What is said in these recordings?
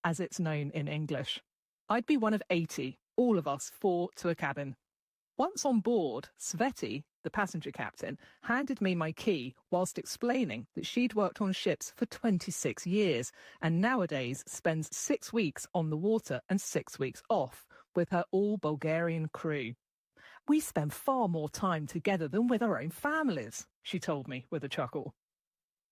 as it's known in English. I'd be one of 80, all of us 4 to a cabin. Once on board, Sveti, the passenger captain, handed me my key whilst explaining that she'd worked on ships for 26 years and nowadays spends 6 weeks on the water and 6 weeks off with her all-Bulgarian crew. We spend far more time together than with our own families, she told me with a chuckle.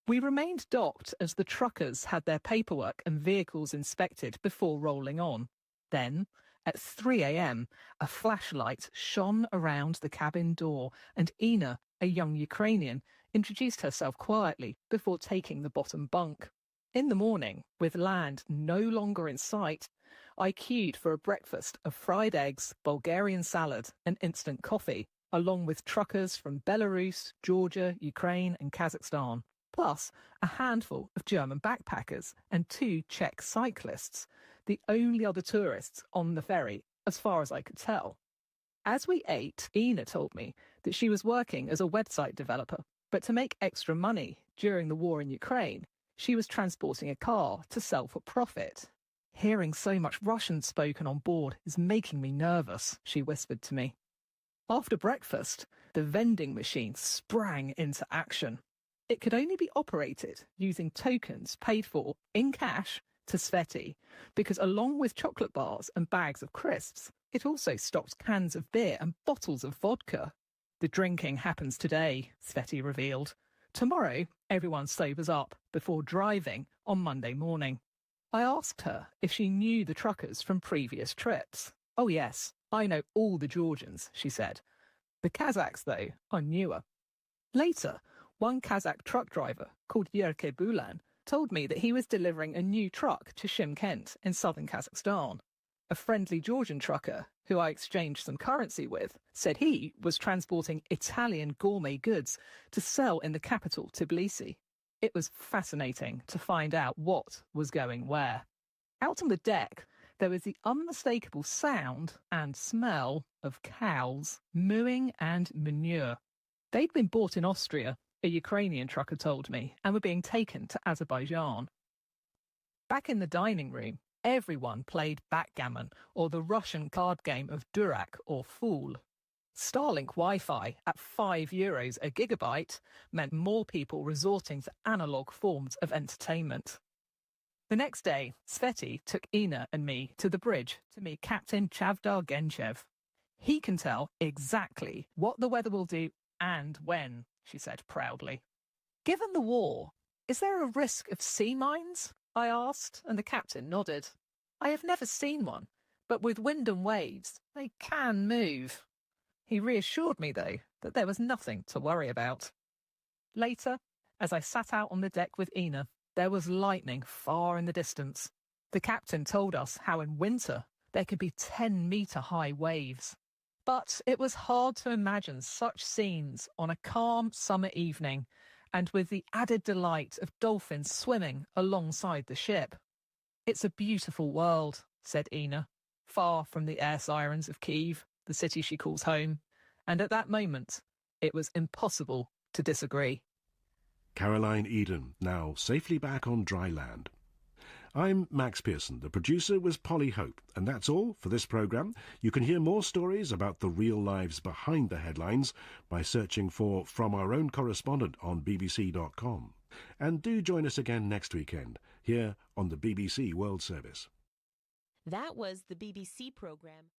We remained docked as the truckers had their paperwork and vehicles inspected before rolling on. Then, at 3 a.m, a flashlight shone around the cabin door and Ina, a young Ukrainian, introduced herself quietly before taking the bottom bunk. In the morning, with land no longer in sight, I queued for a breakfast of fried eggs, Bulgarian salad and instant coffee, along with truckers from Belarus, Georgia, Ukraine and Kazakhstan, plus a handful of German backpackers and 2 Czech cyclists, the only other tourists on the ferry, as far as I could tell. As we ate, Ina told me that she was working as a website developer, but to make extra money during the war in Ukraine, she was transporting a car to sell for profit. Hearing so much Russian spoken on board is making me nervous, she whispered to me. After breakfast, the vending machine sprang into action. It could only be operated using tokens paid for in cash to Sveti, because along with chocolate bars and bags of crisps, it also stocked cans of beer and bottles of vodka. The drinking happens today, Sveti revealed. Tomorrow, everyone sobers up before driving on Monday morning. I asked her if she knew the truckers from previous trips. Oh yes, I know all the Georgians, she said. The Kazakhs, though, are newer. Later, one Kazakh truck driver, called Yerke Bulan, told me that he was delivering a new truck to Shymkent in southern Kazakhstan. A friendly Georgian trucker, who I exchanged some currency with, said he was transporting Italian gourmet goods to sell in the capital, Tbilisi. It was fascinating to find out what was going where. Out on the deck, there was the unmistakable sound and smell of cows mooing and manure. They'd been bought in Austria, a Ukrainian trucker told me, and were being taken to Azerbaijan. Back in the dining room, everyone played backgammon or the Russian card game of Durak or Fool. Starlink Wi-Fi at €5 a gigabyte meant more people resorting to analogue forms of entertainment. The next day, Sveti took Ina and me to the bridge to meet Captain Chavdar Genchev. He can tell exactly what the weather will do and when, she said proudly. Given the war, is there a risk of sea mines? I asked, and the captain nodded. I have never seen one, but with wind and waves, they can move. He reassured me, though, that there was nothing to worry about. Later, as I sat out on the deck with Ina, there was lightning far in the distance. The captain told us how in winter there could be 10-metre-high waves. But it was hard to imagine such scenes on a calm summer evening and with the added delight of dolphins swimming alongside the ship. It's a beautiful world, said Ina, far from the air sirens of Kyiv, the city she calls home. And at that moment, it was impossible to disagree. Caroline Eden, now safely back on dry land. I'm Max Pearson. The producer was Polly Hope. And that's all for this programme. You can hear more stories about the real lives behind the headlines by searching for From Our Own Correspondent on bbc.com. And do join us again next weekend, here on the BBC World Service. That was the BBC programme.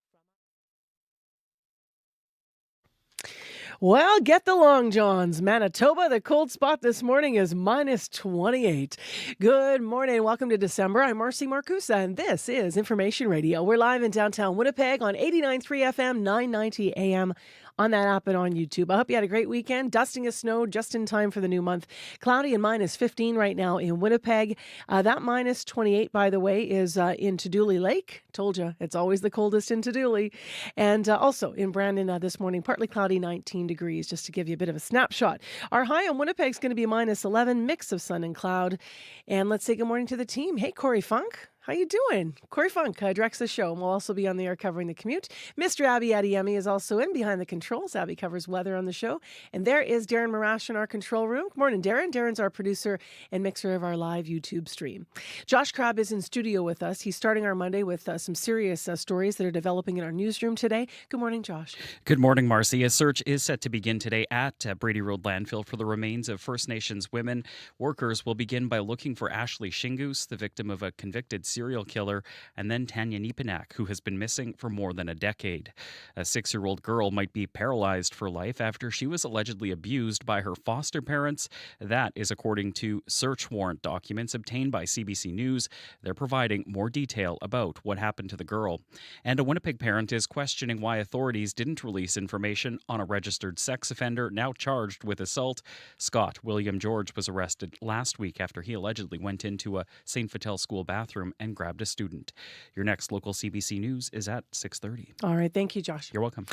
Well, get the long johns. Manitoba, the cold spot this morning is minus 28. Good morning. Welcome to December. I'm Marcy Marcusa, and this is Information Radio. We're live in downtown Winnipeg on 89.3 FM, 990 AM on that app and on YouTube. I hope you had a great weekend. Dusting of snow just in time for the new month. Cloudy and minus 15 right now in Winnipeg. That minus 28, by the way, is in Dooley Lake. Told you, it's always the coldest in Dooley. And also in Brandon this morning, partly cloudy, 19 degrees, just to give you a bit of a snapshot. Our high on Winnipeg is going to be minus 11, mix of sun and cloud. And let's say good morning to the team. Hey, Corey Funk. How you doing? Corey Funk directs the show and will also be on the air covering the commute. Mr. Abby Adiyemi is also in behind the controls. Abby covers weather on the show. And there is Darren Marash in our control room. Good morning, Darren. Darren's our producer and mixer of our live YouTube stream. Josh Crabb is in studio with us. He's starting our Monday with some serious stories that are developing in our newsroom today. Good morning, Josh. Good morning, Marcy. A search is set to begin today at Brady Road Landfill for the remains of First Nations women. Workers will begin by looking for Ashley Shingoose, the victim of a convicted serial killer, and then Tanya Nipanak, who has been missing for more than a decade. A 6-year-old girl might be paralyzed for life after she was allegedly abused by her foster parents. That is according to search warrant documents obtained by CBC News. They're providing more detail about what happened to the girl. And a Winnipeg parent is questioning why authorities didn't release information on a registered sex offender now charged with assault. Scott William George was arrested last week after he allegedly went into a St. Fattel school bathroom and grabbed a student. Your next local CBC News is at 6:30. All right. Thank you, Josh. You're welcome.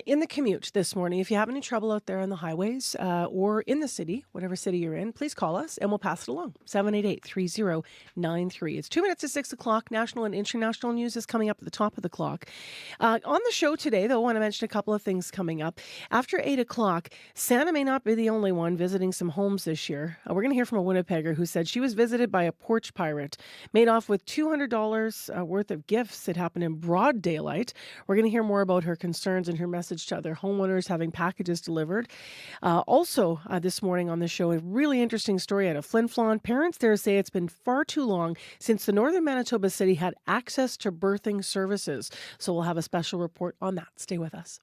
In the commute this morning, if you have any trouble out there on the highways or in the city, whatever city you're in, please call us and we'll pass it along. 788-3093. It's 2 minutes to 6 o'clock. National and international news is coming up at the top of the clock. On the show today, though, I want to mention a couple of things coming up. After 8 o'clock, Santa may not be the only one visiting some homes this year. We're going to hear from a Winnipegger who said she was visited by a porch pirate, made off with $200 worth of gifts. It happened in broad daylight. We're going to hear more about her concerns and her message to other homeowners having packages delivered. Also, this morning on the show, a really interesting story out of Flin Flon. Parents there say it's been far too long since the northern Manitoba city had access to birthing services. So we'll have a special report on that. Stay with us.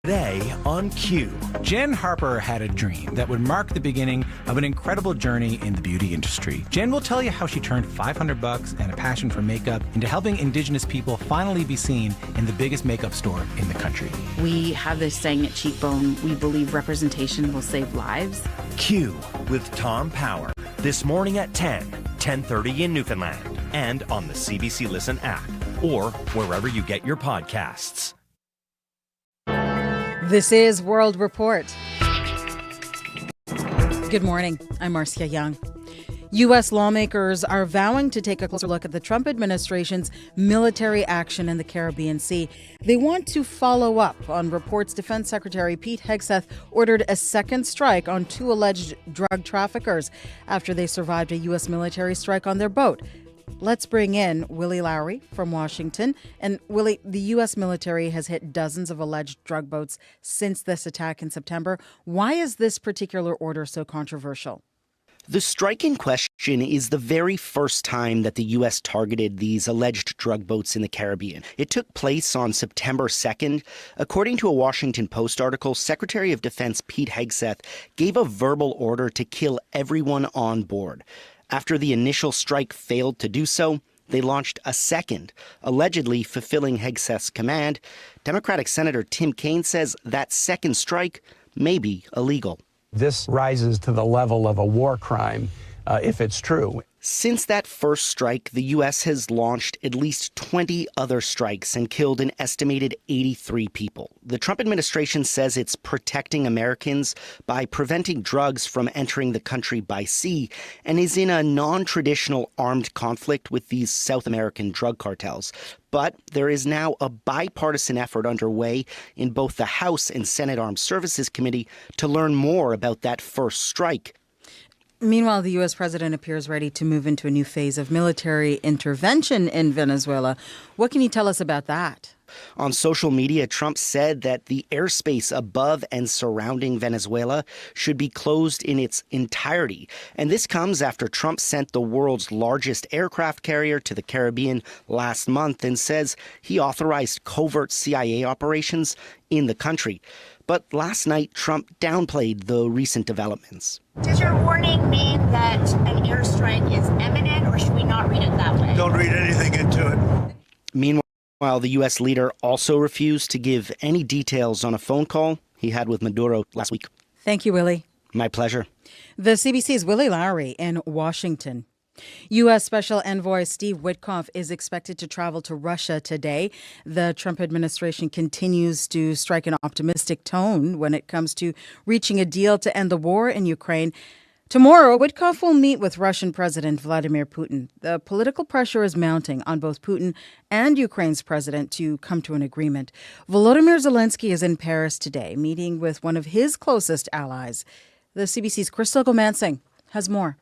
Today on Q, Jen Harper had a dream that would mark the beginning of an incredible journey in the beauty industry. Jen will tell you how she turned $500 and a passion for makeup into helping Indigenous people finally be seen in the biggest makeup store in the country. We have this saying at Cheekbone, we believe representation will save lives. Q with Tom Power, this morning at 10:30 in Newfoundland, and on the CBC Listen app, or wherever you get your podcasts. This is World Report. Good morning. I'm Marcia Young. U.S. lawmakers are vowing to take a closer look at the Trump administration's military action in the Caribbean Sea. They want to follow up on reports Defense Secretary Pete Hegseth ordered a second strike on 2 alleged drug traffickers after they survived a U.S. military strike on their boat. Let's bring in Willie Lowry from Washington. And Willie, the U.S. military has hit dozens of alleged drug boats since this attack in September. Why is this particular order so controversial? The strike in question is the very first time that the U.S. targeted these alleged drug boats in the Caribbean. It took place on September 2nd. According to a Washington Post article, Secretary of Defense Pete Hegseth gave a verbal order to kill everyone on board. After the initial strike failed to do so, they launched a second, allegedly fulfilling Hegseth's command. Democratic Senator Tim Kaine says that second strike may be illegal. This rises to the level of a war crime if it's true. Since that first strike, the U.S. has launched at least 20 other strikes and killed an estimated 83 people. The Trump administration says it's protecting Americans by preventing drugs from entering the country by sea and is in a non-traditional armed conflict with these South American drug cartels. But there is now a bipartisan effort underway in both the House and Senate Armed Services Committee to learn more about that first strike. Meanwhile, the U.S. president appears ready to move into a new phase of military intervention in Venezuela. What can you tell us about that? On social media, Trump said that the airspace above and surrounding Venezuela should be closed in its entirety. And this comes after Trump sent the world's largest aircraft carrier to the Caribbean last month and says he authorized covert CIA operations in the country. But last night, Trump downplayed the recent developments. Does your warning mean that an airstrike is imminent, or should we not read it that way? Don't read anything into it. Meanwhile, the U.S. leader also refused to give any details on a phone call he had with Maduro last week. Thank you, Willie. My pleasure. The CBC's Willie Lowry in Washington. U.S. Special Envoy Steve Witkoff is expected to travel to Russia today. The Trump administration continues to strike an optimistic tone when it comes to reaching a deal to end the war in Ukraine. Tomorrow, Witkoff will meet with Russian President Vladimir Putin. The political pressure is mounting on both Putin and Ukraine's president to come to an agreement. Volodymyr Zelensky is in Paris today, meeting with one of his closest allies. The CBC's Crystal Gomansing has more.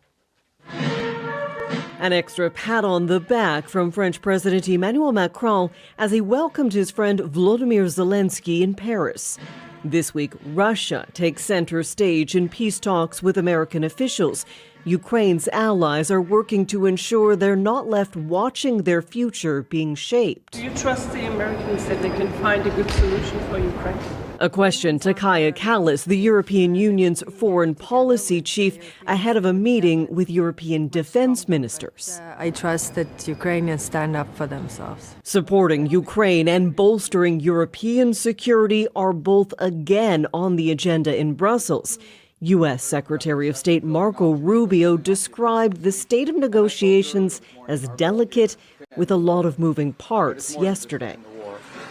An extra pat on the back from French President Emmanuel Macron as he welcomed his friend Volodymyr Zelensky in Paris. This week, Russia takes center stage in peace talks with American officials. Ukraine's allies are working to ensure they're not left watching their future being shaped. Do you trust the Americans that they can find a good solution for Ukraine? A question to Kaja Kallas, the European Union's foreign policy chief, ahead of a meeting with European defense ministers. I trust that Ukrainians stand up for themselves. Supporting Ukraine and bolstering European security are both again on the agenda in Brussels. U.S. Secretary of State Marco Rubio described the state of negotiations as delicate, with a lot of moving parts yesterday.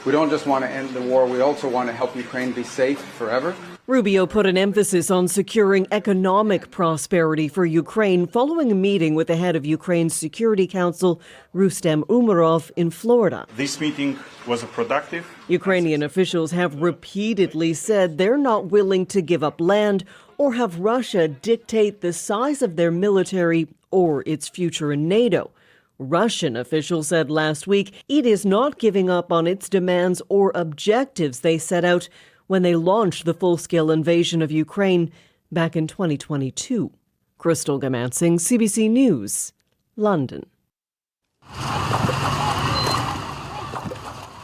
We don't just want to end the war, we also want to help Ukraine be safe forever. Rubio put an emphasis on securing economic prosperity for Ukraine following a meeting with the head of Ukraine's Security Council, Rustem Umerov, in Florida. This meeting was productive. Ukrainian officials have repeatedly said they're not willing to give up land or have Russia dictate the size of their military or its future in NATO. Russian officials said last week it is not giving up on its demands or objectives they set out when they launched the full-scale invasion of Ukraine back in 2022. Crystal Gomansing, CBC News, London.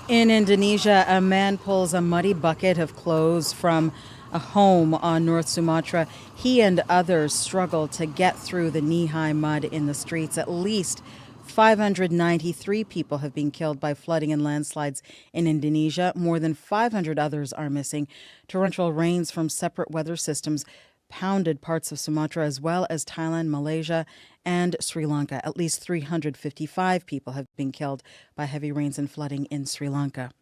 In Indonesia, a man pulls a muddy bucket of clothes from a home on North Sumatra. He and others struggle to get through the knee-high mud in the streets. At least 593 people have been killed by flooding and landslides in Indonesia. More than 500 others are missing. Torrential rains from separate weather systems pounded parts of Sumatra as well as Thailand, Malaysia, and Sri Lanka. At least 355 people have been killed by heavy rains and flooding in Sri Lanka.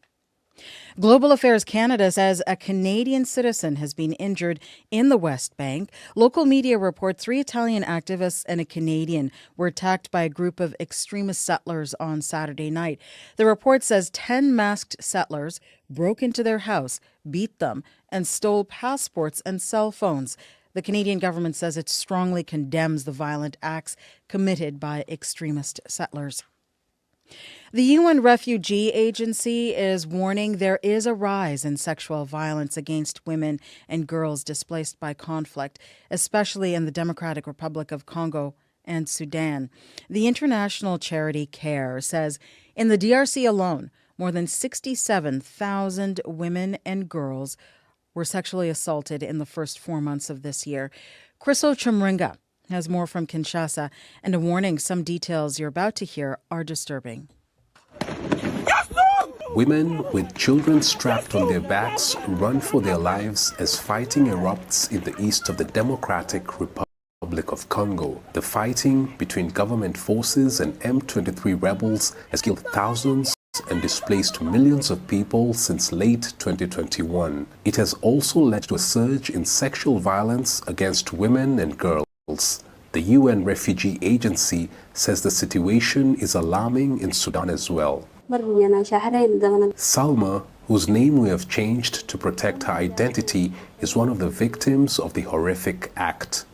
Global Affairs Canada says a Canadian citizen has been injured in the West Bank. Local media report 3 Italian activists and a Canadian were attacked by a group of extremist settlers on Saturday night. The report says 10 masked settlers broke into their house, beat them, and stole passports and cell phones. The Canadian government says it strongly condemns the violent acts committed by extremist settlers. The UN Refugee Agency is warning there is a rise in sexual violence against women and girls displaced by conflict, especially in the Democratic Republic of Congo and Sudan. The international charity CARE says in the DRC alone, more than 67,000 women and girls were sexually assaulted in the first 4 months of this year. Crystal Chumringa has more from Kinshasa, and a warning: some details you're about to hear are disturbing. Women with children strapped on their backs run for their lives as fighting erupts in the east of the Democratic Republic of Congo. The fighting between government forces and M23 rebels has killed thousands and displaced millions of people since late 2021. It has also led to a surge in sexual violence against women and girls. The UN Refugee Agency says the situation is alarming in Sudan as well. Salma, whose name we have changed to protect her identity, is one of the victims of the horrific act.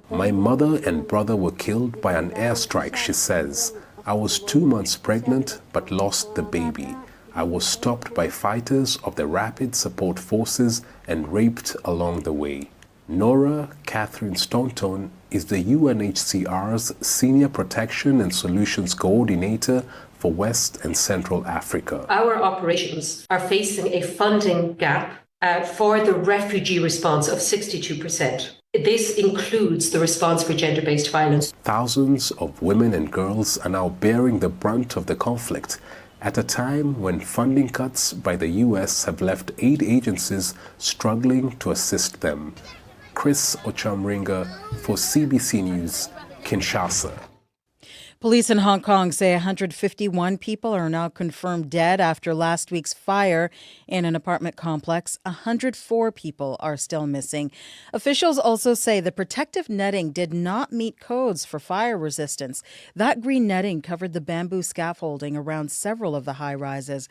My mother and brother were killed by an airstrike, she says. I was 2 months pregnant but lost the baby. I was stopped by fighters of the Rapid Support Forces and raped along the way. Nora Catherine Staunton is the UNHCR's Senior Protection and Solutions Coordinator for West and Central Africa. Our operations are facing a funding gap for the refugee response of 62%. This includes the response for gender-based violence. Thousands of women and girls are now bearing the brunt of the conflict at a time when funding cuts by the U.S. have left aid agencies struggling to assist them. Chris Ochamringa for CBC News, Kinshasa. Police in Hong Kong say 151 people are now confirmed dead after last week's fire in an apartment complex. 104 people are still missing. Officials also say the protective netting did not meet codes for fire resistance. That green netting covered the bamboo scaffolding around several of the high rises.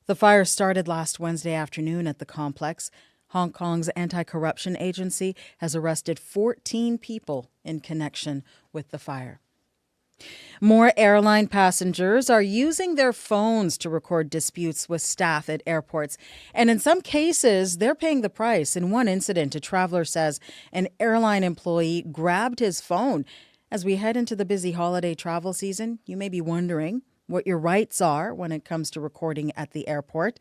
The fire started last Wednesday afternoon at the complex. Hong Kong's anti-corruption agency has arrested 14 people in connection with the fire. More airline passengers are using their phones to record disputes with staff at airports. And in some cases, they're paying the price. In one incident, a traveler says an airline employee grabbed his phone. As we head into the busy holiday travel season, you may be wondering what your rights are when it comes to recording at the airport.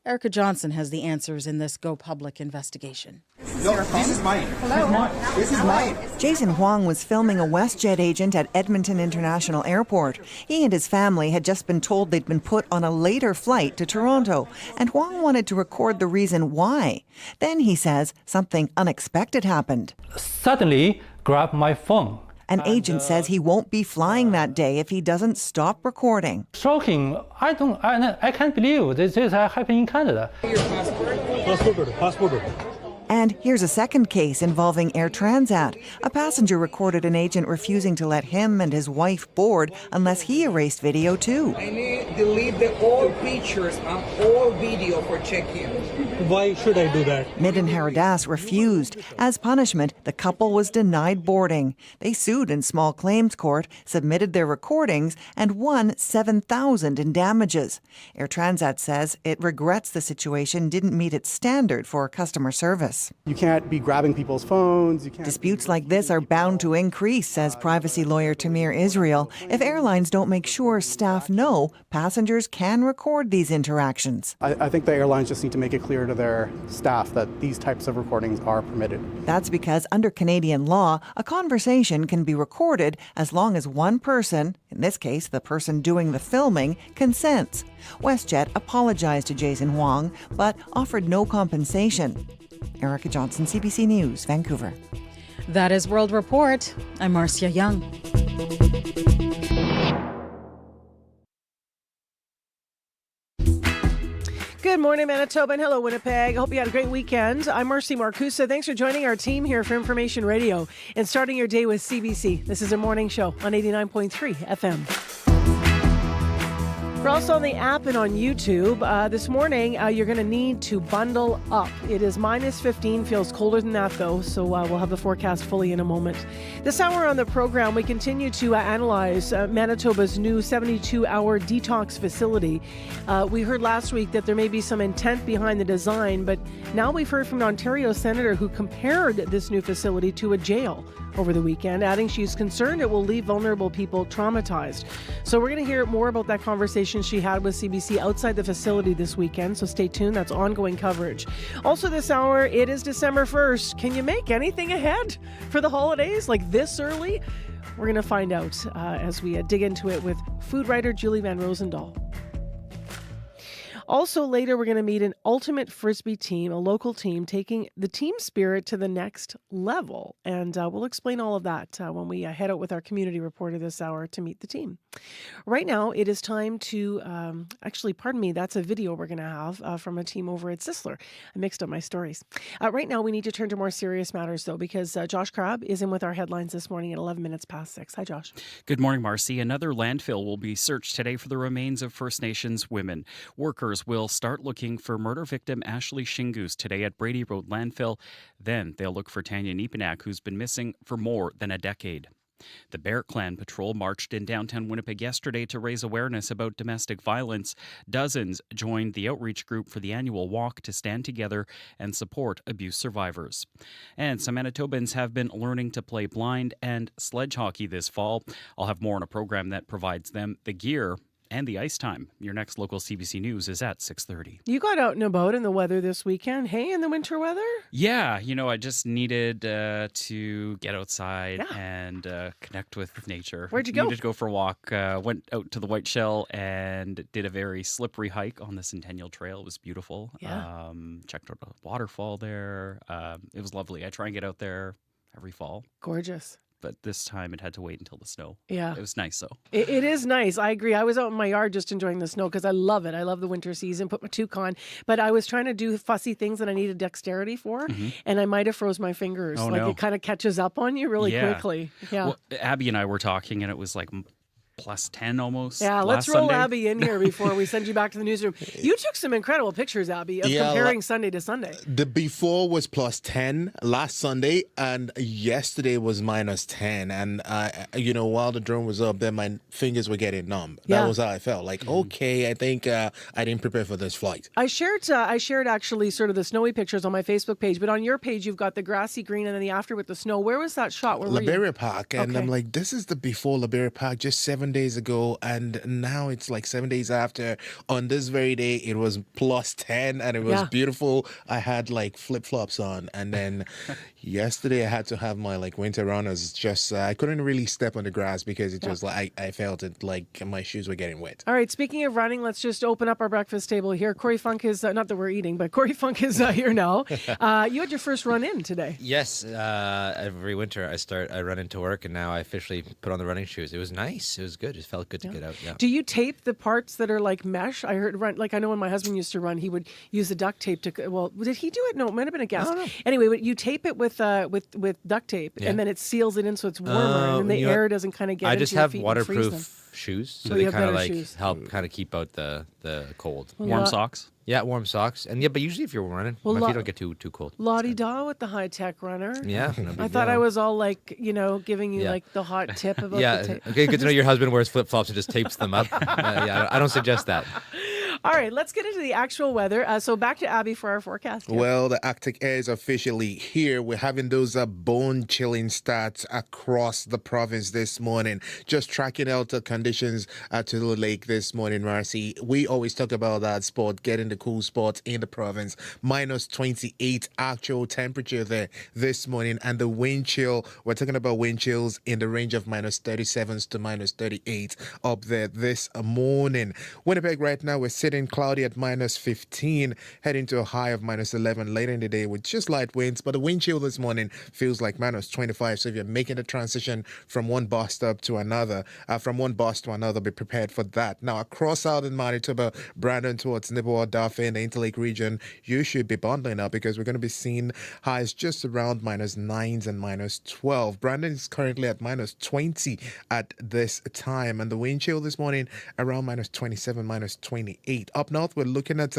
Erica Johnson has the answers in this Go Public investigation. No, this is mine. Hello. This is mine. Jason Huang was filming a WestJet agent at Edmonton International Airport. He and his family had just been told they'd been put on a later flight to Toronto, and Huang wanted to record the reason why. Then, he says, something unexpected happened. Suddenly, grabbed my phone. An agent says he won't be flying that day if he doesn't stop recording. Shocking. I can't believe this is happening in Canada. Your passport? Passport. And here's a second case involving Air Transat. A passenger recorded an agent refusing to let him and his wife board unless he erased video too. I need to delete the all pictures and all video for check-in. Why should I do that? Midden Haradas refused. As punishment, the couple was denied boarding. They sued in small claims court, submitted their recordings, and won $7,000 in damages. Air Transat says it regrets the situation didn't meet its standard for customer service. You can't be grabbing people's phones. Disputes like this are bound to increase, says privacy lawyer Tamir Israel. If airlines don't make sure staff know, passengers can record these interactions. I think the airlines just need to make it clear to their staff that these types of recordings are permitted. That's because under Canadian law, a conversation can be recorded as long as one person, in this case the person doing the filming, consents. WestJet apologized to Jason Huang, but offered no compensation. Erica Johnson, CBC News, Vancouver. That is World Report. I'm Marcia Young. Good morning, Manitoba, and hello, Winnipeg. I hope you had a great weekend. I'm Marcy Marcusa. Thanks for joining our team here for Information Radio and starting your day with CBC. This is a morning show on 89.3 FM. We're also on the app and on YouTube. This morning, you're going to need to bundle up. It is minus 15, feels colder than that though, so we'll have the forecast fully in a moment. This hour on the program, we continue to analyze Manitoba's new 72-hour detox facility. We heard last week that there may be some intent behind the design, but now we've heard from an Ontario senator who compared this new facility to a jail over the weekend, adding she's concerned it will leave vulnerable people traumatized. So we're going to hear more about that conversation she had with CBC outside the facility this weekend, so stay tuned. That's ongoing coverage. Also this hour, it is December 1st. Can you make anything ahead for the holidays like this early? We're going to find out as we dig into it with food writer Julie Van Rosendahl. Also later, we're going to meet an ultimate Frisbee team, a local team, taking the team spirit to the next level. And we'll explain all of that when we head out with our community reporter this hour to meet the team. Right now, it is time to, that's a video we're going to have from a team over at Sisler. I mixed up my stories. Right now, we need to turn to more serious matters, though, because Josh Crabb is in with our headlines this morning at 11 minutes past 6. Hi, Josh. Good morning, Marcy. Another landfill will be searched today for the remains of First Nations women. Workers will start looking for murder victim Ashley Shingoose today at Brady Road Landfill. Then they'll look for Tanya Nepanak, who's been missing for more than a decade. The Bear Clan Patrol marched in downtown Winnipeg yesterday to raise awareness about domestic violence. Dozens joined the outreach group for the annual walk to stand together and support abuse survivors. And some Manitobans have been learning to play blind and sledge hockey this fall. I'll have more on a program that provides them the gear and the ice time. Your next local CBC News is at 6:30. You got out and about in the weather this weekend. Hey, in the winter weather? Yeah, I just needed to get outside and connect with nature. Where'd you go? Needed to go for a walk. Went out to the White Shell and did a very slippery hike on the Centennial Trail. It was beautiful. Yeah. Checked out a waterfall there. It was lovely. I try and get out there every fall. Gorgeous. but this time it had to wait until the snow. Yeah. It was nice, though. It is nice. I agree. I was out in my yard just enjoying the snow because I love it. I love the winter season, put my toque on. But I was trying to do fussy things that I needed dexterity for, and I might have froze my fingers. Oh, like no. it kind of catches up on you really quickly. Yeah. Well, Abby and I were talking, and it was like plus 10 almost. Yeah, let's last roll Sunday. Abby in here before we send you back to the newsroom. You took some incredible pictures, Abby, of comparing Sunday to Sunday. The before was plus 10 last Sunday, and yesterday was minus 10. And, while the drone was up, then my fingers were getting numb. That was how I felt. Like, okay, I think I didn't prepare for this flight. I shared actually sort of the snowy pictures on my Facebook page, but on your page, you've got the grassy green and then the after with the snow. Where was that shot? Where were you? Liberia Park. And Okay. I'm like, this is the before Liberia Park, just 7 days ago, and now it's like 7 days after. On this very day, it was plus 10, and it was beautiful. I had like flip-flops on, and then yesterday I had to have my like winter runners. Just I couldn't really step on the grass because it was like I felt it like my shoes were getting wet. All right, speaking of running, let's just open up our breakfast table here. Corey Funk is, not that we're eating, but Corey Funk is here now. You had your first run in today. Yes, every winter I run into work, and now I officially put on the running shoes. It was nice. It was good. It felt good to get out. Yeah. Do you tape the parts that are like mesh? I heard I know when my husband used to run, he would use the duct tape to. Well, did he do it? No, it might have been a guess. Anyway, but you tape it with duct tape, and then it seals it in so it's warmer, and then the air doesn't kind of get. I into just your have feet and freeze them. waterproof shoes, so Oh, they you have kind of better like shoes. help kind of keep out the cold. Well, Warm socks. Yeah, warm socks, and but usually if you're running, Well, my feet don't get too cold. Lottie da with the high tech runner. Yeah, no I big thought deal. I was all like, giving you like the hot tip about the tape. Okay, good to know your husband wears flip flops and just tapes them up. I don't suggest that. All right, let's get into the actual weather. So back to Abby for our forecast. here. Well, the Arctic air is officially here. We're having those bone-chilling starts across the province this morning. Just tracking out the conditions to the lake this morning, Marcy. We always talk about that spot, getting the cool spots in the province. Minus 28 actual temperature there this morning. And the wind chill, we're talking about wind chills in the range of minus 37s to minus 38 up there this morning. Winnipeg right now, we're sitting cloudy at minus 15, heading to a high of minus 11 later in the day with just light winds. But the wind chill this morning feels like minus 25. So if you're making the transition from one bus stop to another, be prepared for that. Now, across southern Manitoba, Brandon towards Nipawin, Dauphin, the Interlake region, you should be bundling up because we're going to be seeing highs just around minus 9s and minus 12. Brandon is currently at minus 20 at this time. And the wind chill this morning around minus 27, minus 28. Up north, we're looking at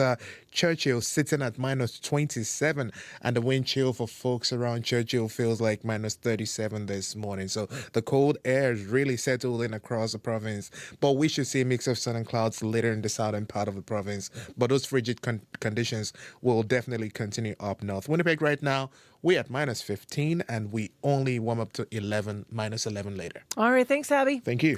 Churchill sitting at minus 27, and the wind chill for folks around Churchill feels like minus 37 this morning. So the cold air is really settled in across the province, but we should see a mix of sun and clouds later in the southern part of the province. But those frigid conditions will definitely continue up north. Winnipeg right now, we're at minus 15, and we only warm up to minus 11 later. All right, thanks, Abby. Thank you.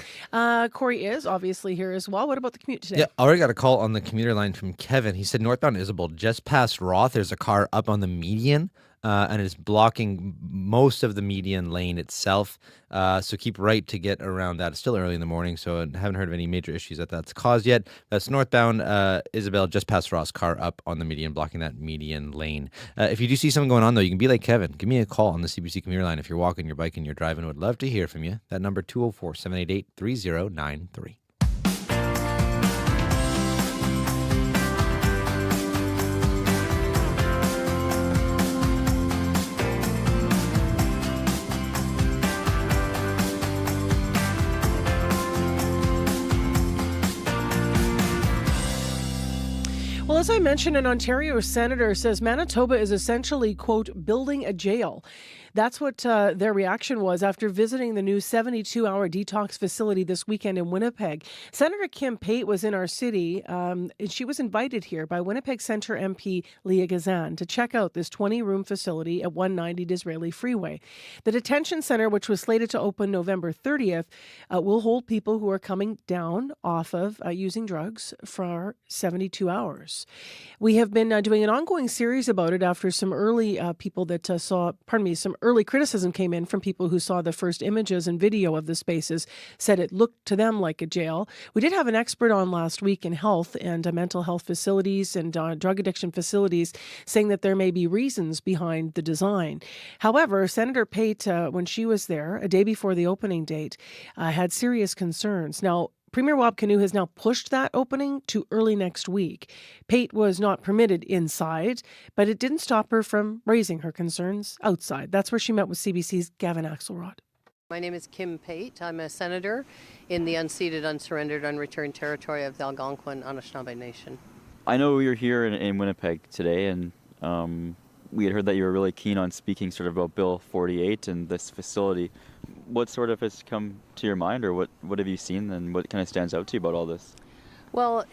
Corey is obviously here as well. What about the commute today? Yeah, I already got a call on the commuter line from Kevin. He said northbound Isabel, just past Roth, there's a car up on the median, and it's blocking most of the median lane itself. So keep right to get around that. It's still early in the morning, so I haven't heard of any major issues that's caused yet. That's northbound Isabel, just past Ross, car up on the median, blocking that median lane. If you do see something going on, though, you can be like Kevin. Give me a call on the CBC commuter line if you're walking, you're biking, you're driving. Would love to hear from you. That number, 204-788-3093. Well, as I mentioned, an Ontario senator says Manitoba is essentially, quote, building a jail. That's what their reaction was after visiting the new 72-hour detox facility this weekend in Winnipeg. Senator Kim Pate was in our city, and she was invited here by Winnipeg Centre MP Leah Gazan to check out this 20-room facility at 190 Disraeli Freeway. The detention center, which was slated to open November 30th, will hold people who are coming down off of using drugs for 72 hours. We have been doing an ongoing series about it after some early early criticism came in from people who saw the first images and video of the spaces, said it looked to them like a jail. We did have an expert on last week in health and mental health facilities and drug addiction facilities saying that there may be reasons behind the design. However, Senator Pate, when she was there a day before the opening date, had serious concerns. Now, Premier Wab Kinew has now pushed that opening to early next week. Pate was not permitted inside, but it didn't stop her from raising her concerns outside. That's where she met with CBC's Gavin Axelrod. My name is Kim Pate. I'm a senator in the unceded, unsurrendered, unreturned territory of the Algonquin Anishinaabe Nation. I know you're here in Winnipeg today, and we had heard that you were really keen on speaking sort of about Bill 48 and this facility. What sort of has come to your mind, or what have you seen, and what kind of stands out to you about all this? Well,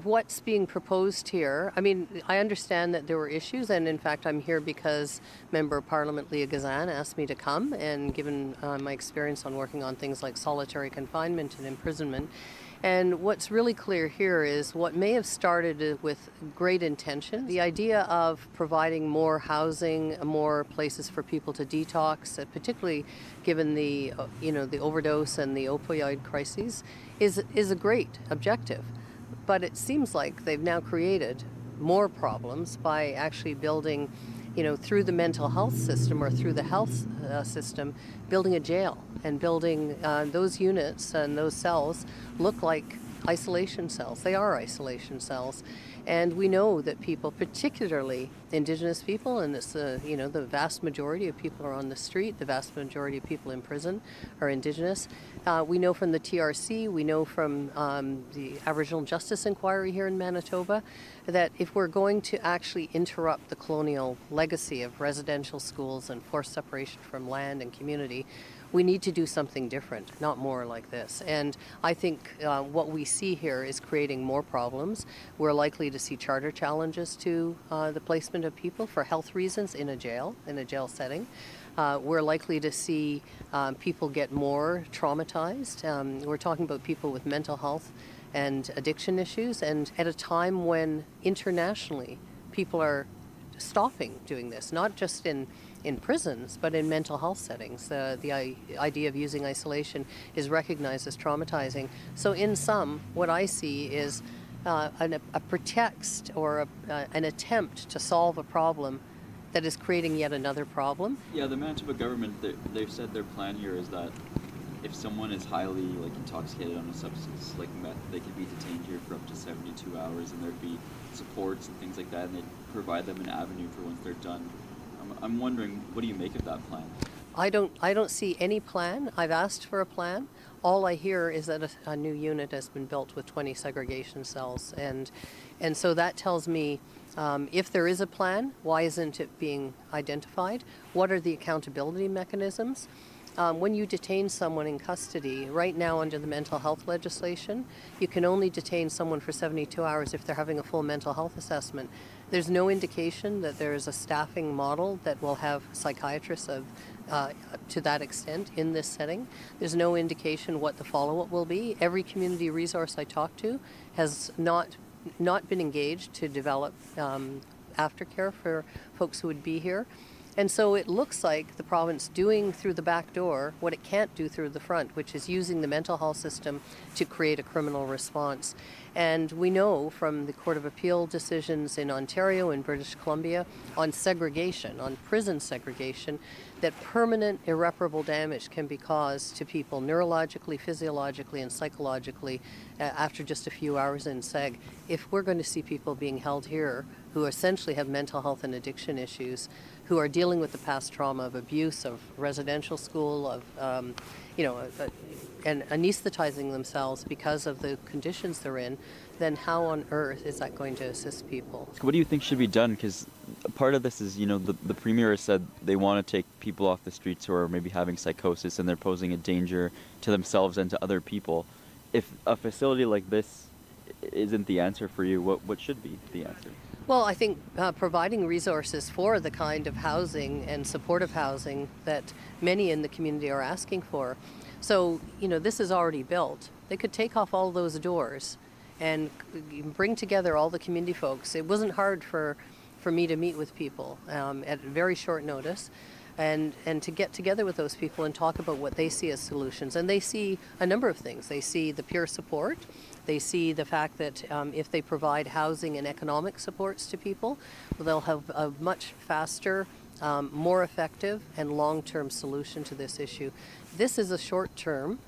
what's being proposed here, I mean, I understand that there were issues, and in fact I'm here because Member of Parliament Leah Gazan asked me to come, and given my experience on working on things like solitary confinement and imprisonment. And what's really clear here is what may have started with great intention, the idea of providing more housing, more places for people to detox, particularly given the the overdose and the opioid crises, is a great objective. But it seems like they've now created more problems by actually building, through the mental health system or through the health system, building a jail and building those units and those cells look like isolation cells. They are isolation cells. And we know that people, particularly Indigenous people, and it's the vast majority of people are on the street, the vast majority of people in prison are Indigenous. We know from the TRC, we know from the Aboriginal Justice Inquiry here in Manitoba, that if we're going to actually interrupt the colonial legacy of residential schools and forced separation from land and community, we need to do something different, not more like this. And I think what we see here is creating more problems. We're likely to see charter challenges to the placement of people for health reasons in a jail setting. We're likely to see people get more traumatized. We're talking about people with mental health and addiction issues, and at a time when internationally people are stopping doing this, not just in prisons, but in mental health settings. The idea of using isolation is recognized as traumatizing. So in sum, what I see is a pretext or an attempt to solve a problem that is creating yet another problem. Yeah, the Manitoba government, they've said their plan here is that if someone is highly intoxicated on a substance like meth, they could be detained here for up to 72 hours, and there'd be supports and things like that, and they'd provide them an avenue for once they're done. I'm wondering, what do you make of that plan? I don't see any plan. I've asked for a plan. All I hear is that a new unit has been built with 20 segregation cells, and so that tells me if there is a plan, why isn't it being identified? What are the accountability mechanisms? When you detain someone in custody, right now under the mental health legislation, you can only detain someone for 72 hours if they're having a full mental health assessment. There's no indication that there is a staffing model that will have psychiatrists to that extent in this setting. There's no indication what the follow-up will be. Every community resource I talk to has not been engaged to develop aftercare for folks who would be here. And so it looks like the province doing through the back door what it can't do through the front, which is using the mental health system to create a criminal response. And we know from the Court of Appeal decisions in Ontario and British Columbia on segregation, on prison segregation, that permanent irreparable damage can be caused to people neurologically, physiologically, and psychologically after just a few hours in seg. If we're going to see people being held here who essentially have mental health and addiction issues, who are dealing with the past trauma of abuse, of residential school, of and anesthetizing themselves because of the conditions they're in, then how on earth is that going to assist people? What do you think should be done? Because part of this is, the Premier has said they want to take people off the streets who are maybe having psychosis and they're posing a danger to themselves and to other people. If a facility like this isn't the answer for you, what should be the answer? Well, I think providing resources for the kind of housing and supportive housing that many in the community are asking for. So, this is already built. They could take off all those doors and bring together all the community folks. It wasn't hard for me to meet with people at very short notice. and to get together with those people and talk about what they see as solutions. And they see a number of things. They see the peer support. They see the fact that if they provide housing and economic supports to people, they'll have a much faster, more effective and long-term solution to this issue. This is a short-term.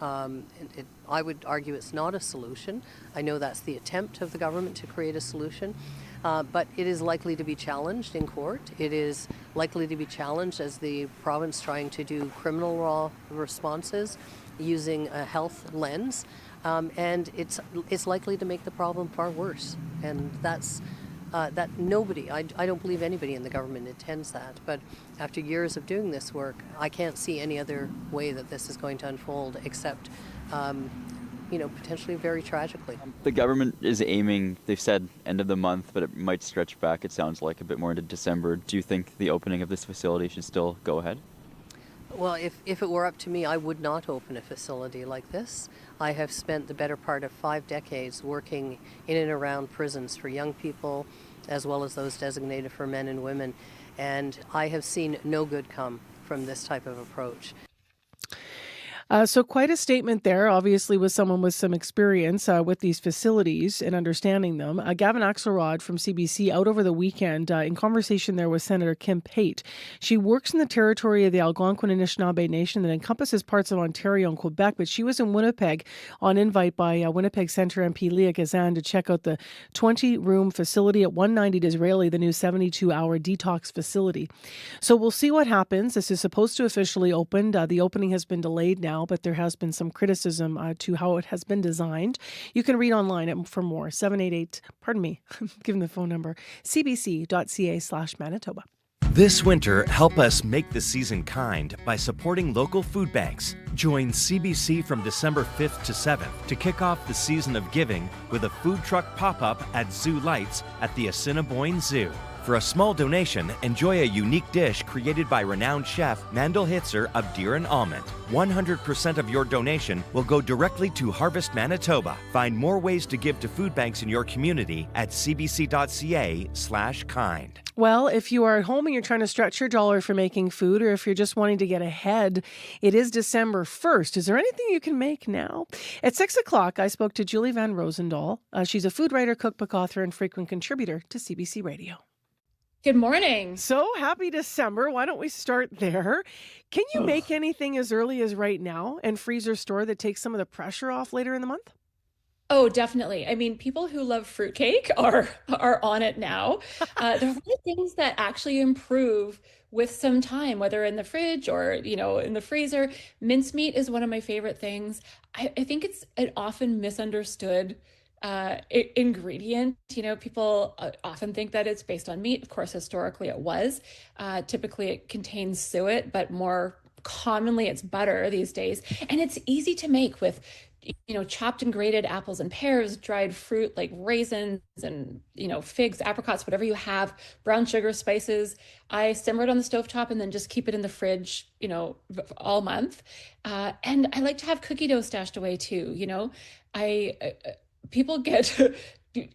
I would argue it's not a solution. I know that's the attempt of the government to create a solution. But it is likely to be challenged in court. It is likely to be challenged as the province trying to do criminal law responses using a health lens. And it's likely to make the problem far worse. And that's that nobody, I don't believe anybody in the government intends that. But after years of doing this work, I can't see any other way that this is going to unfold except potentially very tragically. The government is aiming, they've said end of the month, but it might stretch back, it sounds like, a bit more into December. Do you think the opening of this facility should still go ahead? Well, if it were up to me, I would not open a facility like this. I have spent the better part of 5 decades working in and around prisons for young people, as well as those designated for men and women, and I have seen no good come from this type of approach. So quite a statement there, obviously, with someone with some experience with these facilities and understanding them. Gavin Axelrod from CBC out over the weekend in conversation there with Senator Kim Pate. She works in the territory of the Algonquin Anishinaabe Nation that encompasses parts of Ontario and Quebec, but she was in Winnipeg on invite by Winnipeg Centre MP Leah Gazan to check out the 20-room facility at 190 Disraeli, the new 72-hour detox facility. So we'll see what happens. This is supposed to officially open. The opening has been delayed now, but there has been some criticism to how it has been designed. You can read online for more. 788, pardon me, given the phone number, cbc.ca/Manitoba. This winter, help us make the season kind by supporting local food banks. Join CBC from December 5th to 7th to kick off the season of giving with a food truck pop-up at Zoo Lights at the Assiniboine Zoo. For a small donation, enjoy a unique dish created by renowned chef Mandel Hitzer of Deer and Almond. 100% of your donation will go directly to Harvest Manitoba. Find more ways to give to food banks in your community at cbc.ca/kind. Well, if you are at home and you're trying to stretch your dollar for making food, or if you're just wanting to get ahead, it is December 1st. Is there anything you can make now? At 6 o'clock, I spoke to Julie Van Rosendaal. She's a food writer, cookbook author, and frequent contributor to CBC Radio. Good morning. So happy December. Why don't we start there? Can you make anything as early as right now and freeze or store that takes some of the pressure off later in the month? Oh, definitely. I mean, people who love fruitcake are on it now. There are a lot of things that actually improve with some time, whether in the fridge or, in the freezer. Mincemeat is one of my favorite things. I think it's an often misunderstood ingredient. People often think that it's based on meat. Of course, historically it was. Typically it contains suet, but more commonly it's butter these days. And it's easy to make with chopped and grated apples and pears, dried fruit like raisins and, figs, apricots, whatever you have, brown sugar, spices. I simmer it on the stovetop and then just keep it in the fridge, all month. And I like to have cookie dough stashed away too. People get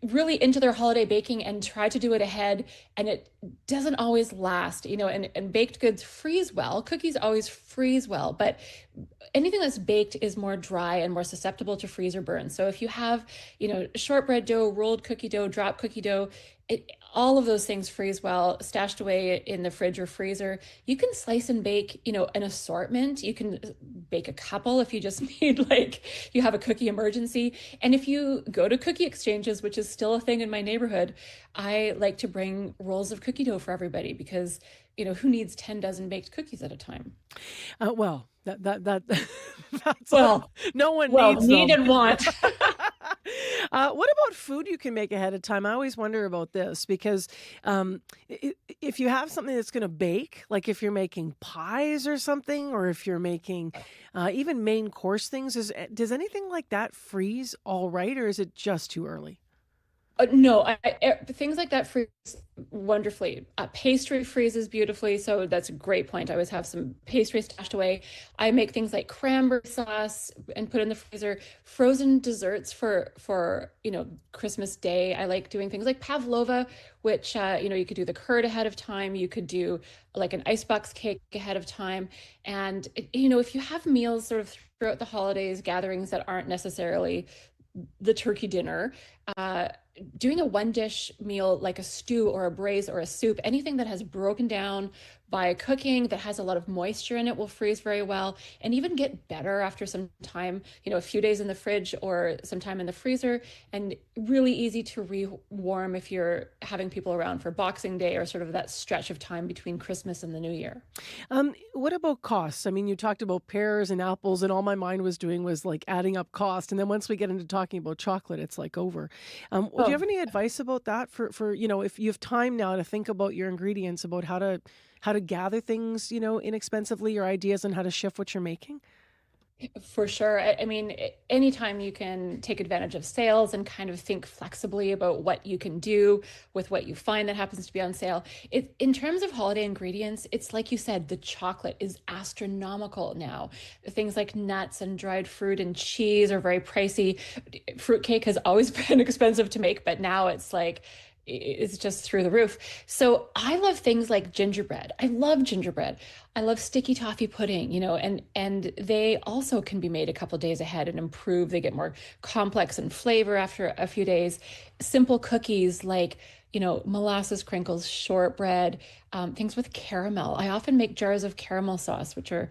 really into their holiday baking and try to do it ahead, and it doesn't always last, and baked goods freeze well. Cookies always freeze well, but anything that's baked is more dry and more susceptible to freeze or burn. So if you have, shortbread dough, rolled cookie dough, drop cookie dough, all of those things freeze well, stashed away in the fridge or freezer. You can slice and bake, an assortment. You can bake a couple if you just need, you have a cookie emergency. And if you go to cookie exchanges, which is still a thing in my neighborhood, I like to bring rolls of cookie dough for everybody because, who needs 10 dozen baked cookies at a time? That's no one well, needs need them. and want. What about food you can make ahead of time? I always wonder about this because if you have something that's going to bake, like if you're making pies or something, or if you're making even main course things, does anything like that freeze all right, or is it just too early? No, things like that freeze wonderfully. Pastry freezes beautifully, so that's a great point. I always have some pastry stashed away. I make things like cranberry sauce and put in the freezer. Frozen desserts for Christmas Day. I like doing things like pavlova, which you could do the curd ahead of time. You could do like an icebox cake ahead of time, and if you have meals sort of throughout the holidays, gatherings that aren't necessarily the turkey dinner, doing a one dish meal like a stew or a braise or a soup, anything that has broken down by cooking, that has a lot of moisture in it, will freeze very well and even get better after some time, a few days in the fridge or some time in the freezer, and really easy to rewarm if you're having people around for Boxing Day or sort of that stretch of time between Christmas and the New Year. What about costs? I mean, you talked about pears and apples, and all my mind was doing was like adding up cost. And then once we get into talking about chocolate, it's like over. Do you have any advice about that for if you have time now to think about your ingredients, about how to gather things, inexpensively, your ideas on how to shift what you're making? For sure. I mean, anytime you can take advantage of sales and kind of think flexibly about what you can do with what you find that happens to be on sale. In terms of holiday ingredients, it's like you said, the chocolate is astronomical now. Things like nuts and dried fruit and cheese are very pricey. Fruitcake has always been expensive to make, but now it's just through the roof. So I love things like gingerbread. I love gingerbread. I love sticky toffee pudding, and they also can be made a couple of days ahead and improve. They get more complex in flavor after a few days. Simple cookies like, molasses crinkles, shortbread, things with caramel. I often make jars of caramel sauce, which are,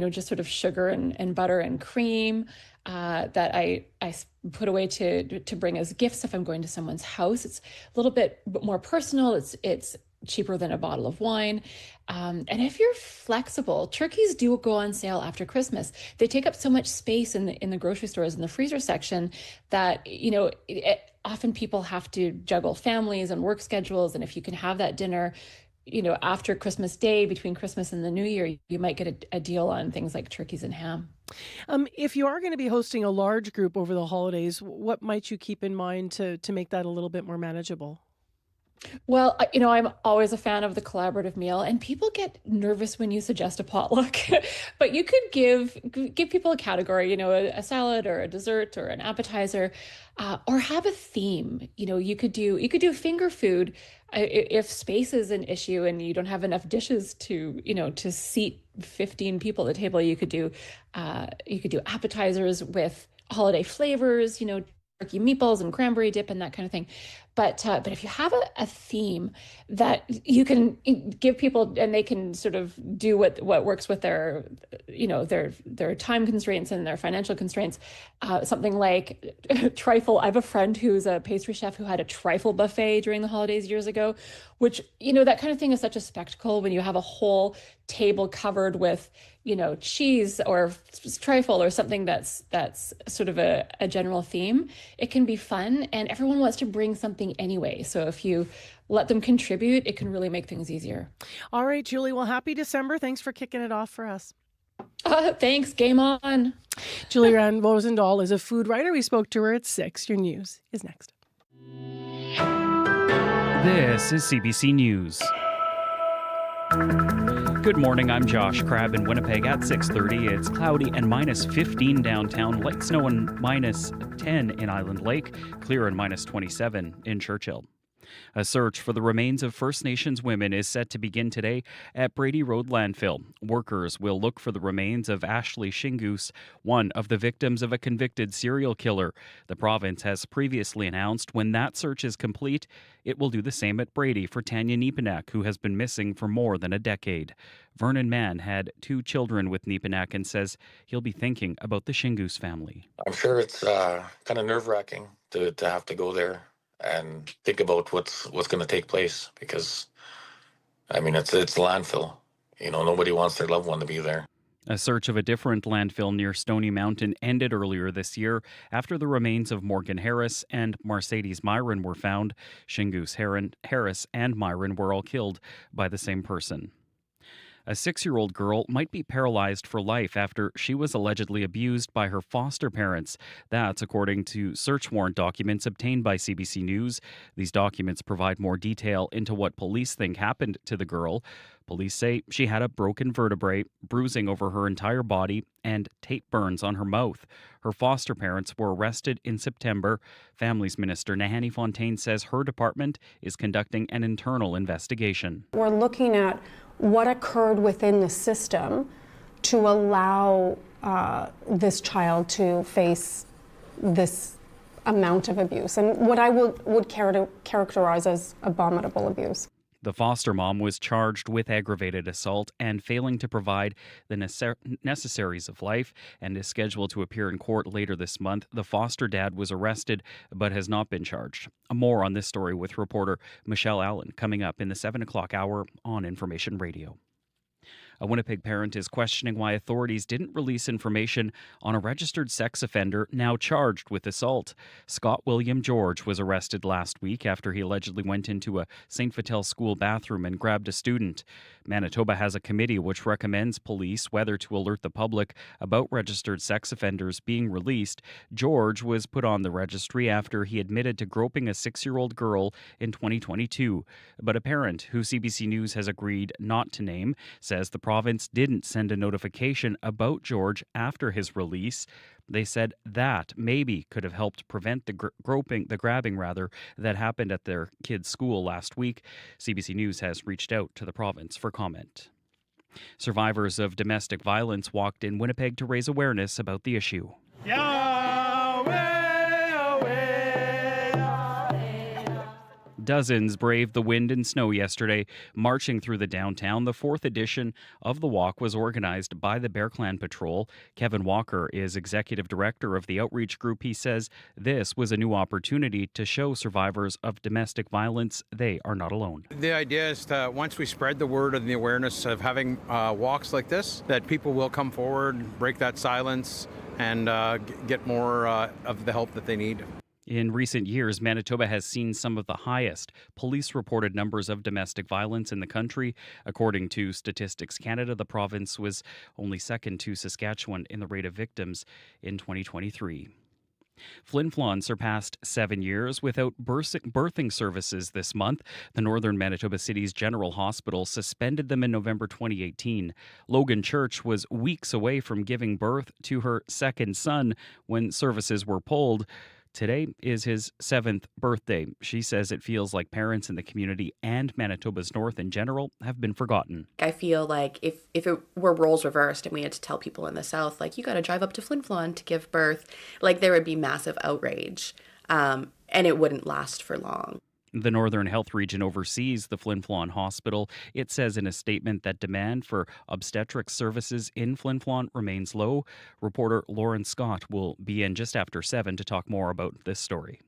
just sort of sugar and butter and cream, that I put away to bring as gifts if I'm going to someone's house. It's a little bit more personal. It's cheaper than a bottle of wine. And if you're flexible, turkeys do go on sale after Christmas. They take up so much space in the grocery stores in the freezer section that, often people have to juggle families and work schedules. And if you can have that dinner, after Christmas Day, between Christmas and the New Year, you might get a deal on things like turkeys and ham. If you are going to be hosting a large group over the holidays, what might you keep in mind to make that a little bit more manageable? Well, I'm always a fan of the collaborative meal, and people get nervous when you suggest a potluck. But you could give people a category, a salad or a dessert or an appetizer, or have a theme. You could do finger food if space is an issue and you don't have enough dishes to seat 15 people at the table. You could do appetizers with holiday flavors, turkey meatballs and cranberry dip and that kind of thing. But if you have a theme that you can give people and they can sort of do what works with their time constraints and their financial constraints, something like trifle. I have a friend who's a pastry chef who had a trifle buffet during the holidays years ago, which, that kind of thing is such a spectacle when you have a whole table covered with, cheese or trifle or something that's sort of a general theme. It can be fun and everyone wants to bring something anyway. So if you let them contribute, it can really make things easier. All right, Julie. Well, happy December. Thanks for kicking it off for us. Thanks. Game on. Julie Rand Rosendahl is a food writer. We spoke to her at 6. Your news is next. This is CBC News. Good morning, I'm Josh Crabb in Winnipeg at 6:30. It's cloudy and minus 15 downtown, light snow and minus 10 in Island Lake, clear and minus 27 in Churchill. A search for the remains of First Nations women is set to begin today at Brady Road Landfill. Workers will look for the remains of Ashley Shingoose, one of the victims of a convicted serial killer. The province has previously announced when that search is complete, it will do the same at Brady for Tanya Nepanak, who has been missing for more than a decade. Vernon Mann had 2 children with Nepanak and says he'll be thinking about the Shingoose family. I'm sure it's kind of nerve-wracking to have to go there and think about what's going to take place, because it's landfill. Nobody wants their loved one to be there. A search of a different landfill near Stony Mountain ended earlier this year after the remains of Morgan Harris and Mercedes Myron were found. Shingoose Harris and Myron were all killed by the same person. A 6-year-old girl might be paralyzed for life after she was allegedly abused by her foster parents. That's according to search warrant documents obtained by CBC News. These documents provide more detail into what police think happened to the girl. Police say she had a broken vertebrae, bruising over her entire body, and tape burns on her mouth. Her foster parents were arrested in September. Families Minister Nahanni Fontaine says her department is conducting an internal investigation. We're looking at what occurred within the system to allow this child to face this amount of abuse, and what I would characterize as abominable abuse. The foster mom was charged with aggravated assault and failing to provide the necessaries of life and is scheduled to appear in court later this month. The foster dad was arrested but has not been charged. More on this story with reporter Michelle Allen coming up in the 7 o'clock hour on Information Radio. A Winnipeg parent is questioning why authorities didn't release information on a registered sex offender now charged with assault. Scott William George was arrested last week after he allegedly went into a St. Vital school bathroom and grabbed a student. Manitoba has a committee which recommends police whether to alert the public about registered sex offenders being released. George was put on the registry after he admitted to groping a 6-year-old girl in 2022. But a parent who CBC News has agreed not to name says the province didn't send a notification about George after his release. They said that maybe could have helped prevent the grabbing that happened at their kid's school last week. CBC News has reached out to the province for comment. Survivors of domestic violence walked in Winnipeg to raise awareness about the issue. Dozens braved the wind and snow yesterday, marching through the downtown. The 4th edition of the walk was organized by the Bear Clan Patrol. Kevin Walker is executive director of the outreach group. He says this was a new opportunity to show survivors of domestic violence they are not alone. The idea is that once we spread the word and the awareness of having walks like this, that people will come forward, break that silence, and get more of the help that they need. In recent years, Manitoba has seen some of the highest police-reported numbers of domestic violence in the country. According to Statistics Canada, the province was only second to Saskatchewan in the rate of victims in 2023. Flin Flon surpassed 7 years without birthing services this month. The Northern Manitoba City's General Hospital suspended them in November 2018. Logan Church was weeks away from giving birth to her second son when services were pulled. Today is his 7th birthday. She says it feels like parents in the community and Manitoba's North in general have been forgotten. I feel like if it were roles reversed and we had to tell people in the South, like, you got to drive up to Flin Flon to give birth, like, there would be massive outrage, and it wouldn't last for long. The Northern Health Region oversees the Flin Flon Hospital. It says in a statement that demand for obstetric services in Flin Flon remains low. Reporter Lauren Scott will be in just after 7 to talk more about this story.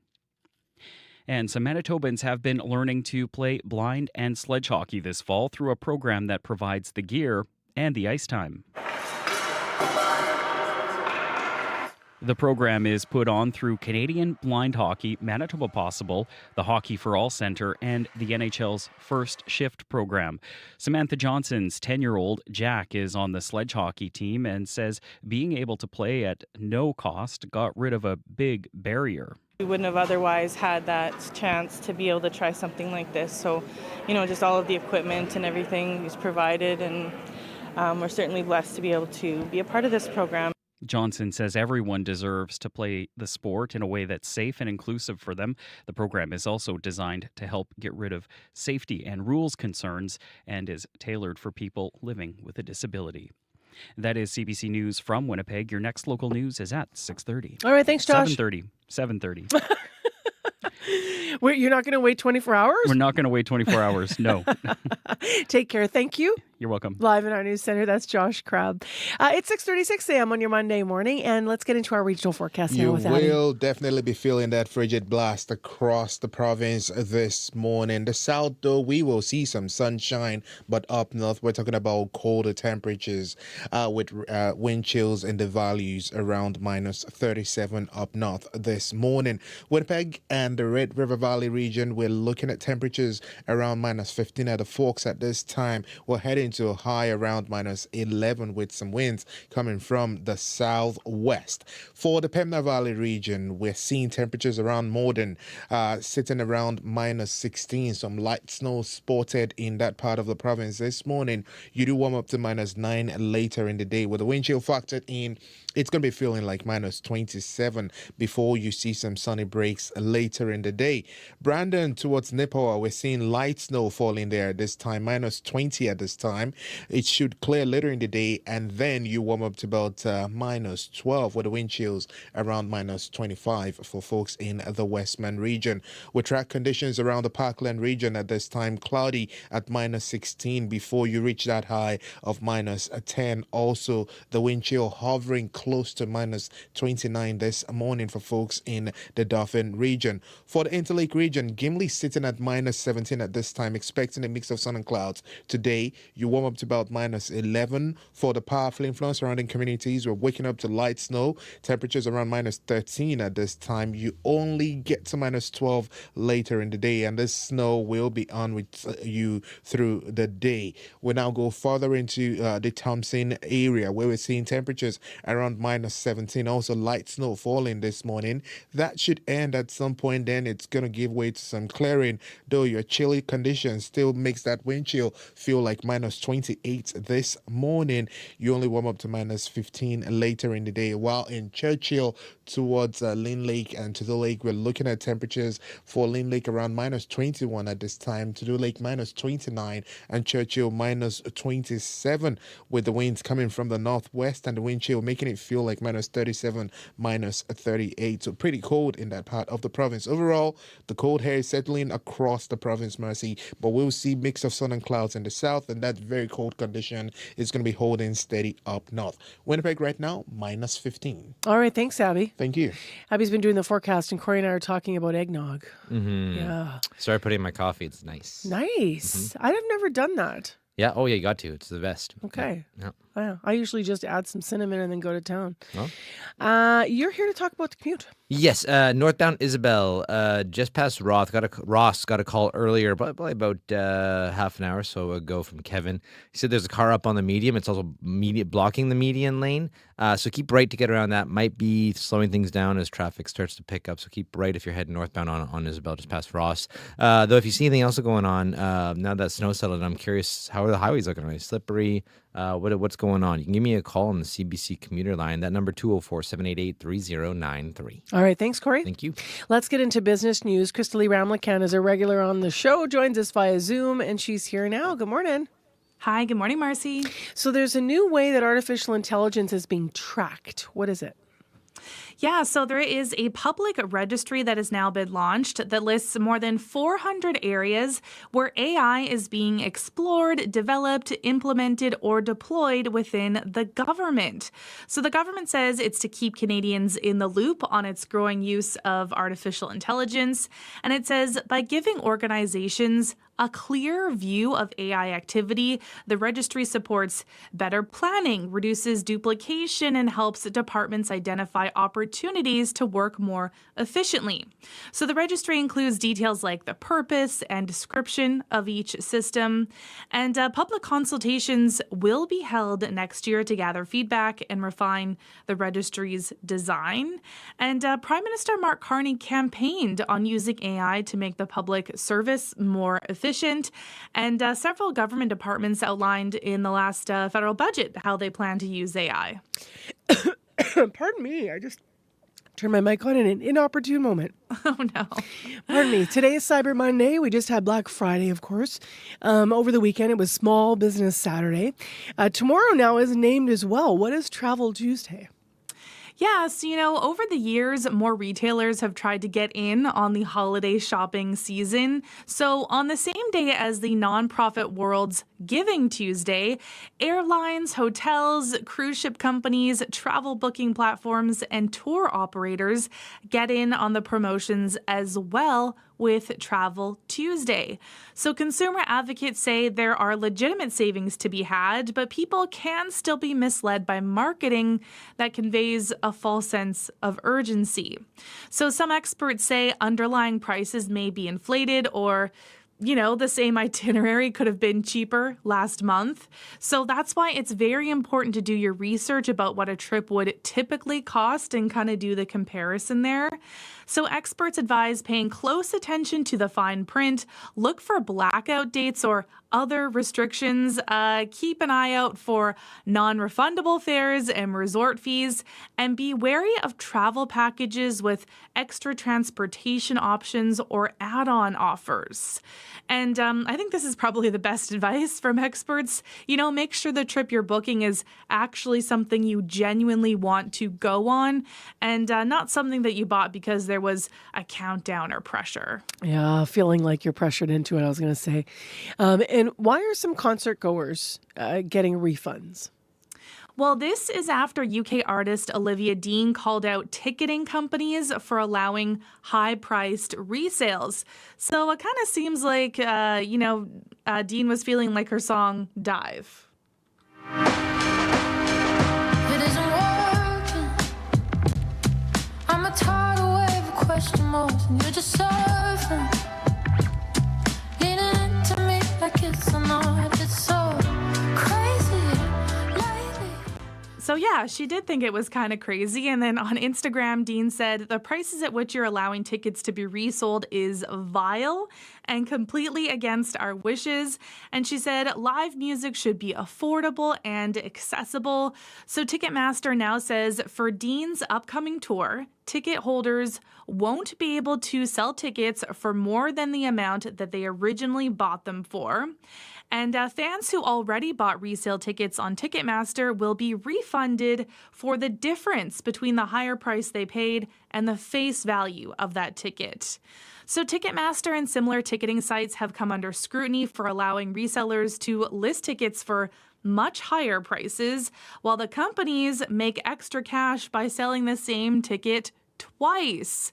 And some Manitobans have been learning to play blind and sledge hockey this fall through a program that provides the gear and the ice time. The program is put on through Canadian Blind Hockey, Manitoba Possible, the Hockey for All Centre, and the NHL's First Shift program. Samantha Johnson's 10-year-old Jack is on the sledge hockey team and says being able to play at no cost got rid of a big barrier. We wouldn't have otherwise had that chance to be able to try something like this. So, just all of the equipment and everything is provided, and we're certainly blessed to be able to be a part of this program. Johnson says everyone deserves to play the sport in a way that's safe and inclusive for them. The program is also designed to help get rid of safety and rules concerns and is tailored for people living with a disability. That is CBC News from Winnipeg. Your next local news is at 6:30. All right, thanks, Josh. 7:30. Wait, you're not going to wait 24 hours? We're not going to wait 24 hours, no. Take care. Thank you. You're welcome. Live in our news center, that's Josh Crabb. It's 6:36 a.m. on your Monday morning, and let's get into our regional forecast now with Adam. You will definitely be feeling that frigid blast across the province this morning. The south, though, we will see some sunshine, but up north, we're talking about colder temperatures with wind chills in the values around minus 37 up north this morning. Winnipeg and the Red River Valley region, we're looking at temperatures around minus 15 at the Forks at this time. We're heading falling to a high around -11 with some winds coming from the southwest. For the Pembina Valley region, we're seeing temperatures around Morden sitting around -16. Some light snow spotted in that part of the province this morning. You do warm up to -9 later in the day. With the wind chill factored in, it's going to be feeling like -27 before you see some sunny breaks later in the day. Brandon towards Nipawin, we're seeing light snow falling there this time, -20 at this time. It should clear later in the day, and then you warm up to about -12 with the wind chills around -25 for folks in the Westman region. We track conditions around the Parkland region at this time, cloudy at -16 before you reach that high of -10. Also, the wind chill hovering close to -29 this morning for folks in the Dauphin region. For the Interlake region, Gimli sitting at -17 at this time, expecting a mix of sun and clouds. Today, you warm up to about -11. For the powerful influence surrounding communities, we're waking up to light snow. Temperatures around -13 at this time. You only get to -12 later in the day, and this snow will be on with you through the day. We now go further into the Thompson area, where we're seeing temperatures around -17. Also, light snow falling this morning. That should end at some point. Then it's going to give way to some clearing, though your chilly conditions still makes that wind chill feel like -28 this morning. You only warm up to -15 later in the day. While in Churchill towards Lynn Lake and to the lake, we're looking at temperatures for Lynn Lake around -21 at this time, to the lake -29, and Churchill -27, with the winds coming from the northwest and the wind chill making it feel like -37, -38. So pretty cold in that part of the province. Overall, the cold air is settling across the province, Mercy, but we'll see mix of sun and clouds in the south, and that very cold condition is going to be holding steady up north. Winnipeg right now, -15. All right, thanks, Abby. Thank you. Abby's been doing the forecast, and Corey and I are talking about eggnog. Mm-hmm. Yeah. Started putting in my coffee. It's nice. Nice. I've never done that. Yeah. Oh, yeah. You got to. It's the best. Okay. Yeah. Yeah. I usually just add some cinnamon and then go to town. Oh. You're here to talk about the commute. Yes, northbound Isabel, just past Ross. Ross got a call earlier, probably about half an hour or so ago from Kevin. He said there's a car up on the medium. It's also blocking the median lane. So keep right to get around that. Might be slowing things down as traffic starts to pick up. So keep right if you're heading northbound on Isabel, just past Ross. Though if you see anything else going on, now that snow settled, I'm curious, how are the highways looking? Are they slippery? What's going on? You can give me a call on the CBC commuter line. That number 204-788-3093. All right. Thanks, Corey. Thank you. Let's get into business news. Crystal Ramlichan is a regular on the show, joins us via Zoom, and she's here now. Good morning. Hi. Good morning, Marcy. So there's a new way that artificial intelligence is being tracked. What is it? Yeah, so there is a public registry that has now been launched that lists more than 400 areas where AI is being explored, developed, implemented, or deployed within the government. So the government says it's to keep Canadians in the loop on its growing use of artificial intelligence. And it says by giving organizations a clear view of AI activity, the registry supports better planning, reduces duplication, and helps departments identify opportunities to work more efficiently. So the registry includes details like the purpose and description of each system. And public consultations will be held next year to gather feedback and refine the registry's design. And Prime Minister Mark Carney campaigned on using AI to make the public service more efficient. And several government departments outlined in the last federal budget how they plan to use AI. Pardon me, I just turned my mic on in an inopportune moment. Oh, no. Pardon me. Today is Cyber Monday. We just had Black Friday, of course. Over the weekend, it was Small Business Saturday. Tomorrow now is named as well. What is Travel Tuesday? Yes, over the years, more retailers have tried to get in on the holiday shopping season. So on the same day as the nonprofit world's Giving Tuesday, airlines, hotels, cruise ship companies, travel booking platforms, and tour operators get in on the promotions as well with Travel Tuesday. So consumer advocates say there are legitimate savings to be had, but people can still be misled by marketing that conveys a false sense of urgency. So some experts say underlying prices may be inflated or the same itinerary could have been cheaper last month. So that's why it's very important to do your research about what a trip would typically cost and kind of do the comparison there. So experts advise paying close attention to the fine print, look for blackout dates or other restrictions, keep an eye out for non-refundable fares and resort fees, and be wary of travel packages with extra transportation options or add-on offers. And I think this is probably the best advice from experts. Make sure the trip you're booking is actually something you genuinely want to go on and not something that you bought because there was a countdown or pressure. Yeah, feeling like you're pressured into it, I was going to say. And why are some concert goers getting refunds? Well, this is after UK artist Olivia Dean called out ticketing companies for allowing high-priced resales. So it kind of seems like, Dean was feeling like her song Dive. It isn't working. I'm a tidal wave of question marks, and you're just surfing. Leaning into me like it's a knot. It's so crazy lately. So yeah, she did think it was kind of crazy. And then on Instagram, Dean said the prices at which you're allowing tickets to be resold is vile and completely against our wishes. And she said live music should be affordable and accessible. So Ticketmaster now says for Dean's upcoming tour, ticket holders won't be able to sell tickets for more than the amount that they originally bought them for. And fans who already bought resale tickets on Ticketmaster will be refunded for the difference between the higher price they paid and the face value of that ticket. So Ticketmaster and similar ticketing sites have come under scrutiny for allowing resellers to list tickets for much higher prices, while the companies make extra cash by selling the same ticket twice.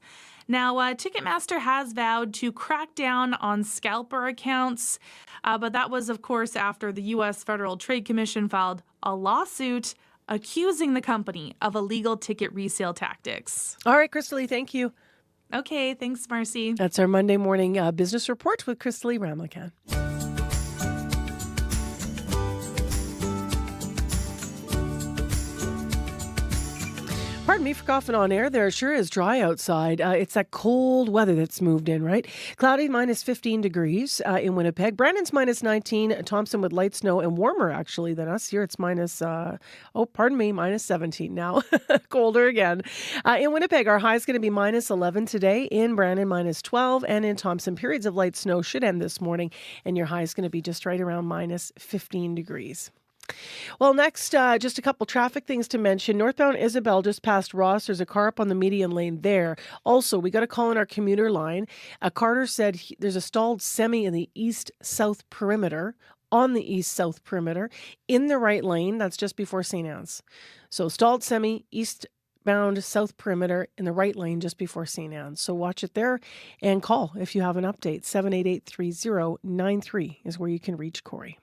Now, Ticketmaster has vowed to crack down on scalper accounts, but that was, of course, after the U.S. Federal Trade Commission filed a lawsuit accusing the company of illegal ticket resale tactics. All right, Crystalie, thank you. Okay, thanks, Marcy. That's our Monday morning business report with Crystalie Ramlakan. Pardon me for coughing on air there. It sure is dry outside. It's that cold weather that's moved in, right? Cloudy, minus 15 degrees in Winnipeg. Brandon's minus 19. Thompson with light snow and warmer, actually, than us. Here it's minus 17 now. Colder again. In Winnipeg, our high is going to be minus 11 today. In Brandon, minus 12. And in Thompson, periods of light snow should end this morning. And your high is going to be just right around minus 15 degrees. Well, next, just a couple traffic things to mention. Northbound Isabel, just past Ross, there's a car up on the median lane there. Also, we got a call on our commuter line. Carter said there's a stalled semi in the east-south perimeter, on the east-south perimeter, in the right lane. That's just before St. Anne's. So stalled semi, eastbound south perimeter, in the right lane just before St. Anne's. So watch it there and call if you have an update. 788-3093 is where you can reach Corey.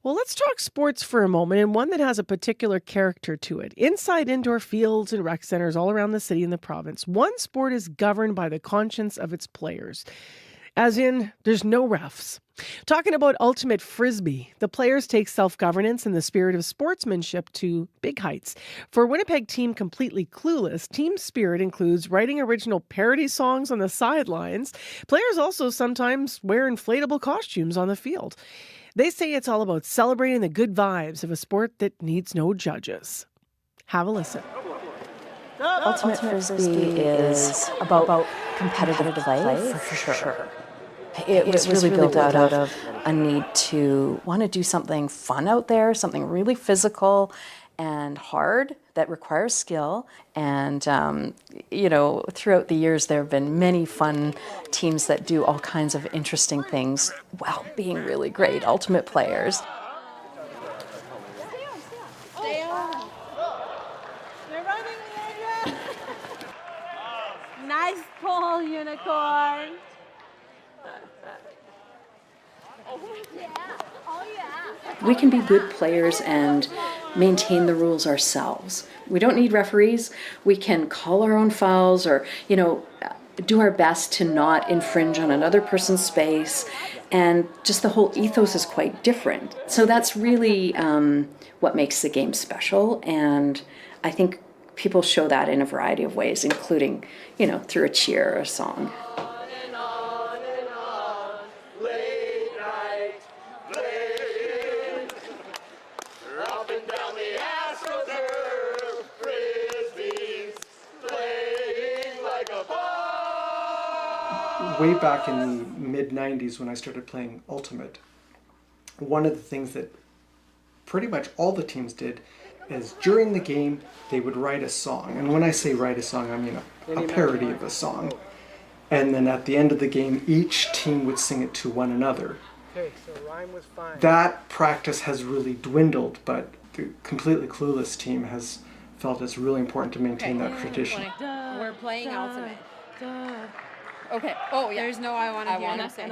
Well, let's talk sports for a moment, and one that has a particular character to it. Inside indoor fields and rec centers all around the city and the province, one sport is governed by the conscience of its players. As in, there's no refs. Talking about ultimate frisbee, the players take self-governance and the spirit of sportsmanship to big heights. For Winnipeg team Completely Clueless, team spirit includes writing original parody songs on the sidelines. Players also sometimes wear inflatable costumes on the field. They say it's all about celebrating the good vibes of a sport that needs no judges. Have a listen. Ultimate Frisbee is about competitive play, for sure. It was really built out of a need to want to do something fun out there, something really physical and hard that requires skill. And, throughout the years, there have been many fun teams that do all kinds of interesting things while being really great ultimate players. Nice pull, unicorn. We can be good players and maintain the rules ourselves. We don't need referees. We can call our own fouls or, do our best to not infringe on another person's space, and just the whole ethos is quite different. So that's really what makes the game special, and I think people show that in a variety of ways, including, through a cheer or a song. Way back in the mid-90s when I started playing Ultimate, one of the things that pretty much all the teams did is during the game they would write a song. And when I say write a song, I mean a parody of a song. And then at the end of the game, each team would sing it to one another. Okay, so rhyme was fine. That practice has really dwindled, but the Completely Clueless team has felt it's really important to maintain that tradition. We're playing Ultimate. Okay. Oh, yeah. There's no I want to hear him say.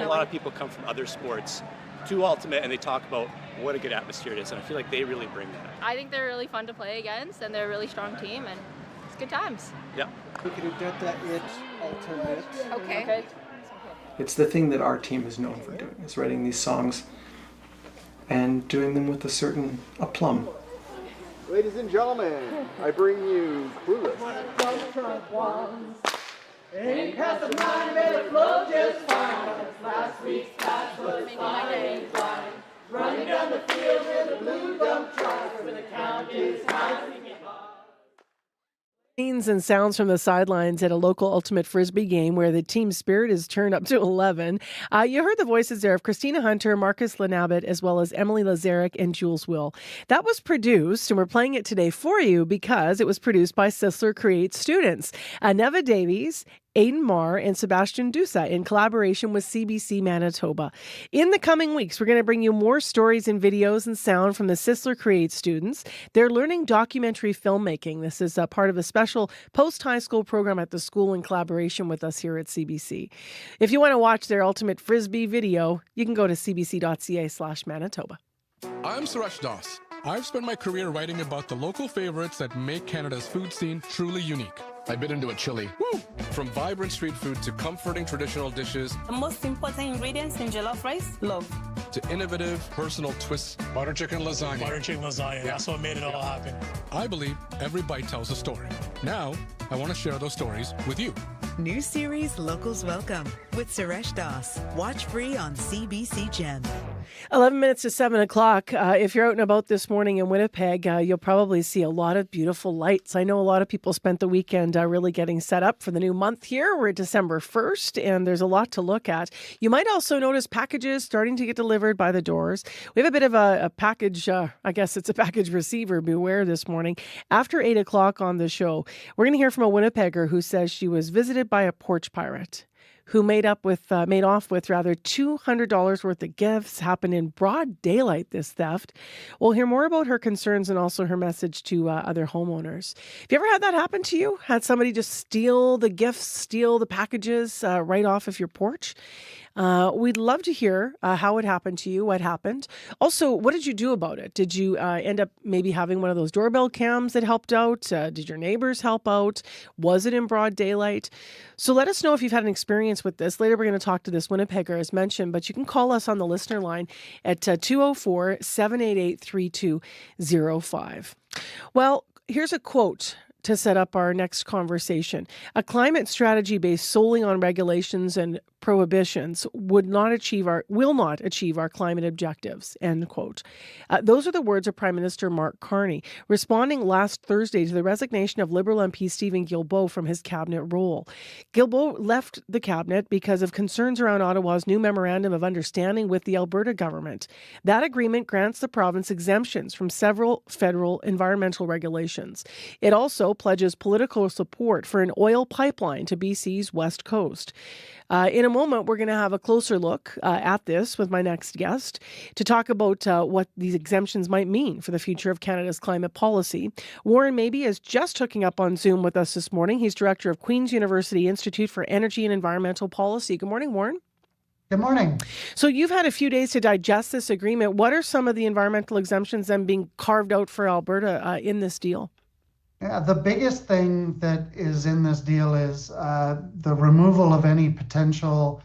A lot of people come from other sports to Ultimate and they talk about what a good atmosphere it is, and I feel like they really bring that. I think they're really fun to play against, and they're a really strong team, and it's good times. Yeah. Ultimate. Okay. It's the thing that our team is known for doing, is writing these songs and doing them with a certain aplomb. Ladies and gentlemen, I bring you Clueless. Ain't past the 9 minute flow just fine. Last week's catch was fine. Running down the field with a blue dump truck when the count is high. Scenes and sounds from the sidelines at a local Ultimate Frisbee game where the team spirit is turned up to 11. You heard the voices there of Christina Hunter, Marcus Lenabbit, as well as Emily Lazarek and Jules Will. That was produced, and we're playing it today for you because it was produced by Sisler Create students. Neva Davies, Aiden Marr, and Sebastian Dusa in collaboration with CBC Manitoba. In the coming weeks, we're going to bring you more stories and videos and sound from the Sisler Create students. They're learning documentary filmmaking. This is a part of a special post-high school program at the school in collaboration with us here at CBC. If you want to watch their Ultimate Frisbee video, you can go to cbc.ca/Manitoba. I'm Suresh Das. I've spent my career writing about the local favorites that make Canada's food scene truly unique. I bit into a chili. Woo! From vibrant street food to comforting traditional dishes. The most important ingredients in jollof rice, love. To innovative, personal twists. Butter chicken lasagna. Butter chicken lasagna, that's what made it all happen. I believe every bite tells a story. Now, I want to share those stories with you. New series Locals Welcome with Suresh Das. Watch free on CBC Gem. 11 minutes to 7 o'clock. If you're out and about this morning in Winnipeg, you'll probably see a lot of beautiful lights. I know a lot of people spent the weekend really getting set up for the new month here. We're December 1st, and there's a lot to look at. You might also notice packages starting to get delivered by the doors. We have a bit of a package, I guess it's a package receiver beware this morning. After 8 o'clock on the show, we're going to hear from a Winnipegger who says she was visited by a porch pirate who made off with $200 worth of gifts. Happened in broad daylight, this theft. We'll hear more about her concerns and also her message to other homeowners. Have you ever had that happen to you? Had somebody just steal the gifts, steal the packages right off of your porch? We'd love to hear how it happened to you, what happened. Also, what did you do about it? Did you end up maybe having one of those doorbell cams that helped out? Did your neighbors help out? Was it in broad daylight? So let us know if you've had an experience with this. Later, we're going to talk to this Winnipegger as mentioned, but you can call us on the listener line at 204-788-3205. Well, here's a quote to set up our next conversation. A climate strategy based solely on regulations and prohibitions will not achieve our climate objectives, end quote. Those are the words of Prime Minister Mark Carney, responding last Thursday to the resignation of Liberal MP Stephen Guilbeault from his cabinet role. Guilbeault left the cabinet because of concerns around Ottawa's new memorandum of understanding with the Alberta government. That agreement grants the province exemptions from several federal environmental regulations. It also pledges political support for an oil pipeline to BC's west coast. In a moment, we're going to have a closer look at this with my next guest to talk about what these exemptions might mean for the future of Canada's climate policy. Warren Mabey is just hooking up on Zoom with us this morning. He's director of Queen's University Institute for Energy and Environmental Policy. Good morning, Warren. Good morning. So you've had a few days to digest this agreement. What are some of the environmental exemptions then being carved out for Alberta in this deal? Yeah, the biggest thing that is in this deal is the removal of any potential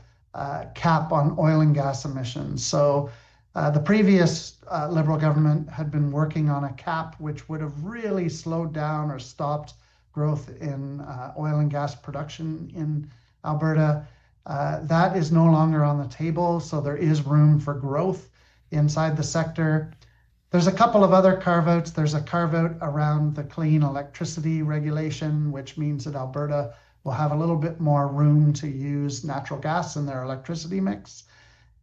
cap on oil and gas emissions. So the previous Liberal government had been working on a cap which would have really slowed down or stopped growth in oil and gas production in Alberta. That is no longer on the table, so there is room for growth inside the sector. There's a couple of other carve-outs. There's a carve-out around the clean electricity regulation, which means that Alberta will have a little bit more room to use natural gas in their electricity mix.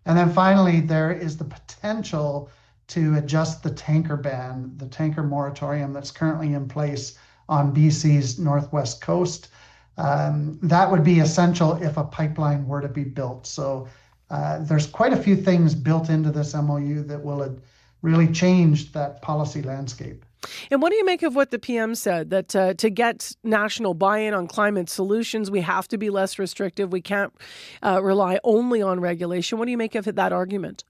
And then finally, there is the potential to adjust the tanker ban, the tanker moratorium that's currently in place on BC's northwest coast. That would be essential if a pipeline were to be built. So there's quite a few things built into this MOU that will really change that policy landscape. And what do you make of what the PM said, that to get national buy-in on climate solutions, we have to be less restrictive. We can't rely only on regulation. What do you make of that argument?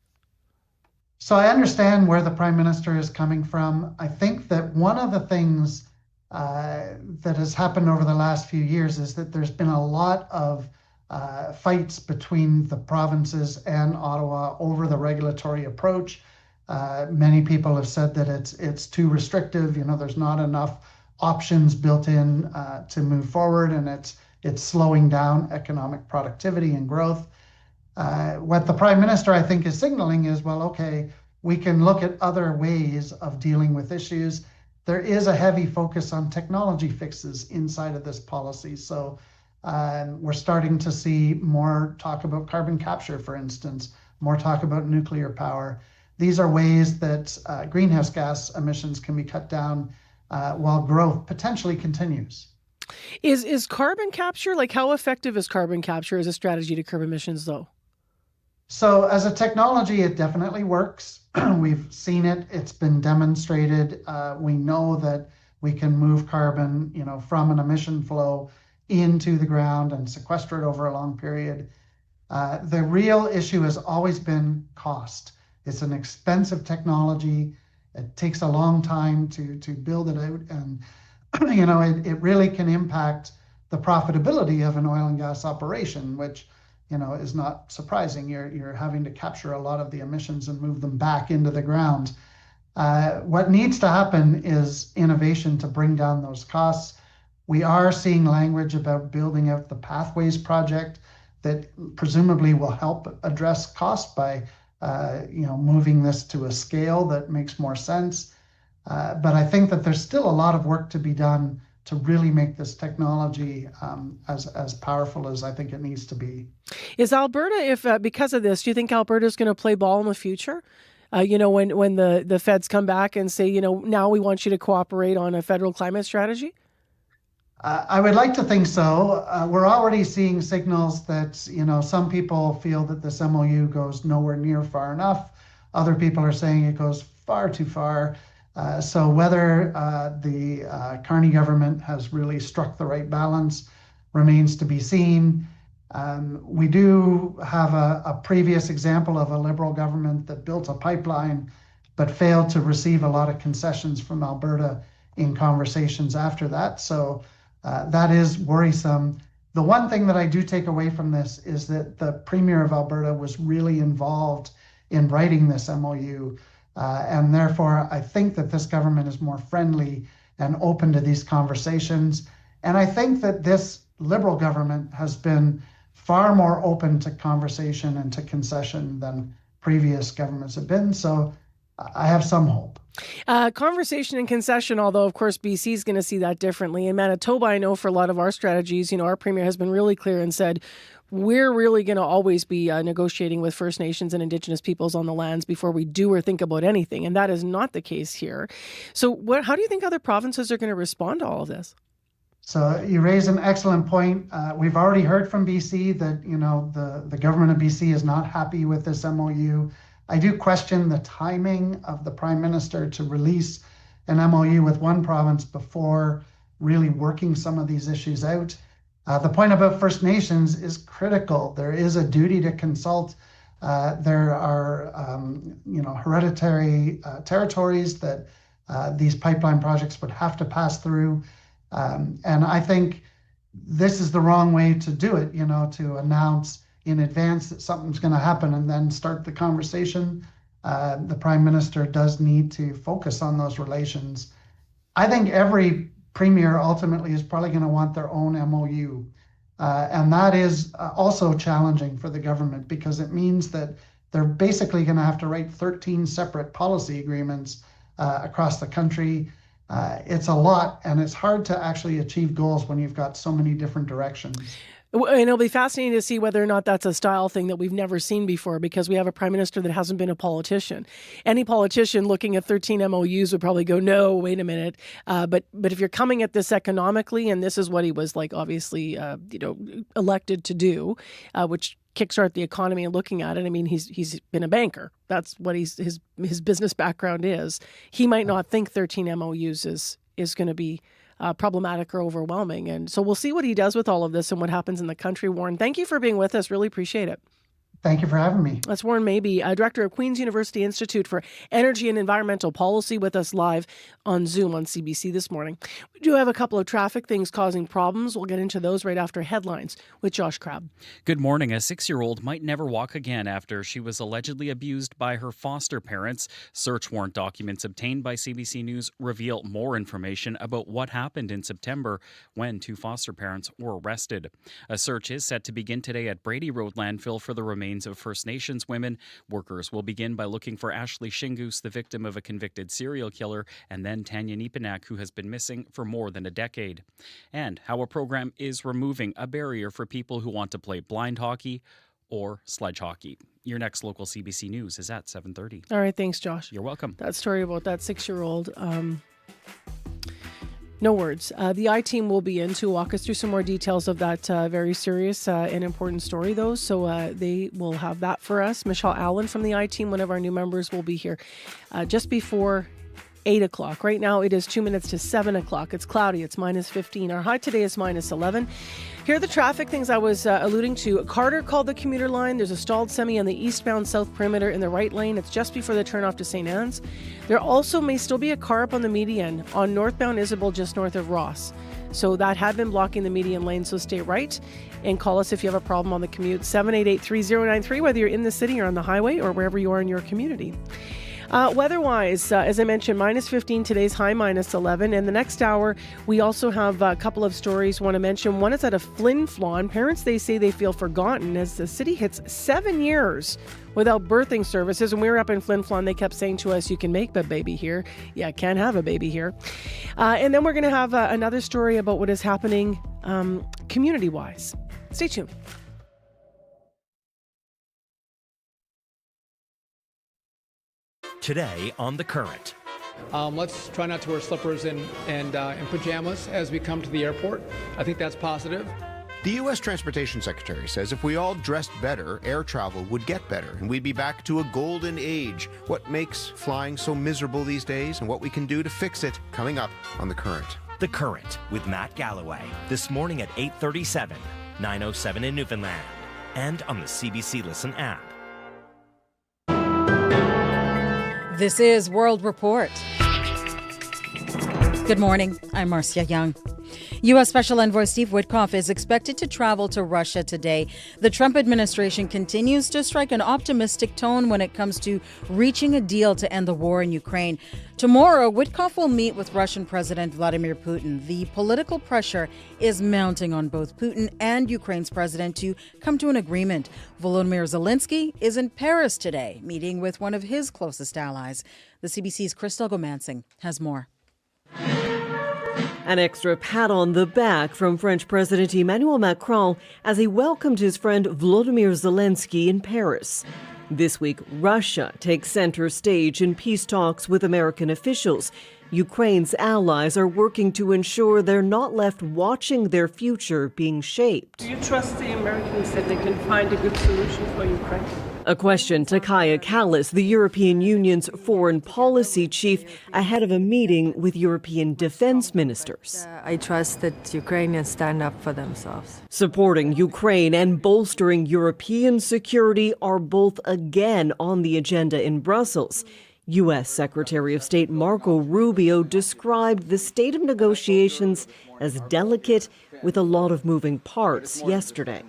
So I understand where the Prime Minister is coming from. I think that one of the things that has happened over the last few years is that there's been a lot of fights between the provinces and Ottawa over the regulatory approach. Many people have said that it's too restrictive. There's not enough options built in to move forward, and it's slowing down economic productivity and growth. What the Prime Minister, I think, is signaling is, well, okay, we can look at other ways of dealing with issues. There is a heavy focus on technology fixes inside of this policy. So we're starting to see more talk about carbon capture, for instance, more talk about nuclear power. These are ways that greenhouse gas emissions can be cut down while growth potentially continues. Is carbon capture, how effective is carbon capture as a strategy to curb emissions, though? So as a technology, it definitely works. We've seen it. It's been demonstrated. We know that we can move carbon, from an emission flow into the ground and sequester it over a long period. The real issue has always been cost. It's an expensive technology. It takes a long time to build it out. And, it really can impact the profitability of an oil and gas operation, which, is not surprising. You're having to capture a lot of the emissions and move them back into the ground. What needs to happen is innovation to bring down those costs. We are seeing language about building out the Pathways project that presumably will help address costs by moving this to a scale that makes more sense. But I think that there's still a lot of work to be done to really make this technology as powerful as I think it needs to be. Is Alberta, because of this, do you think Alberta is going to play ball in the future? When the feds come back and say, now we want you to cooperate on a federal climate strategy? I would like to think so. We're already seeing signals that, some people feel that this MOU goes nowhere near far enough. Other people are saying it goes far too far. So whether the Carney government has really struck the right balance remains to be seen. We do have a previous example of a Liberal government that built a pipeline but failed to receive a lot of concessions from Alberta in conversations after that. So that is worrisome. The one thing that I do take away from this is that the Premier of Alberta was really involved in writing this MOU. And therefore, I think that this government is more friendly and open to these conversations. And I think that this Liberal government has been far more open to conversation and to concession than previous governments have been. So I have some hope. Conversation and concession, although, of course, BC is going to see that differently. In Manitoba, I know for a lot of our strategies, our Premier has been really clear and said, we're really going to always be negotiating with First Nations and Indigenous peoples on the lands before we do or think about anything. And that is not the case here. So how do you think other provinces are going to respond to all of this? So you raise an excellent point. We've already heard from BC that, the government of BC is not happy with this MOU. I do question the timing of the Prime Minister to release an MOU with one province before really working some of these issues out. The point about First Nations is critical. There is a duty to consult. There are, hereditary territories that These pipeline projects would have to pass through. And I think this is the wrong way to do it, to announce in advance that something's going to happen and then start the conversation. The Prime Minister does need to focus on those relations. I think every premier ultimately is probably going to want their own MOU. And that is also challenging for the government because it means that they're basically going to have to write 13 separate policy agreements across the country. It's a lot, and it's hard to actually achieve goals when you've got so many different directions. And it'll be fascinating to see whether or not that's a style thing that we've never seen before, because we have a prime minister that hasn't been a politician. Any politician looking at 13 MOUs would probably go, no, wait a minute. But if you're coming at this economically, and this is what he was obviously, elected to do, which kickstart the economy and looking at it. I mean, he's been a banker. That's what his business background is. He might not think 13 MOUs is going to be problematic or overwhelming. And so we'll see what he does with all of this and what happens in the country. Warren, thank you for being with us. Really appreciate it. Thank you for having me. That's Warren Mabey, Director of Queen's University Institute for Energy and Environmental Policy, with us live on Zoom on CBC this morning. We do have a couple of traffic things causing problems. We'll get into those right after headlines with Josh Crabb. Good morning. A 6-year-old might never walk again after she was allegedly abused by her foster parents. Search warrant documents obtained by CBC News reveal more information about what happened in September when 2 foster parents were arrested. A search is set to begin today at Brady Road landfill for the remains of First Nations women. Workers will begin by looking for Ashley Shingoose, the victim of a convicted serial killer, and then Tanya Nipanak, who has been missing for more than a decade. And how a program is removing a barrier for people who want to play blind hockey or sledge hockey. Your next local CBC News is at 7:30. All right, thanks, Josh. You're welcome. That story about that 6-year-old, no words. The I-Team will be in to walk us through some more details of that very serious and important story, though. So they will have that for us. Michelle Allen from the I-Team, one of our new members, will be here just before 8 o'clock. Right now it is 2 minutes to 7 o'clock. It's cloudy. It's -15. Our high today is -11. Here are the traffic things I was alluding to. Carter called the commuter line. There's a stalled semi on the eastbound south perimeter in the right lane. It's just before the turnoff to St. Anne's. There also may still be a car up on the median on northbound Isabel just north of Ross. So that had been blocking the median lane, so stay right and call us if you have a problem on the commute. 788-3093, whether you're in the city or on the highway or wherever you are in your community. Weather-wise, as I mentioned, -15, today's high -11. And the next hour, we also have a couple of stories I want to mention. One is out of Flin Flon. Parents, they say they feel forgotten as the city hits 7 years without birthing services. When we were up in Flin Flon, they kept saying to us, you can make a baby here. Yeah, can't have a baby here. And then we're going to have another story about what is happening community-wise. Stay tuned. Today on The Current. Let's try not to wear slippers and pajamas as we come to the airport. I think that's positive. The U.S. Transportation Secretary says if we all dressed better, air travel would get better, and we'd be back to a golden age. What makes flying so miserable these days and what we can do to fix it, coming up on The Current. The Current with Matt Galloway. This morning at 8:37, 9:07 in Newfoundland, and on the CBC Listen app. This is World Report. Good morning. I'm Marcia Young. U.S. Special Envoy Steve Witkoff is expected to travel to Russia today. The Trump administration continues to strike an optimistic tone when it comes to reaching a deal to end the war in Ukraine. Tomorrow, Witkoff will meet with Russian President Vladimir Putin. The political pressure is mounting on both Putin and Ukraine's president to come to an agreement. Volodymyr Zelensky is in Paris today, meeting with one of his closest allies. The CBC's Christelle Gomansing has more. An extra pat on the back from French President Emmanuel Macron as he welcomed his friend Volodymyr Zelensky in Paris. This week, Russia takes center stage in peace talks with American officials. Ukraine's allies are working to ensure they're not left watching their future being shaped. Do you trust the Americans that they can find a good solution for Ukraine? A question to Kaja Kallas, the European Union's foreign policy chief, ahead of a meeting with European defense ministers. I trust that Ukrainians stand up for themselves. Supporting Ukraine and bolstering European security are both again on the agenda in Brussels. U.S. Secretary of State Marco Rubio described the state of negotiations as delicate with a lot of moving parts yesterday.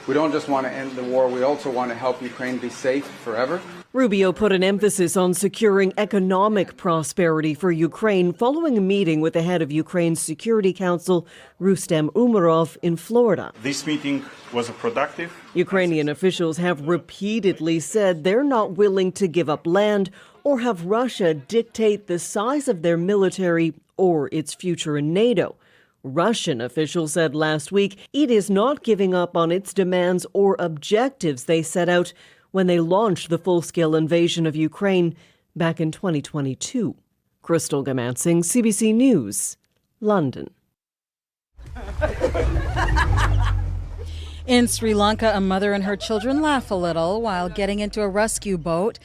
We don't just want to end the war, we also want to help Ukraine be safe forever. Rubio put an emphasis on securing economic prosperity for Ukraine following a meeting with the head of Ukraine's Security Council, Rustem Umerov, in Florida. This meeting was productive. Ukrainian officials have repeatedly said they're not willing to give up land or have Russia dictate the size of their military or its future in NATO. Russian officials said last week it is not giving up on its demands or objectives they set out when they launched the full-scale invasion of Ukraine back in 2022. Crystal Gamansing, CBC News, London. In Sri Lanka, a mother and her children laugh a little while getting into a rescue boat.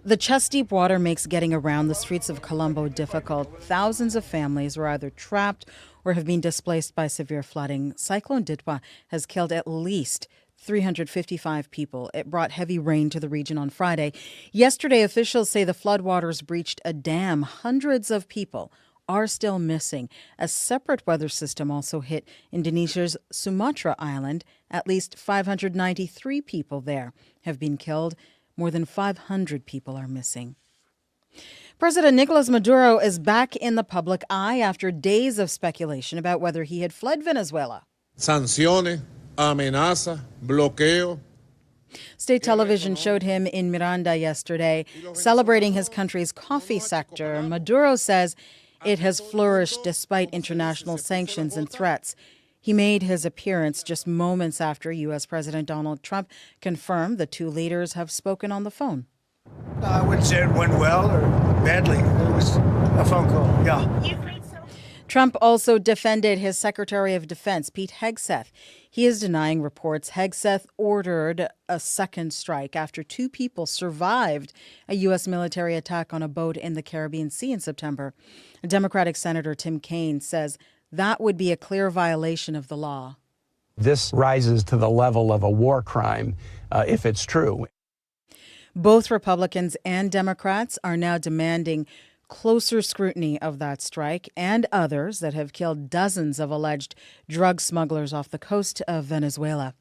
The chest-deep water makes getting around the streets of Colombo difficult. Thousands of families were either trapped or have been displaced by severe flooding. Cyclone Dec.1st has killed at least 355 people. It brought heavy rain to the region on Friday. Yesterday, officials say the floodwaters breached a dam. Hundreds of people are still missing. A separate weather system also hit Indonesia's Sumatra island. At least 593 people there have been killed. More than 500 people are missing. President Nicolas Maduro is back in the public eye after days of speculation about whether he had fled Venezuela. Sanciones, amenaza, bloqueo. State television showed him in Miranda yesterday, celebrating his country's coffee sector. Maduro says it has flourished despite international sanctions and threats. He made his appearance just moments after U.S. President Donald Trump confirmed the two leaders have spoken on the phone. I wouldn't say it went well or badly. It was a phone call, yeah. Trump also defended his Secretary of Defense, Pete Hegseth. He is denying reports Hegseth ordered a second strike after two people survived a U.S. military attack on a boat in the Caribbean Sea in September. Democratic Senator Tim Kaine says that would be a clear violation of the law. This rises to the level of a war crime if it's true. Both Republicans and Democrats are now demanding closer scrutiny of that strike and others that have killed dozens of alleged drug smugglers off the coast of Venezuela.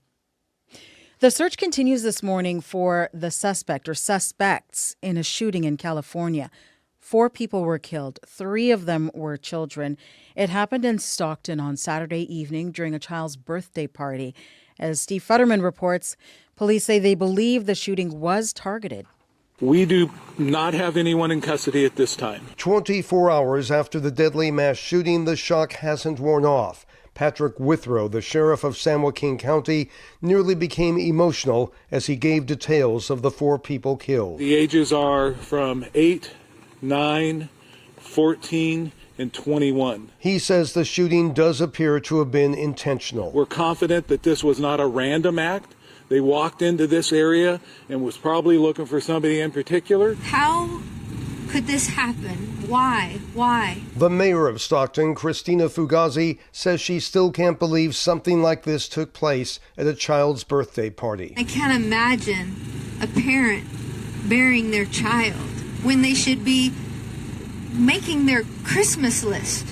The search continues this morning for the suspect or suspects in a shooting in California. 4 people were killed. 3 of them were children. It happened in Stockton on Saturday evening during a child's birthday party. As Steve Futterman reports, police say they believe the shooting was targeted. We do not have anyone in custody at this time. 24 hours after the deadly mass shooting, the shock hasn't worn off. Patrick Withrow, the sheriff of San Joaquin County, nearly became emotional as he gave details of the 4 people killed. The ages are from 8, 9, 14, and 21. He says the shooting does appear to have been intentional. We're confident that this was not a random act. They walked into this area and was probably looking for somebody in particular. How could this happen? Why? Why? The mayor of Stockton, Christina Fugazi, says she still can't believe something like this took place at a child's birthday party. I can't imagine a parent burying their child when they should be making their Christmas list.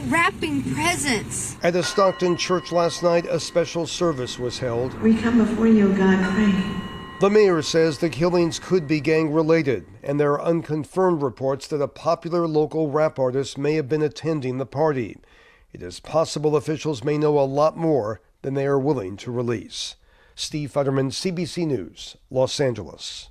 Wrapping presents. At a Stockton church last night, a special service was held. We come before you, God, praying. The mayor says the killings could be gang-related, and there are unconfirmed reports that a popular local rap artist may have been attending the party. It is possible officials may know a lot more than they are willing to release. Steve Futterman, CBC News, Los Angeles.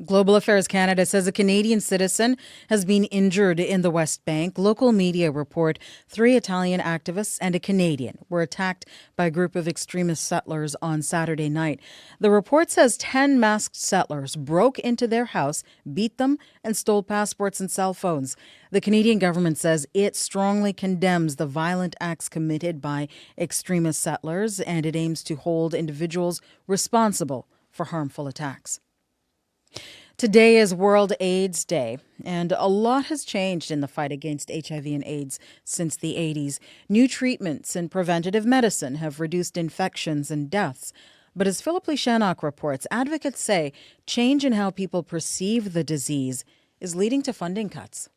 Global Affairs Canada says a Canadian citizen has been injured in the West Bank. Local media report 3 Italian activists and a Canadian were attacked by a group of extremist settlers on Saturday night. The report says 10 masked settlers broke into their house, beat them, and stole passports and cell phones. The Canadian government says it strongly condemns the violent acts committed by extremist settlers, and it aims to hold individuals responsible for harmful attacks. Today is World AIDS Day, and a lot has changed in the fight against HIV and AIDS since the 80s. New treatments and preventative medicine have reduced infections and deaths. But as Philip Lishanok reports, advocates say change in how people perceive the disease is leading to funding cuts.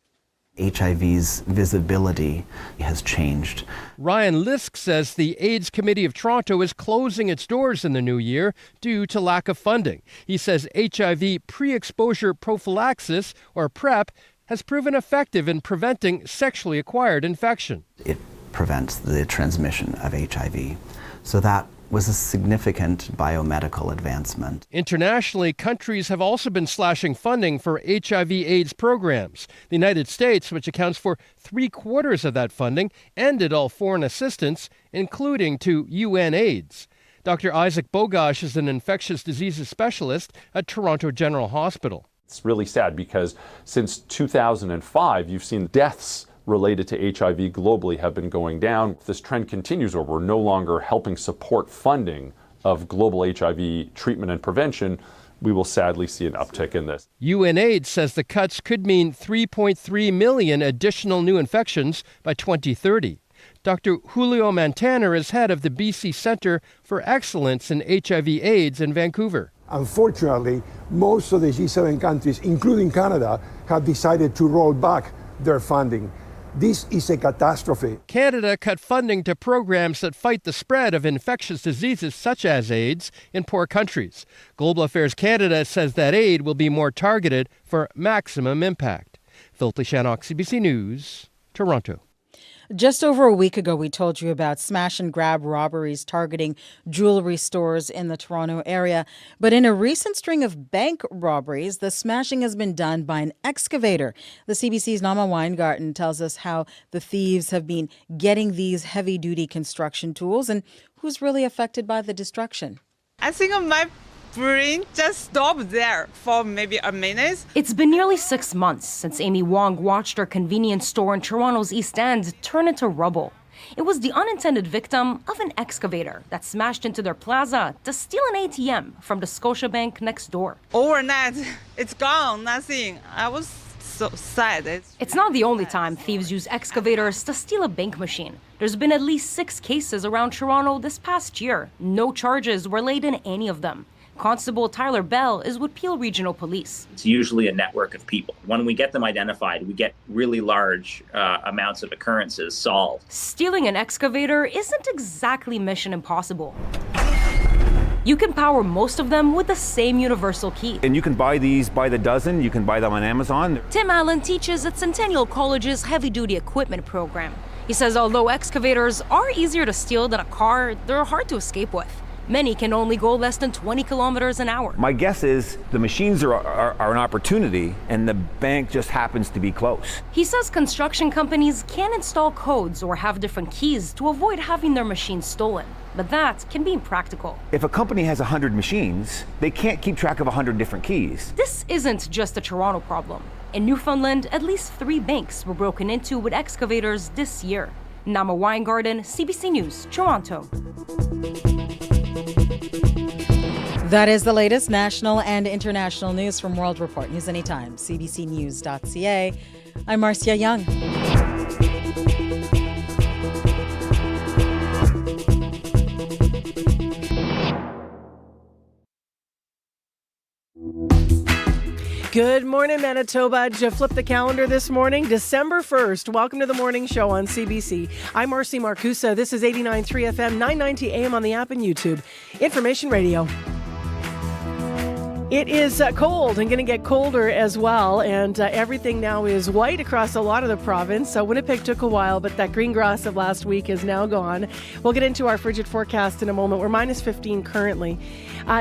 HIV's visibility has changed. Ryan Lisk says the AIDS Committee of Toronto is closing its doors in the new year due to lack of funding. He says HIV pre-exposure prophylaxis, or PrEP, has proven effective in preventing sexually acquired infection. It prevents the transmission of HIV. So that was a significant biomedical advancement. Internationally, countries have also been slashing funding for HIV/AIDS programs. The United States, which accounts for 3/4 of that funding, ended all foreign assistance, including to UN-AIDS. Dr. Isaac Bogosh is an infectious diseases specialist at Toronto General Hospital. It's really sad because since 2005, you've seen deaths related to HIV globally have been going down. If this trend continues, or we're no longer helping support funding of global HIV treatment and prevention, we will sadly see an uptick in this. UNAIDS says the cuts could mean 3.3 million additional new infections by 2030. Dr. Julio Mantaner is head of the BC Centre for Excellence in HIV/AIDS in Vancouver. Unfortunately, most of the G7 countries, including Canada, have decided to roll back their funding. This is a catastrophe. Canada cut funding to programs that fight the spread of infectious diseases such as AIDS in poor countries. Global Affairs Canada says that aid will be more targeted for maximum impact. Philip Shannock, CBC News, Toronto. Just over a week ago, we told you about smash and grab robberies targeting jewelry stores in the Toronto area. But in a recent string of bank robberies, the smashing has been done by an excavator. The CBC's Nama Weingarten tells us how the thieves have been getting these heavy-duty construction tools and who's really affected by the destruction. I think my brain just stopped there for maybe a minute. It's been nearly 6 months since Amy Wong watched her convenience store in Toronto's East End turn into rubble. It was the unintended victim of an excavator that smashed into their plaza to steal an ATM from the Scotiabank next door. Overnight, it's gone, nothing. I was so sad. It's not the only time thieves use excavators to steal a bank machine. There's been at least 6 cases around Toronto this past year. No charges were laid in any of them. Constable Tyler Bell is with Peel Regional Police. It's usually a network of people. When we get them identified, we get really large amounts of occurrences solved. Stealing an excavator isn't exactly mission impossible. You can power most of them with the same universal key. And you can buy these by the dozen. You can buy them on Amazon. Tim Allen teaches at Centennial College's heavy-duty equipment program. He says although excavators are easier to steal than a car, they're hard to escape with. Many can only go less than 20 kilometers an hour. My guess is the machines are an opportunity, and the bank just happens to be close. He says construction companies can install codes or have different keys to avoid having their machines stolen, but that can be impractical. If a company has 100 machines, they can't keep track of 100 different keys. This isn't just a Toronto problem. In Newfoundland, at least 3 banks were broken into with excavators this year. Nama Weingarten, CBC News, Toronto. That is the latest national and international news from World Report. News anytime, cbcnews.ca. I'm Marcia Young. Good morning, Manitoba. Did you flip the calendar this morning? December 1st. Welcome to the morning show on CBC. I'm Marcy Marcusa. This is 89.3 FM, 990 AM on the app and YouTube. Information Radio. It is cold and going to get colder as well, and everything now is white across a lot of the province. Winnipeg took a while, but that green grass of last week is now gone. We'll get into our frigid forecast in a moment. We're minus 15 currently.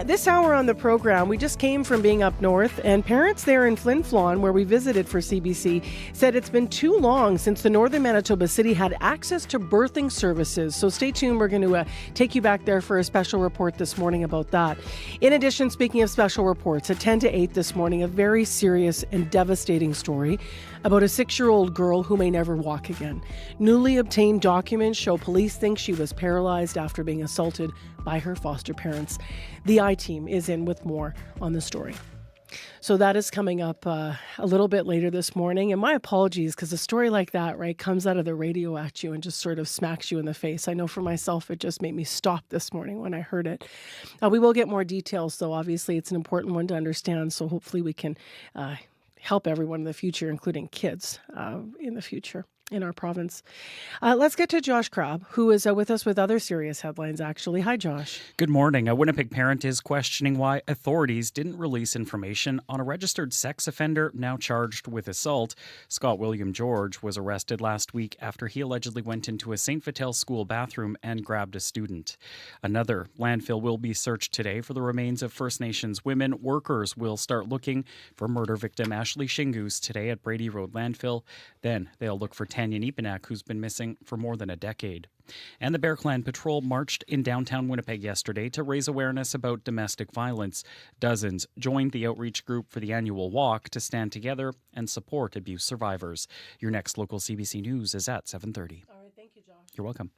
This hour on the program, we just came from being up north, and parents there in Flin Flon, where we visited for CBC, said it's been too long since the northern Manitoba city had access to birthing services. So stay tuned. We're going to take you back there for a special report this morning about that. In addition, speaking of special reports, at 10 to 8 this morning, a very serious and devastating story about a 6-year-old girl who may never walk again. Newly obtained documents show police think she was paralyzed after being assaulted by her foster parents. The I-Team is in with more on the story. So that is coming up a little bit later this morning. And my apologies, because a story like that, right, comes out of the radio at you and just sort of smacks you in the face. I know for myself, it just made me stop this morning when I heard it. We will get more details, though. Obviously, it's an important one to understand. So hopefully we can help everyone in the future, including kids in the future in our province. Let's get to Josh Crabb, who is with us with other serious headlines, actually. Hi, Josh. Good morning. A Winnipeg parent is questioning why authorities didn't release information on a registered sex offender now charged with assault. Scott William George was arrested last week after he allegedly went into a St. Vital school bathroom and grabbed a student. Another landfill will be searched today for the remains of First Nations women. Workers will start looking for murder victim Ashley Shingoose today at Brady Road landfill. Then they'll look for Tanya Nepanak, who's been missing for more than a decade. And the Bear Clan Patrol marched in downtown Winnipeg yesterday to raise awareness about domestic violence. Dozens joined the outreach group for the annual walk to stand together and support abuse survivors. Your next local CBC News is at 7:30. All right, thank you, Josh. You're welcome.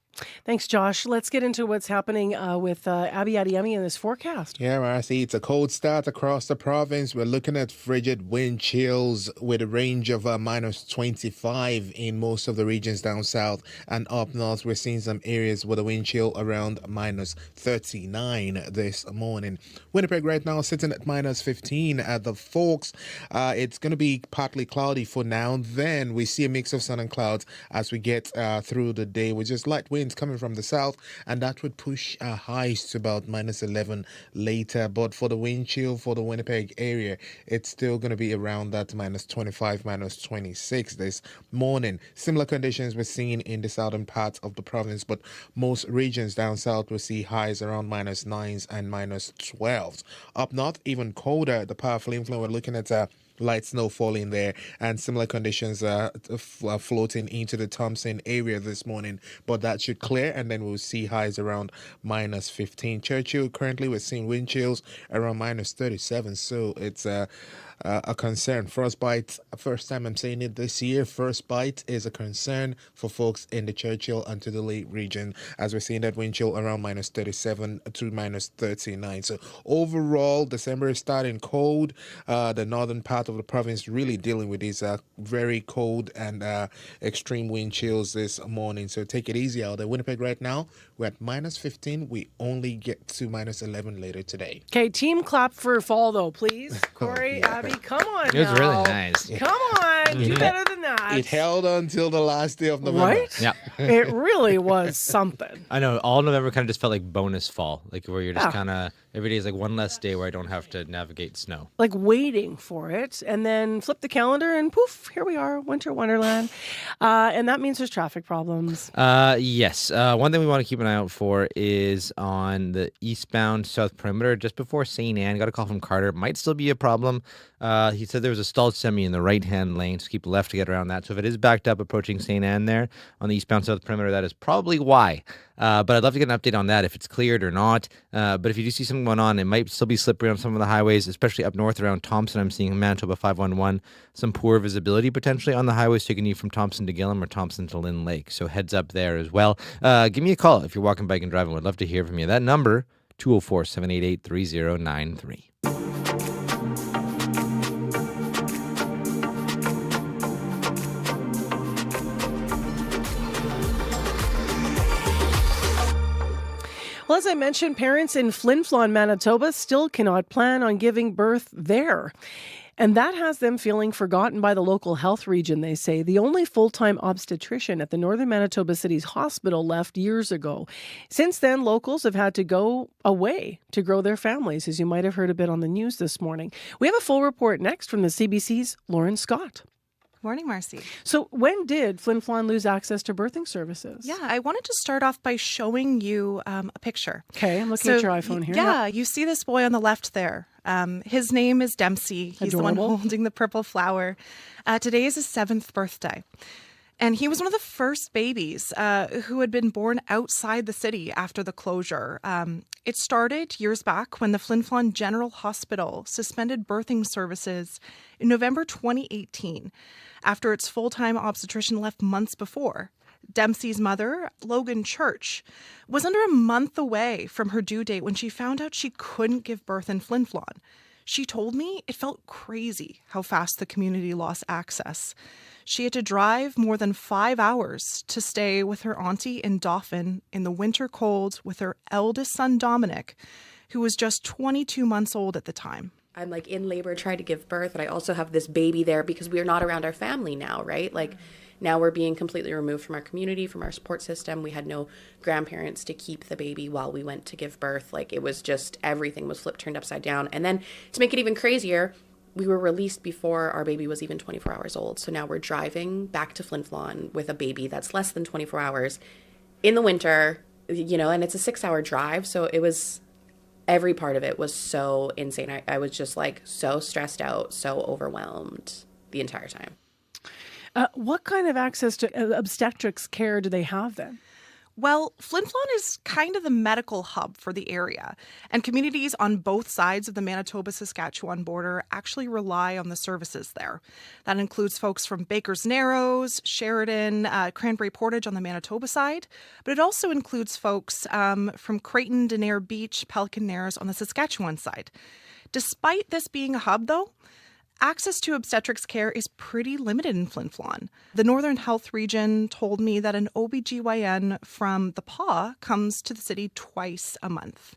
Thanks, Josh. Let's get into what's happening with Abby Adiyemi in this forecast. Yeah, Marcy, it's a cold start across the province. We're looking at frigid wind chills with a range of minus 25 in most of the regions down south, and up north we're seeing some areas with a wind chill around minus 39 this morning. Winnipeg right now sitting at minus 15 at the Forks. It's going to be partly cloudy for now. Then we see a mix of sun and clouds as we get through the day with just light winds coming from the south, and that would push our highs to about minus 11 later. But for the wind chill for the Winnipeg area, it's still going to be around that minus 25, minus 26 this morning. Similar conditions we're seeing in the southern parts of the province, but most regions down south will see highs around minus 9s and minus 12s. Up north, even colder. The powerful influence, we're looking at light snow falling there, and similar conditions floating into the Thompson area this morning, but that should clear, and then we'll see highs around minus 15. Churchill, currently we're seeing wind chills around minus 37, so it's a concern. Frostbite, first time I'm saying it this year, frostbite is a concern for folks in the Churchill and to the Lake region, as we're seeing that wind chill around minus 37 to minus 39. So overall, December is starting cold. The northern part of the province really dealing with these very cold and extreme wind chills this morning. So take it easy out there. Winnipeg right now, we're at minus 15. We only get to minus 11 later today. Okay, team clap for fall, though, please. Corey, Abby, come on. It was now. really nice. Come on, do better than that. It held until the last day of November. Right? Yeah. It really was something. I know. All November kind of just felt like bonus fall, like where you're just Yeah. kind of, every day is like one less day where I don't have to navigate snow. Like waiting for it, and then flip the calendar, and poof, here we are, winter wonderland. And that means there's traffic problems. Yes. One thing we want to keep an eye out for is on the eastbound south perimeter, just before St. Anne. Got a call from Carter. Might still be a problem. He said there was a stalled semi in the right-hand lane, so keep left to get around that. So if it is backed up approaching St. Anne there on the eastbound south perimeter, that is probably why. But I'd love to get an update on that, if it's cleared or not. But if you do see something going on, it might still be slippery on some of the highways, especially up north around Thompson. I'm seeing Manitoba 511, some poor visibility potentially on the highways taking you from Thompson to Gillam or Thompson to Lynn Lake. So heads up there as well. Give me a call if you're walking, bike, and driving. Would love to hear from you. That number, 204-788-3093. Well, as I mentioned, parents in Flin Flon, Manitoba still cannot plan on giving birth there. And that has them feeling forgotten by the local health region, they say. The only full-time obstetrician at the Northern Manitoba City's hospital left years ago. Since then, locals have had to go away to grow their families, as you might have heard a bit on the news this morning. We have a full report next from the CBC's Lauren Scott. Morning, Marcy. So when did Flin Flon lose access to birthing services? Yeah, I wanted to start off by showing you a picture. Okay, I'm looking at your iPhone here. Yeah, you see this boy on the left there. His name is Dempsey. He's Adorable. the one holding the purple flower. Today is his 7th birthday. And he was one of the first babies who had been born outside the city after the closure. It started years back when the Flin Flon General Hospital suspended birthing services in November 2018 after its full-time obstetrician left months before. Dempsey's mother, Logan Church, was under a month away from her due date when she found out she couldn't give birth in Flin Flon. She told me it felt crazy how fast the community lost access. She had to drive more than 5 hours to stay with her auntie in Dauphin in the winter cold with her eldest son, Dominic, who was just 22 months old at the time. I'm like in labor trying to give birth, and I also have this baby there because we are not around our family now, right? Like now we're being completely removed from our community, from our support system. We had no grandparents to keep the baby while we went to give birth. Like it was just, everything was turned upside down. And then to make it even crazier, we were released before our baby was even 24 hours old. So now we're driving back to Flin Flon with a baby that's less than 24 hours in the winter, and it's a 6-hour drive. So it was, every part of it was so insane. I was just like so stressed out, so overwhelmed the entire time. What kind of access to obstetrics care do they have then? Well, Flin Flon is kind of the medical hub for the area, and communities on both sides of the Manitoba-Saskatchewan border actually rely on the services there. That includes folks from Baker's Narrows, Sheridan, Cranberry Portage on the Manitoba side, but it also includes folks from Creighton, Denair Beach, Pelican Narrows on the Saskatchewan side. Despite this being a hub, though, access to obstetrics care is pretty limited in Flin Flon. The Northern Health Region told me that an OBGYN from the PAW comes to the city twice a month.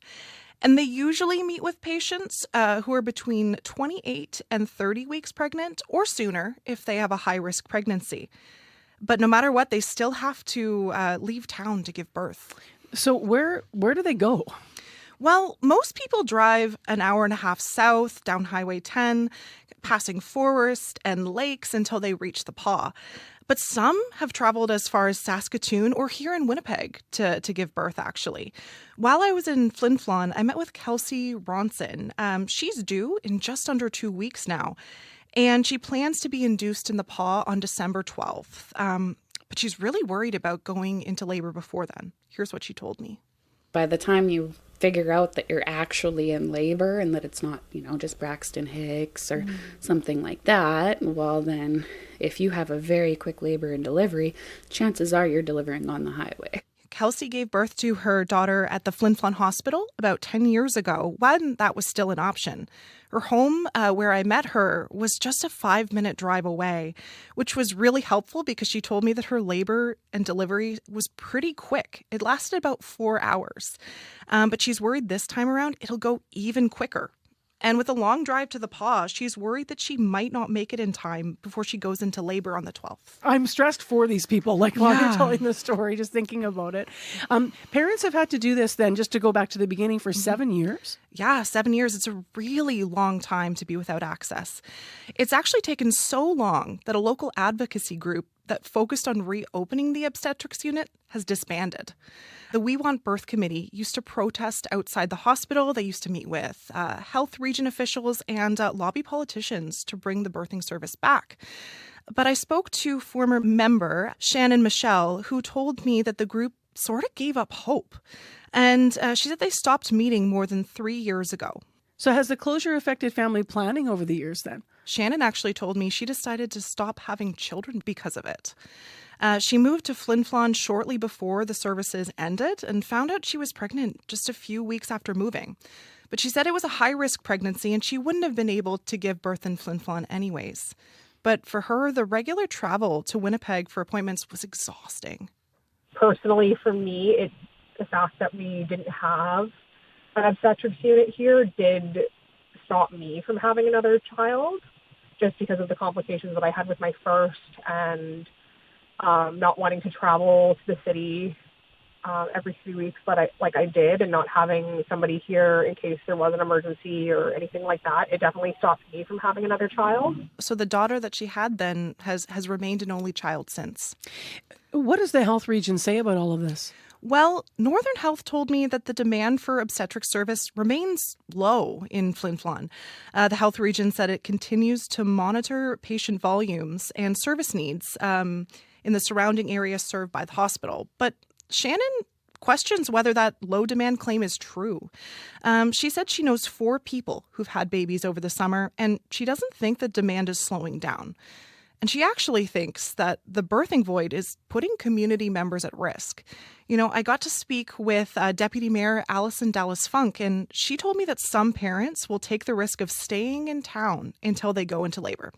And they usually meet with patients who are between 28 and 30 weeks pregnant or sooner if they have a high-risk pregnancy. But no matter what, they still have to leave town to give birth. So where do they go? Well, most people drive an hour and a half south down Highway 10, passing Forest and lakes until they reach the PAW. But some have traveled as far as Saskatoon or here in Winnipeg to give birth, actually. While I was in Flin Flon, I met with Kelsey Ronson. She's due in just under 2 weeks now, and she plans to be induced in the PAW on December 12th. But she's really worried about going into labor before then. Here's what she told me. By the time you figure out that you're actually in labor and that it's not, just Braxton Hicks or something like that, well then, if you have a very quick labor and delivery, chances are you're delivering on the highway. Kelsey gave birth to her daughter at the Flin Flon Hospital about 10 years ago, when that was still an option. Her home, where I met her, was just a 5-minute drive away, which was really helpful because she told me that her labor and delivery was pretty quick. It lasted about 4 hours. But she's worried this time around it'll go even quicker. And with a long drive to the PAW, she's worried that she might not make it in time before she goes into labor on the 12th. I'm stressed for these people, while you're telling the story, just thinking about it. Parents have had to do this then, just to go back to the beginning, for 7 years? Yeah, 7 years. It's a really long time to be without access. It's actually taken so long that a local advocacy group that focused on reopening the obstetrics unit has disbanded. The We Want Birth Committee used to protest outside the hospital. They used to meet with health region officials and lobby politicians to bring the birthing service back. But I spoke to former member Shannon Michelle, who told me that the group sort of gave up hope. And she said they stopped meeting more than 3 years ago. So has the closure affected family planning over the years then? Shannon actually told me she decided to stop having children because of it. She moved to Flin Flon shortly before the services ended and found out she was pregnant just a few weeks after moving. But she said it was a high-risk pregnancy and she wouldn't have been able to give birth in Flin Flon anyways. But for her, the regular travel to Winnipeg for appointments was exhausting. Personally, for me, it's the fact that we didn't have an obstetrics unit here did stop me from having another child, just because of the complications that I had with my first and not wanting to travel to the city every 3 weeks, but I did, and not having somebody here in case there was an emergency or anything like that. It definitely stopped me from having another child. So the daughter that she had then has remained an only child since. What does the health region say about all of this? Well, Northern Health told me that the demand for obstetric service remains low in Flin Flon. The health region said it continues to monitor patient volumes and service needs in the surrounding area served by the hospital. But Shannon questions whether that low demand claim is true. She said she knows 4 people who've had babies over the summer, and she doesn't think that demand is slowing down. And she actually thinks that the birthing void is putting community members at risk. I got to speak with Deputy Mayor Alison Dallas-Funk, and she told me that some parents will take the risk of staying in town until they go into labor.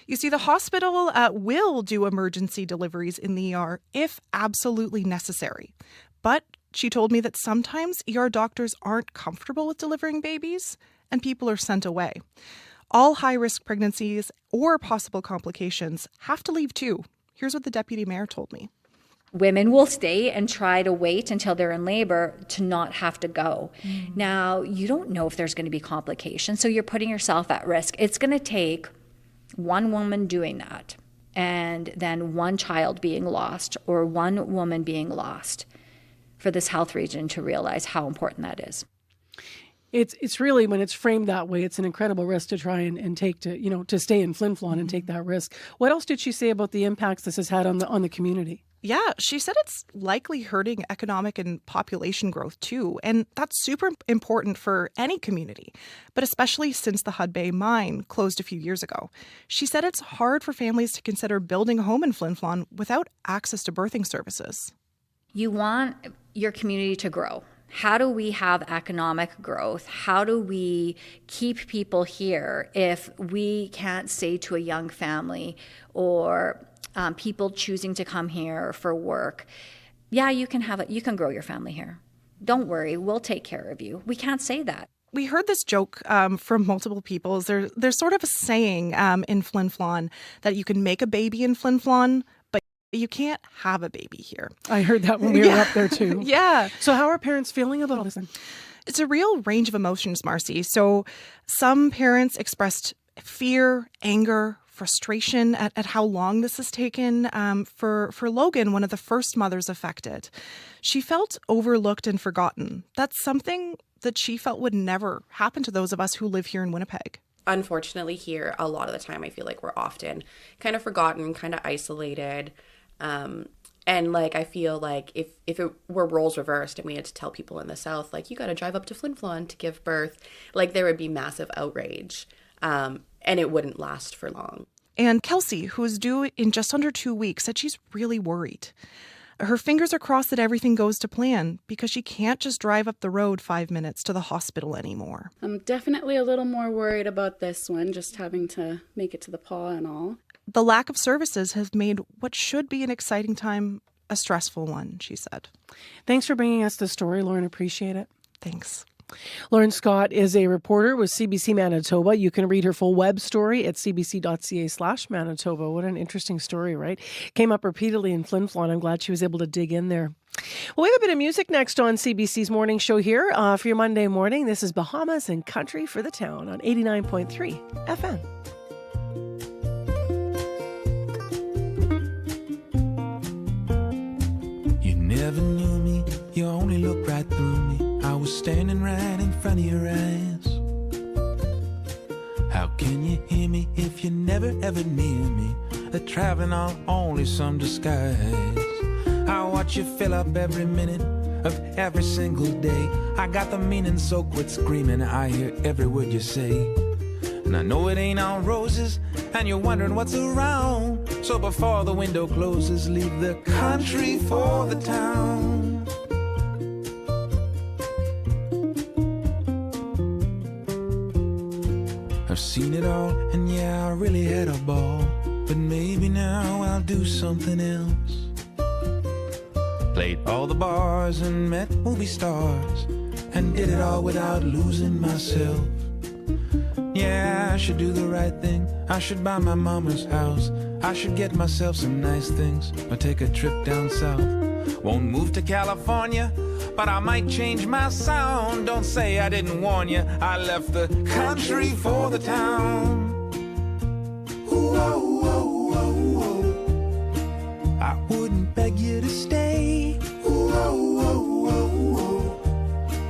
You see, the hospital will do emergency deliveries in the ER if absolutely necessary. But she told me that sometimes ER doctors aren't comfortable with delivering babies, and people are sent away. All high-risk pregnancies or possible complications have to leave too. Here's what the deputy mayor told me. Women will stay and try to wait until they're in labor to not have to go. Now, you don't know if there's going to be complications, so you're putting yourself at risk. It's going to take one woman doing that and then one child being lost or one woman being lost for this health region to realize how important that is. It's really, when it's framed that way, it's an incredible risk to try and take to stay in Flin Flon and take that risk. What else did she say about the impacts this has had on the community? Yeah, she said it's likely hurting economic and population growth too, and that's super important for any community, but especially since the Hudbay mine closed a few years ago. She said it's hard for families to consider building a home in Flin Flon without access to birthing services. You want your community to grow. How do we have economic growth? How do we keep people here if we can't say to a young family or people choosing to come here for work, yeah, you can grow your family here. Don't worry, we'll take care of you. We can't say that. We heard this joke from multiple people. There's sort of a saying in Flin Flon that you can make a baby in Flin Flon, but you can't have a baby here. I heard that when we were up there too. Yeah. So how are parents feeling about all this then? It's a real range of emotions, Marcy. So some parents expressed fear, anger, frustration at how long this has taken. For Logan, one of the first mothers affected, she felt overlooked and forgotten. That's something that she felt would never happen to those of us who live here in Winnipeg. Unfortunately, here, a lot of the time, I feel like we're often kind of forgotten, kind of isolated. And like, I feel like if it were roles reversed and we had to tell people in the South, like, you got to drive up to Flin Flon to give birth, like, there would be massive outrage. And it wouldn't last for long. And Kelsey, who is due in just under 2 weeks, said she's really worried. Her fingers are crossed that everything goes to plan because she can't just drive up the road 5 minutes to the hospital anymore. I'm definitely a little more worried about this one, just having to make it to the paw and all. The lack of services has made what should be an exciting time a stressful one, she said. Thanks for bringing us the story, Lauren. Appreciate it. Thanks. Lauren Scott is a reporter with CBC Manitoba. You can read her full web story at cbc.ca/Manitoba. What an interesting story, right? Came up repeatedly in Flin Flon. I'm glad she was able to dig in there. Well, we have a bit of music next on CBC's morning show here for your Monday morning. This is Bahamas and Country for the Town on 89.3 FM. You never knew me, you only looked right through me. I was standing right in front of your eyes. How can you hear me if you're never ever near me? They're traveling on only some disguise. I watch you fill up every minute of every single day. I got the meaning, so quit screaming. I hear every word you say. And I know it ain't all roses, and you're wondering what's around. So before the window closes, leave the country for the town. I've seen it all, and yeah, I really had a ball. But maybe now I'll do something else. Played all the bars and met movie stars, and did it all without losing myself. Yeah, I should do the right thing. I should buy my mama's house. I should get myself some nice things, or take a trip down south. Won't move to California, but I might change my sound. Don't say I didn't warn you. I left the country for the town. Ooh, oh, oh, oh, oh. I wouldn't beg you to stay. Ooh, oh, oh, oh, oh.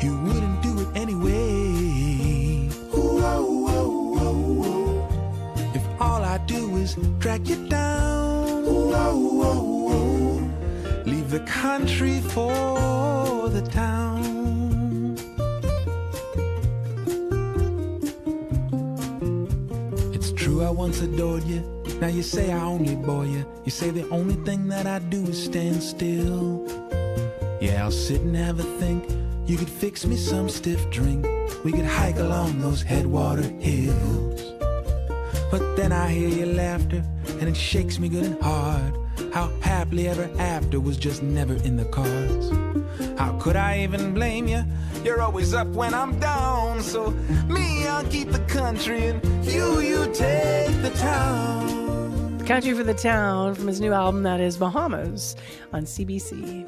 You wouldn't do it anyway. Ooh, oh, oh, oh, oh. If all I do is drag you down. Ooh, oh, oh, oh. Leave the country for the town. It's true I once adored you. Now you say I only bore you. You say the only thing that I do is stand still. Yeah, I'll sit and have a think. You could fix me some stiff drink. We could hike along those headwater hills. But then I hear your laughter, and it shakes me good and hard. How happily ever after was just never in the cards. How could I even blame you? You're always up when I'm down. So me, I'll keep the country, and you take the town. Country for the Town from his new album, that is Bahamas, on CBC.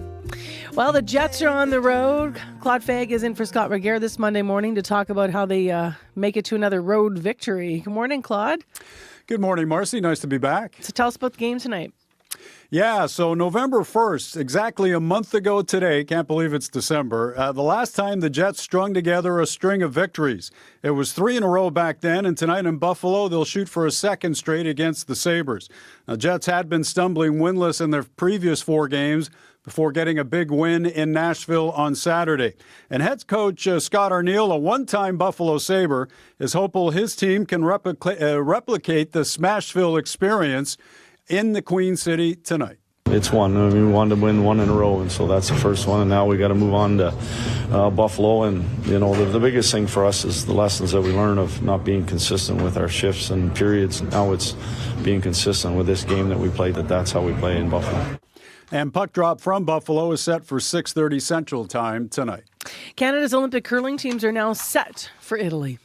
Well, the Jets are on the road. Claude Fagg is in for Scott Regehr this Monday morning to talk about how they make it to another road victory. Good morning, Claude. Good morning, Marcy. Nice to be back. So tell us about the game tonight. Yeah, so November 1st, exactly a month ago today, can't believe it's December, the last time the Jets strung together a string of victories. It was 3 in a row back then, and tonight in Buffalo, they'll shoot for a second straight against the Sabres. Now, Jets had been stumbling winless in their previous 4 games before getting a big win in Nashville on Saturday. And head coach Scott Arniel, a one-time Buffalo Sabre, is hopeful his team can replicate the Smashville experience in the Queen City tonight. It's one. I mean, we wanted to win 1 in a row, and so that's the first one. And now we got to move on to Buffalo. And, you know, the biggest thing for us is the lessons that we learn of not being consistent with our shifts and periods. Now it's being consistent with this game that we played, that's how we play in Buffalo. And puck drop from Buffalo is set for 6:30 Central Time tonight. Canada's Olympic curling teams are now set for Italy.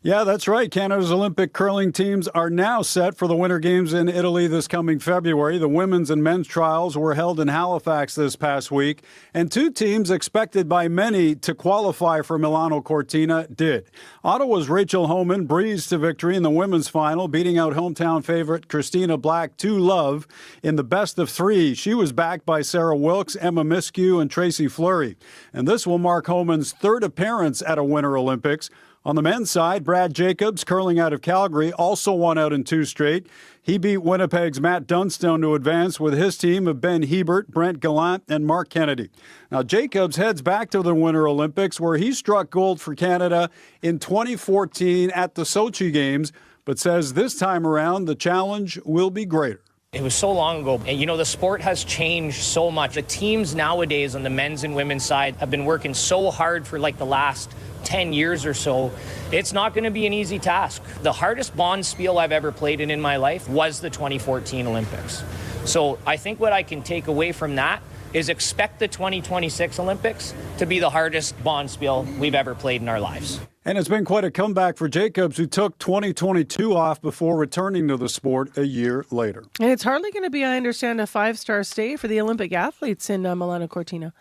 Yeah, that's right. Canada's Olympic curling teams are now set for the Winter Games in Italy this coming February. The women's and men's trials were held in Halifax this past week, and 2 teams expected by many to qualify for Milano Cortina did. Ottawa's Rachel Homan breezed to victory in the women's final, beating out hometown favorite Christina Black 2-love in the best of 3. She was backed by Sarah Wilkes, Emma Miskew, and Tracy Fleury. And this will mark Homan's 3rd appearance at a Winter Olympics. On the men's side, Brad Jacobs, curling out of Calgary, also won out in 2 straight. He beat Winnipeg's Matt Dunstone to advance with his team of Ben Hebert, Brent Gallant, and Mark Kennedy. Now, Jacobs heads back to the Winter Olympics, where he struck gold for Canada in 2014 at the Sochi Games, but says this time around the challenge will be greater. It was so long ago, and you know, the sport has changed so much. The teams nowadays on the men's and women's side have been working so hard for like the last 10 years or so. It's not going to be an easy task. The hardest bonspiel I've ever played in my life was the 2014 Olympics. So I think what I can take away from that is expect the 2026 Olympics to be the hardest bonspiel we've ever played in our lives. And it's been quite a comeback for Jacobs, who took 2022 off before returning to the sport a year later. And it's hardly going to be, I understand, a 5-star stay for the Olympic athletes in Milano Cortina.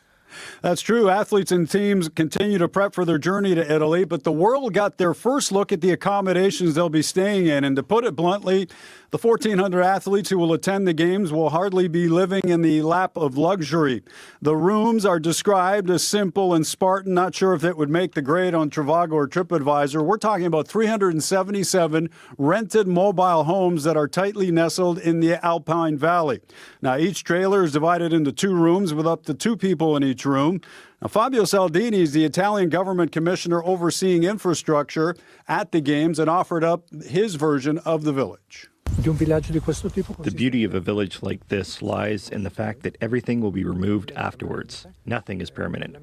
That's true. Athletes and teams continue to prep for their journey to Italy, but the world got their first look at the accommodations they'll be staying in. And to put it bluntly, the 1,400 athletes who will attend the games will hardly be living in the lap of luxury. The rooms are described as simple and Spartan. Not sure if it would make the grade on Trivago or TripAdvisor. We're talking about 377 rented mobile homes that are tightly nestled in the Alpine Valley. Now, each trailer is divided into 2 rooms with up to 2 people in each room. Now, Fabio Saldini is the Italian government commissioner overseeing infrastructure at the games and offered up his version of the village. The beauty of a village like this lies in the fact that everything will be removed afterwards. Nothing is permanent.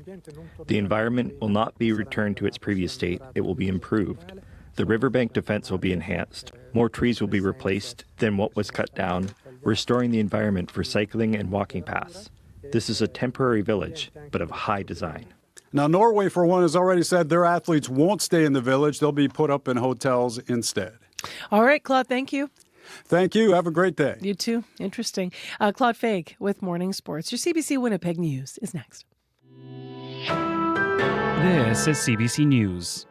The environment will not be returned to its previous state. It will be improved. The riverbank defense will be enhanced. More trees will be replaced than what was cut down, restoring the environment for cycling and walking paths. This is a temporary village, but of high design. Now, Norway, for one, has already said their athletes won't stay in the village. They'll be put up in hotels instead. All right, Claude, thank you. Thank you. Have a great day. You too. Interesting. Claude Fagg with Morning Sports. Your CBC Winnipeg News is next. This is CBC News.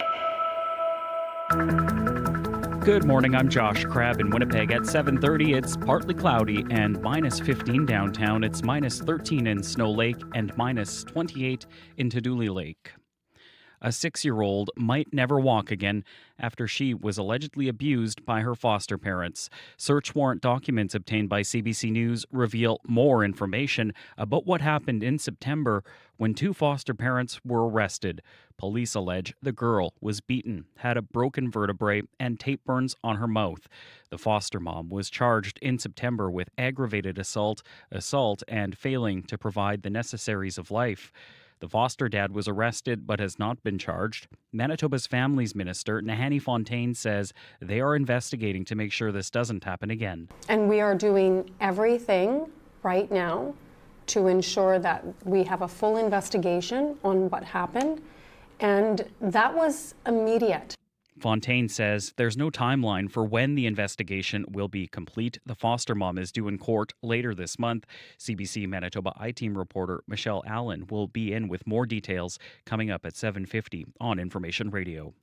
Good morning, I'm Josh Crabb in Winnipeg. At 7:30, it's partly cloudy and minus 15 downtown. It's minus 13 in Snow Lake and minus 28 in Dooley Lake. A 6-year-old might never walk again after she was allegedly abused by her foster parents. Search warrant documents obtained by CBC News reveal more information about what happened in September when 2 foster parents were arrested. Police allege the girl was beaten, had a broken vertebrae, and tape burns on her mouth. The foster mom was charged in September with aggravated assault, and failing to provide the necessaries of life. The foster dad was arrested but has not been charged. Manitoba's Families Minister, Nahanni Fontaine, says they are investigating to make sure this doesn't happen again. And we are doing everything right now to ensure that we have a full investigation on what happened And that was immediate. Fontaine says there's no timeline for when the investigation will be complete. The foster mom is due in court later this month. CBC Manitoba I-Team reporter Michelle Allen will be in with more details coming up at 7:50 on Information Radio.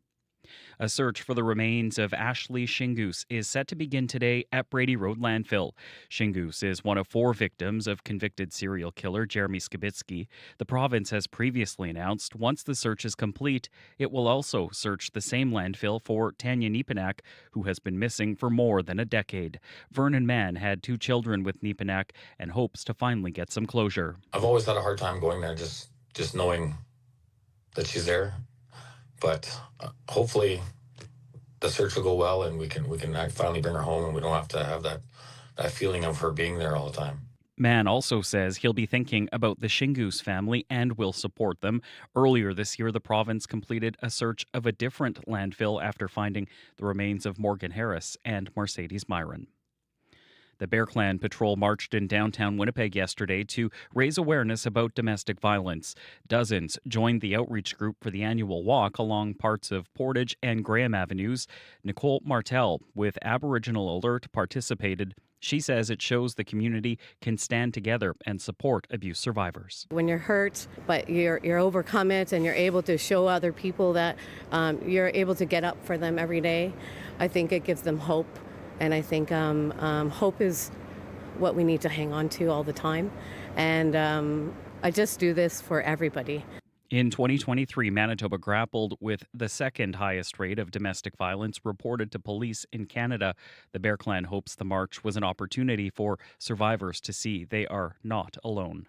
A search for the remains of Ashley Shingoose is set to begin today at Brady Road Landfill. Shingoose is one of 4 victims of convicted serial killer Jeremy Skibitsky. The province has previously announced once the search is complete, it will also search the same landfill for Tanya Nepanak, who has been missing for more than a decade. Vernon Mann had 2 children with Nepanak and hopes to finally get some closure. I've always had a hard time going there, just knowing that she's there. But hopefully the search will go well and we can finally bring her home and we don't have to have that feeling of her being there all the time. Mann also says he'll be thinking about the Shingoose family and will support them. Earlier this year, the province completed a search of a different landfill after finding the remains of Morgan Harris and Mercedes Myron. The Bear Clan Patrol marched in downtown Winnipeg yesterday to raise awareness about domestic violence. Dozens joined the outreach group for the annual walk along parts of Portage and Graham Avenues. Nicole Martel with Aboriginal Alert participated. She says it shows the community can stand together and support abuse survivors. When you're hurt, but you're overcome it and you're able to show other people that you're able to get up for them every day, I think it gives them hope. And I think hope is what we need to hang on to all the time. And I just do this for everybody. In 2023, Manitoba grappled with the second highest rate of domestic violence reported to police in Canada. The Bear Clan hopes the march was an opportunity for survivors to see they are not alone.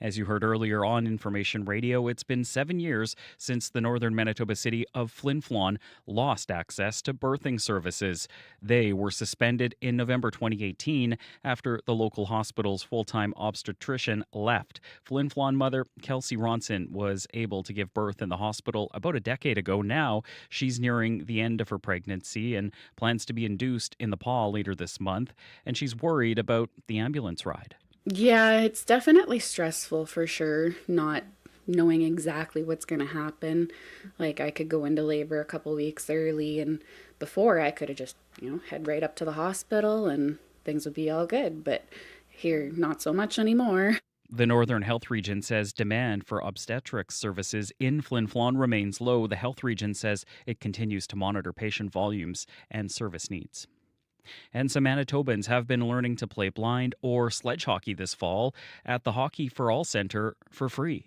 As you heard earlier on Information Radio, it's been 7 years since the northern Manitoba city of Flin Flon lost access to birthing services. They were suspended in November 2018 after the local hospital's full-time obstetrician left. Flin Flon mother Kelsey Ronson was able to give birth in the hospital about a decade ago. Now she's nearing the end of her pregnancy and plans to be induced in the Paw later this month, and she's worried about the ambulance ride. Yeah, it's definitely stressful for sure, not knowing exactly what's going to happen. Like, I could go into labor a couple weeks early, and before I could have just, head right up to the hospital and things would be all good. But here, not so much anymore. The Northern Health Region says demand for obstetrics services in Flin Flon remains low. The health region says it continues to monitor patient volumes and service needs. And some Manitobans have been learning to play blind or sledge hockey this fall at the Hockey for All Centre for free.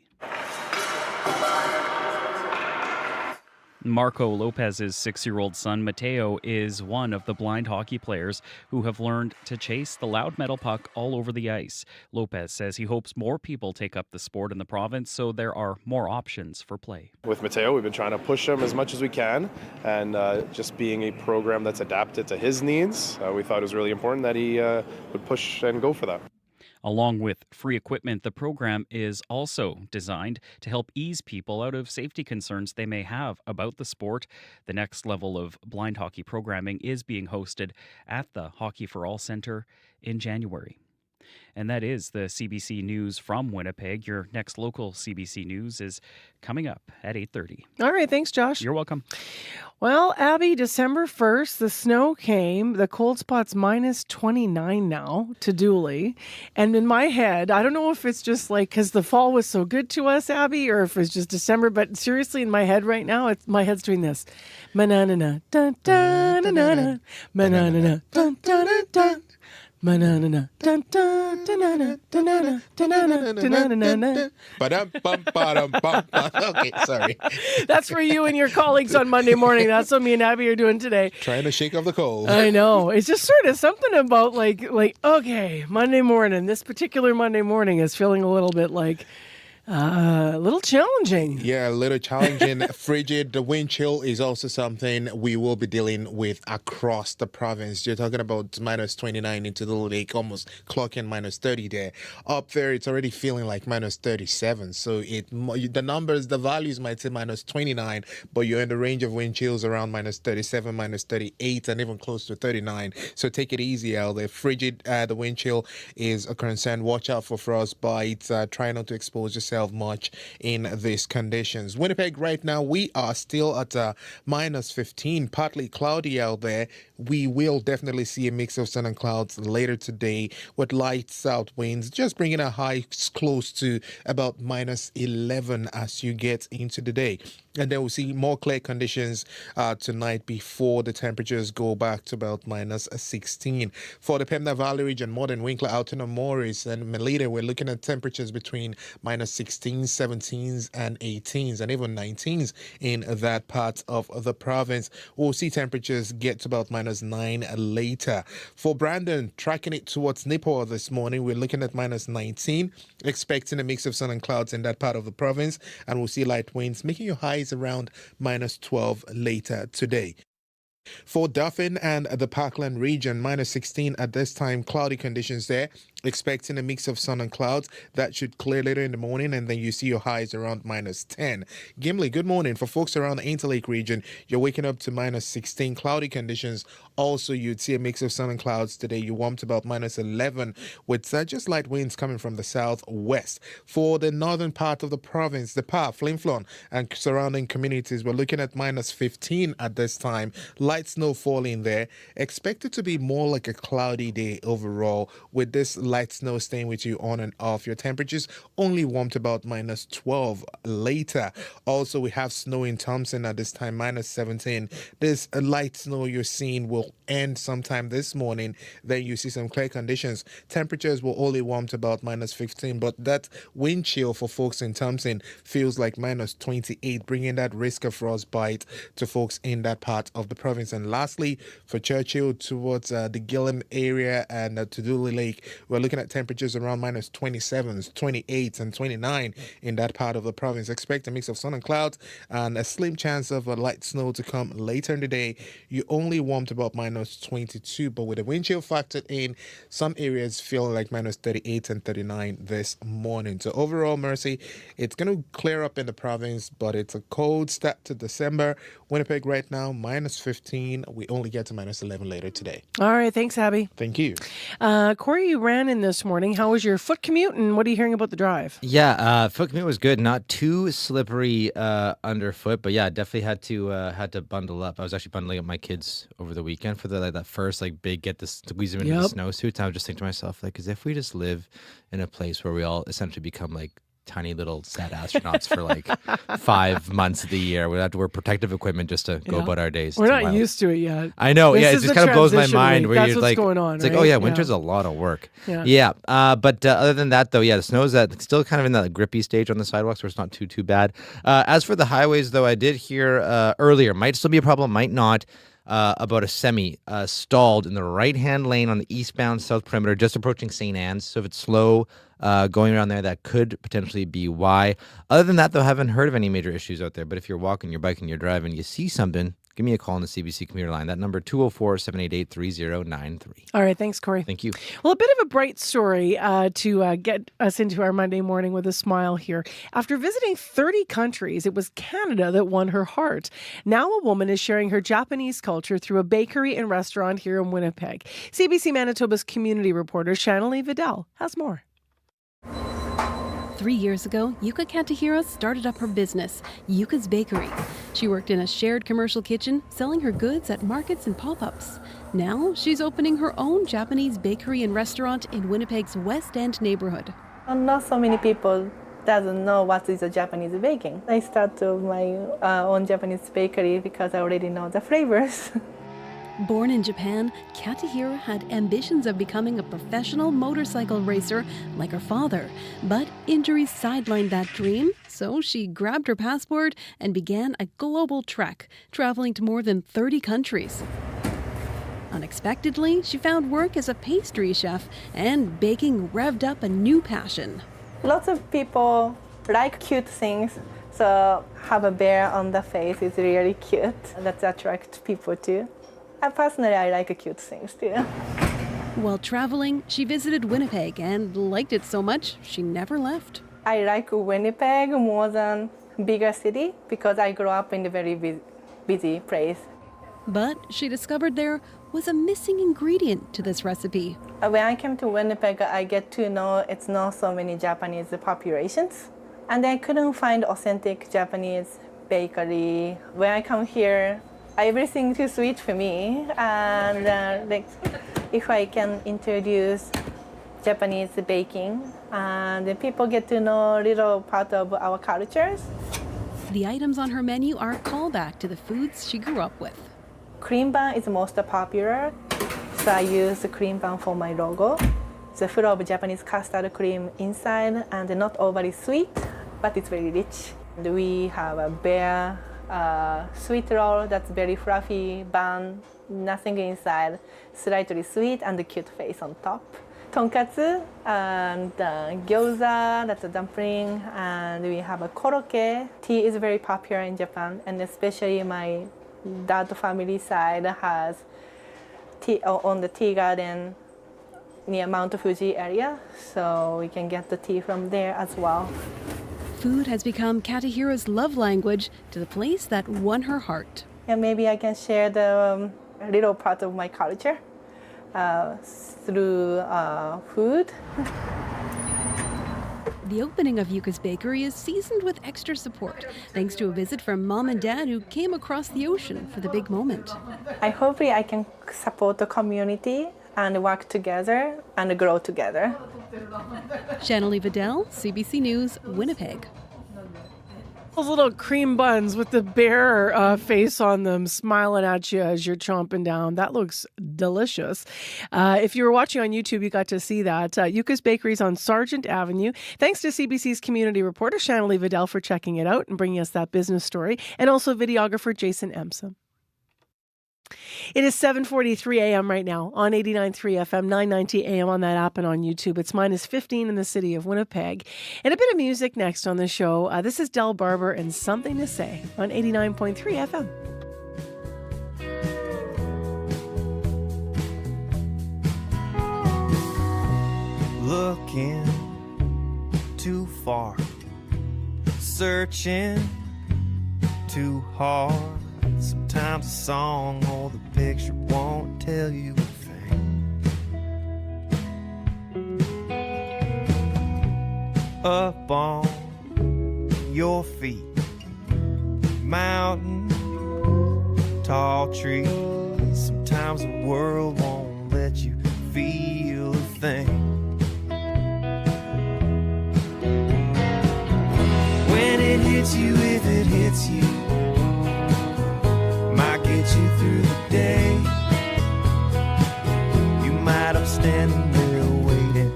Marco Lopez's 6-year-old son, Mateo, is one of the blind hockey players who have learned to chase the loud metal puck all over the ice. Lopez says he hopes more people take up the sport in the province so there are more options for play. With Mateo, we've been trying to push him as much as we can, and just being a program that's adapted to his needs, we thought it was really important that he would push and go for that. Along with free equipment, the program is also designed to help ease people out of safety concerns they may have about the sport. The next level of blind hockey programming is being hosted at the Hockey for All Centre in January. And that is the CBC News from Winnipeg. Your next local CBC News is coming up at 8:30. All right, thanks, Josh. You're welcome. Well, Abby, December 1st, the snow came. The cold spot's minus 29 now to Dooley. And in my head, I don't know if it's just like because the fall was so good to us, Abby, or if it's just December. But seriously, in my head right now, my head's doing this. Ma-na-na-na, dun-dun-na-na-na, ma-na-na-na, dun-dun-dun-dun. Okay, sorry. That's for you and your colleagues on Monday morning. That's what me and Abby are doing today. Trying to shake off the cold. I know. It's just sort of something about like okay, Monday morning. This particular Monday morning is feeling a little bit like a little challenging. Yeah, a little challenging. Frigid. The wind chill is also something we will be dealing with across the province. You're talking about minus 29 into the lake, almost clocking minus 30 there. Up there, it's already feeling like minus 37. So the values might say minus 29, but you're in the range of wind chills around minus 37, minus 38, and even close to 39. So take it easy out there. Frigid, the wind chill is a concern. Watch out for frostbite. Try not to expose yourself yourself much in these conditions. Winnipeg right now, we are still at minus 15, partly cloudy out there. We will definitely see a mix of sun and clouds later today with light south winds, just bringing a high close to about minus 11 as you get into the day. And then we'll see more clear conditions tonight before the temperatures go back to about minus 16. For the Pembina Valley region, Modern, Winkler, Alton, Morris, and Melita, we're looking at temperatures between minus 16s, 17s, and 18s, and even 19s in that part of the province. We'll see temperatures get to about minus 9 later. For Brandon, tracking it towards Nipper this morning, we're looking at minus 19, expecting a mix of sun and clouds in that part of the province, and we'll see light winds, making your highs around minus 12 later today. For Dauphin and the Parkland region, minus 16 at this time, cloudy conditions there. Expecting a mix of sun and clouds. That should clear later in the morning, and then you see your highs around minus 10. Gimli, good morning. For folks around the Interlake region, you're waking up to minus 16, cloudy conditions. Also, you'd see a mix of sun and clouds today. You warm to about minus 11 with just light winds coming from the southwest. For the northern part of the province, the Pa, Flin Flon, and surrounding communities, we're looking at minus 15 at this time. Light snow falling there. Expected to be more like a cloudy day overall, with this light snow staying with you on and off. Your temperatures only warm to about minus 12 later. Also, we have snow in Thompson at this time, minus 17. This light snow you're seeing will end sometime this morning. Then you see some clear conditions. Temperatures will only warm to about minus 15, but that wind chill for folks in Thompson feels like minus 28, bringing that risk of frostbite to folks in that part of the province. And lastly, for Churchill towards the Gillam area and to Dooley Lake, we're looking at temperatures around minus 27s, 28s, and 29 in that part of the province. Expect a mix of sun and clouds and a slim chance of a light snow to come later in the day. You only warm to about minus 22, but with the wind chill factored in, some areas feel like minus 38 and 39 this morning. So overall, Mercy, it's going to clear up in the province, but it's a cold start to December. Winnipeg right now, minus 15. We only get to minus 11 later today. All right. Thanks, Abby. Thank you. Corey, you ran in this morning. How was your foot commute, and what are you hearing about the drive? Yeah, foot commute was good. Not too slippery underfoot, but yeah, definitely had to bundle up. I was actually bundling up my kids over the weekend for that first big get this squeeze them into the snowsuits. And I was just thinking to myself, as if we just live in a place where we all essentially become tiny little sad astronauts for 5 months of the year. We have to wear protective equipment just to go about our days. We're not used to it yet. I know. It just kind of blows my mind. Where That's you're what's going on. It's right? oh yeah, winter's a lot of work. Yeah. But other than that, though, the snow's still kind of in that grippy stage on the sidewalks, where it's not too bad. As for the highways, though, I did hear earlier, might still be a problem, might not. About a semi stalled in the right-hand lane on the eastbound south perimeter, just approaching St. Anne's. So if it's slow going around there, that could potentially be why. Other than that, though, I haven't heard of any major issues out there. But if you're walking, you're biking, you're driving, you see something, give me a call on the CBC commuter line. That number, 204-788-3093. All right. Thanks, Corey. Thank you. Well, a bit of a bright story to get us into our Monday morning with a smile here. After visiting 30 countries, it was Canada that won her heart. Now a woman is sharing her Japanese culture through a bakery and restaurant here in Winnipeg. CBC Manitoba's community reporter, Shanley Vidal, has more. 3 years ago, Yuka Katahira started up her business, Yuka's Bakery. She worked in a shared commercial kitchen, selling her goods at markets and pop-ups. Now, she's opening her own Japanese bakery and restaurant in Winnipeg's West End neighborhood. Not so many people doesn't know what is a Japanese baking. I started my own Japanese bakery because I already know the flavors. Born in Japan, Katahira had ambitions of becoming a professional motorcycle racer like her father. But injuries sidelined that dream, so she grabbed her passport and began a global trek, traveling to more than 30 countries. Unexpectedly, she found work as a pastry chef, and baking revved up a new passion. Lots of people like cute things, so have a bear on the face is really cute. That attracts people too. Personally, I like cute things too. While traveling, she visited Winnipeg and liked it so much she never left. I like Winnipeg more than bigger city because I grew up in a very busy place. But she discovered there was a missing ingredient to this recipe. When I came to Winnipeg, I get to know it's not so many Japanese populations. And I couldn't find authentic Japanese bakery. When I come here, everything too sweet for me. And if I can introduce Japanese baking, and then people get to know a little part of our cultures. The items on her menu are a callback to the foods she grew up with. Cream bun is most popular, so I use the cream bun for my logo. It's full of Japanese custard cream inside and not overly sweet, but it's very rich. And we have a bear sweet roll that's very fluffy bun, nothing inside, slightly sweet and a cute face on top. Tonkatsu and gyoza, that's a dumpling, and we have a korokke. Tea is very popular in Japan, and especially my dad family side has tea on the tea garden near Mount Fuji area, so we can get the tea from there as well. Food has become Katahira's love language to the place that won her heart. And maybe I can share the little part of my culture through food. The opening of Yuka's Bakery is seasoned with extra support, thanks to a visit from Mom and Dad who came across the ocean for the big moment. I hope I can support the community and work together and grow together. Shanley Vidal, CBC News, Winnipeg. Those little cream buns with the bear face on them smiling at you as you're chomping down. That looks delicious. If you were watching on YouTube, you got to see that. Yuka's Bakery's on Sargent Avenue. Thanks to CBC's community reporter, Shanley Vidal, for checking it out and bringing us that business story, and also videographer Jason Emsom. It is 7:43 a.m. right now on 89.3 FM, 990 a.m. on that app and on YouTube. It's -15 in the city of Winnipeg. And a bit of music next on the show. This is Del Barber and Something to Say on 89.3 FM. Looking too far, searching too hard. Sometimes a song or the picture won't tell you a thing. Up on your feet, mountain, tall trees. Sometimes the world won't let you feel a thing. When it hits you, if it hits you, might get you through the day. You might have standing there waiting,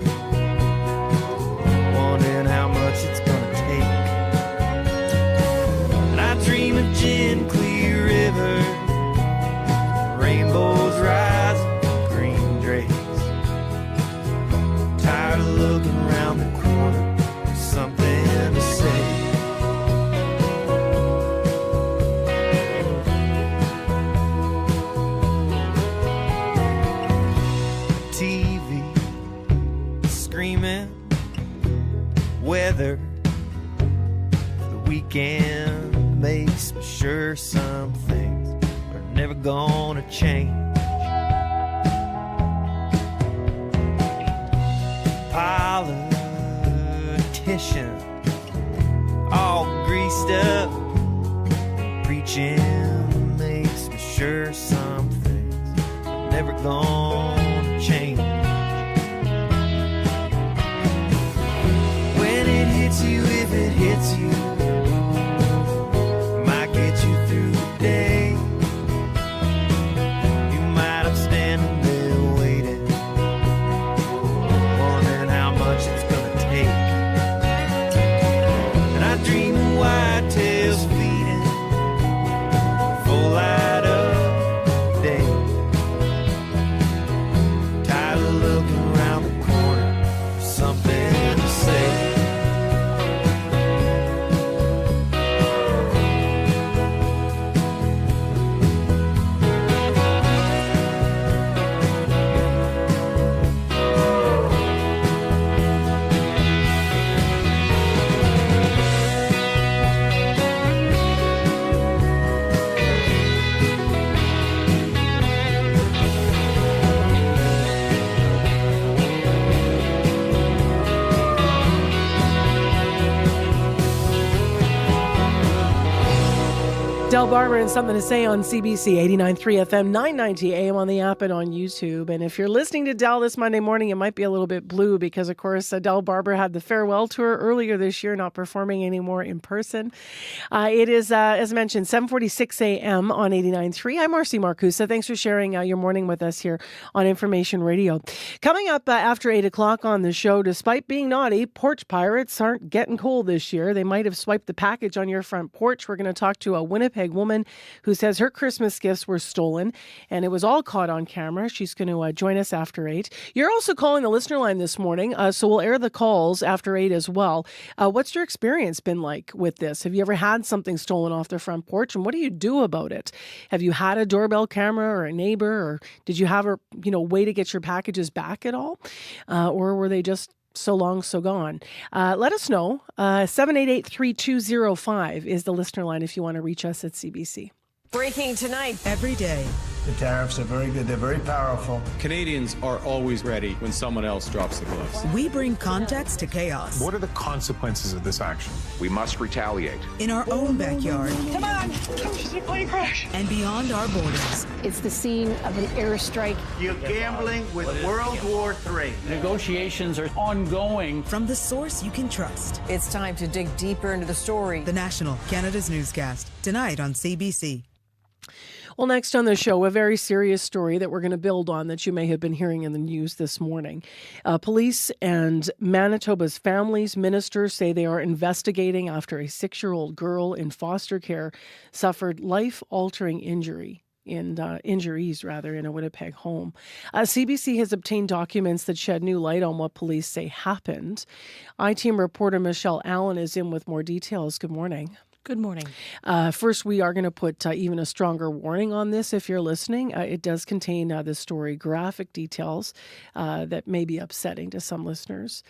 wondering how much it's gonna take. And I dream of gin clear river, rainbows rising, green drapes. Tired of looking around the corner, something to say. Weather the weekend makes me sure some things are never gonna change. Politician all greased up, preaching makes me sure some things are never gonna change. You, if it hits you, might get you through the day. You might have standing there waiting, wondering how much it's gonna take. And I dream of whitetails feeding full light of day. Del Barber and Something to Say on CBC 89.3 FM, 990 AM on the app and on YouTube. And if you're listening to Del this Monday morning, it might be a little bit blue because, of course, Del Barber had the farewell tour earlier this year, not performing anymore in person. It is, as mentioned, 7:46 AM on 89.3. I'm Marcy Marcusa. Thanks for sharing your morning with us here on Information Radio. Coming up after 8 o'clock on the show, despite being naughty, porch pirates aren't getting cold this year. They might have swiped the package on your front porch. We're going to talk to a Winnipeg woman who says her Christmas gifts were stolen, and it was all caught on camera. She's going to join us after 8. You're also calling the listener line this morning, so we'll air the calls after 8 as well. What's your experience been like with this? Have you ever had something stolen off the front porch, and what do you do about it? Have you had a doorbell camera or a neighbor, or did you have a way to get your packages back at all, or were they just so long, so gone? Let us know. 788-3205 is the listener line if you want to reach us at CBC. Breaking tonight. Every day. The tariffs are very good. They're very powerful. Canadians are always ready when someone else drops the gloves. We bring context to chaos. What are the consequences of this action? We must retaliate. In our own backyard. Come on! Just a plane crash. And beyond our borders. It's the scene of an airstrike. You're gambling with World War III. Negotiations are ongoing. From the source you can trust. It's time to dig deeper into the story. The National, Canada's newscast. Tonight on CBC. Well, next on the show, a very serious story that we're going to build on that you may have been hearing in the news this morning. Police and Manitoba's families ministers say they are investigating after a 6-year-old girl in foster care suffered life-altering injuries in a Winnipeg home. CBC has obtained documents that shed new light on what police say happened. I-Team reporter Michelle Allen is in with more details. Good morning. Good morning. First, we are going to put even a stronger warning on this if you're listening. It does contain the story graphic details that may be upsetting to some listeners.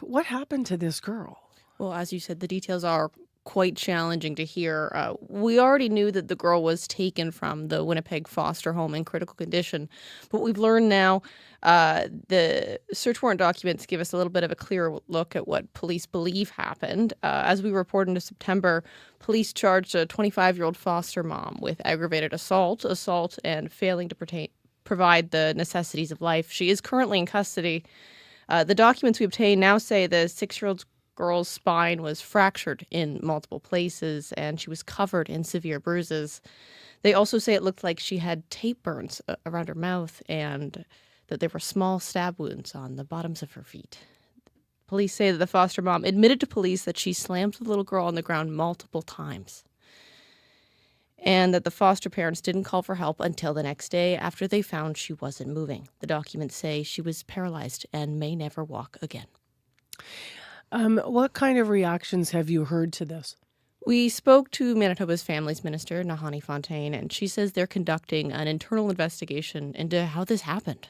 What happened to this girl? Well, as you said, the details are quite challenging to hear. We already knew that the girl was taken from the Winnipeg foster home in critical condition, but we've learned now the search warrant documents give us a little bit of a clearer look at what police believe happened. As we reported in September, police charged a 25-year-old foster mom with aggravated assault, and failing to provide the necessities of life. She is currently in custody. The documents we obtained now say the 6-year-old girl's spine was fractured in multiple places, and she was covered in severe bruises. They also say it looked like she had tape burns around her mouth and that there were small stab wounds on the bottoms of her feet. Police say that the foster mom admitted to police that she slammed the little girl on the ground multiple times, and that the foster parents didn't call for help until the next day after they found she wasn't moving. The documents say she was paralyzed and may never walk again. What kind of reactions have you heard to this? We spoke to Manitoba's Families Minister, Nahani Fontaine, and she says they're conducting an internal investigation into how this happened.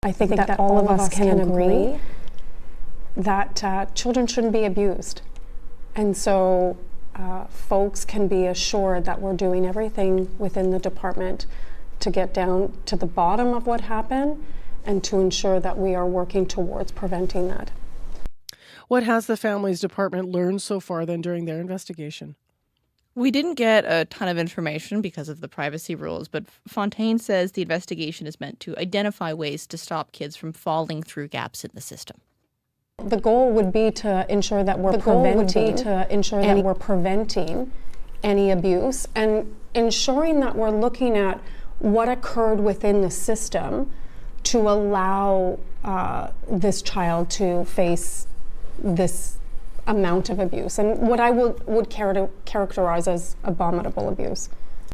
I think that all of us can agree that children shouldn't be abused. And so folks can be assured that we're doing everything within the department to get down to the bottom of what happened and to ensure that we are working towards preventing that. What has the Families Department learned so far then during their investigation? We didn't get a ton of information because of the privacy rules, but Fontaine says the investigation is meant to identify ways to stop kids from falling through gaps in the system. The goal would be to ensure that we're preventing any abuse and ensuring that we're looking at what occurred within the system to allow this child to face this amount of abuse and what I would characterize as abominable abuse.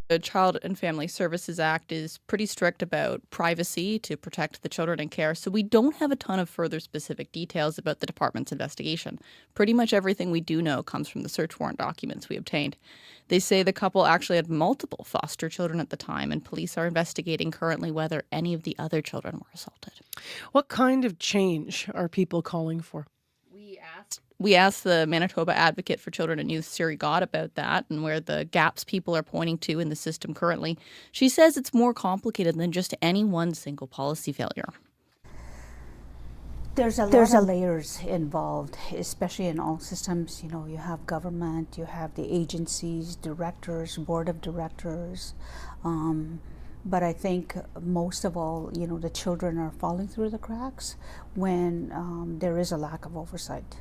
The Child and Family Services Act is pretty strict about privacy to protect the children in care, so we don't have a ton of further specific details about the department's investigation. Pretty much everything we do know comes from the search warrant documents we obtained. They say the couple actually had multiple foster children at the time, and police are investigating currently whether any of the other children were assaulted. What kind of change are people calling for? We asked the Manitoba Advocate for Children and Youth, Siri Gott, about that and where the gaps people are pointing to in the system currently. She says it's more complicated than just any one single policy failure. There's a lot of layers involved, especially in all systems. You know, you have government, you have the agencies, directors, board of directors. But I think most of all, you know, the children are falling through the cracks when there is a lack of oversight.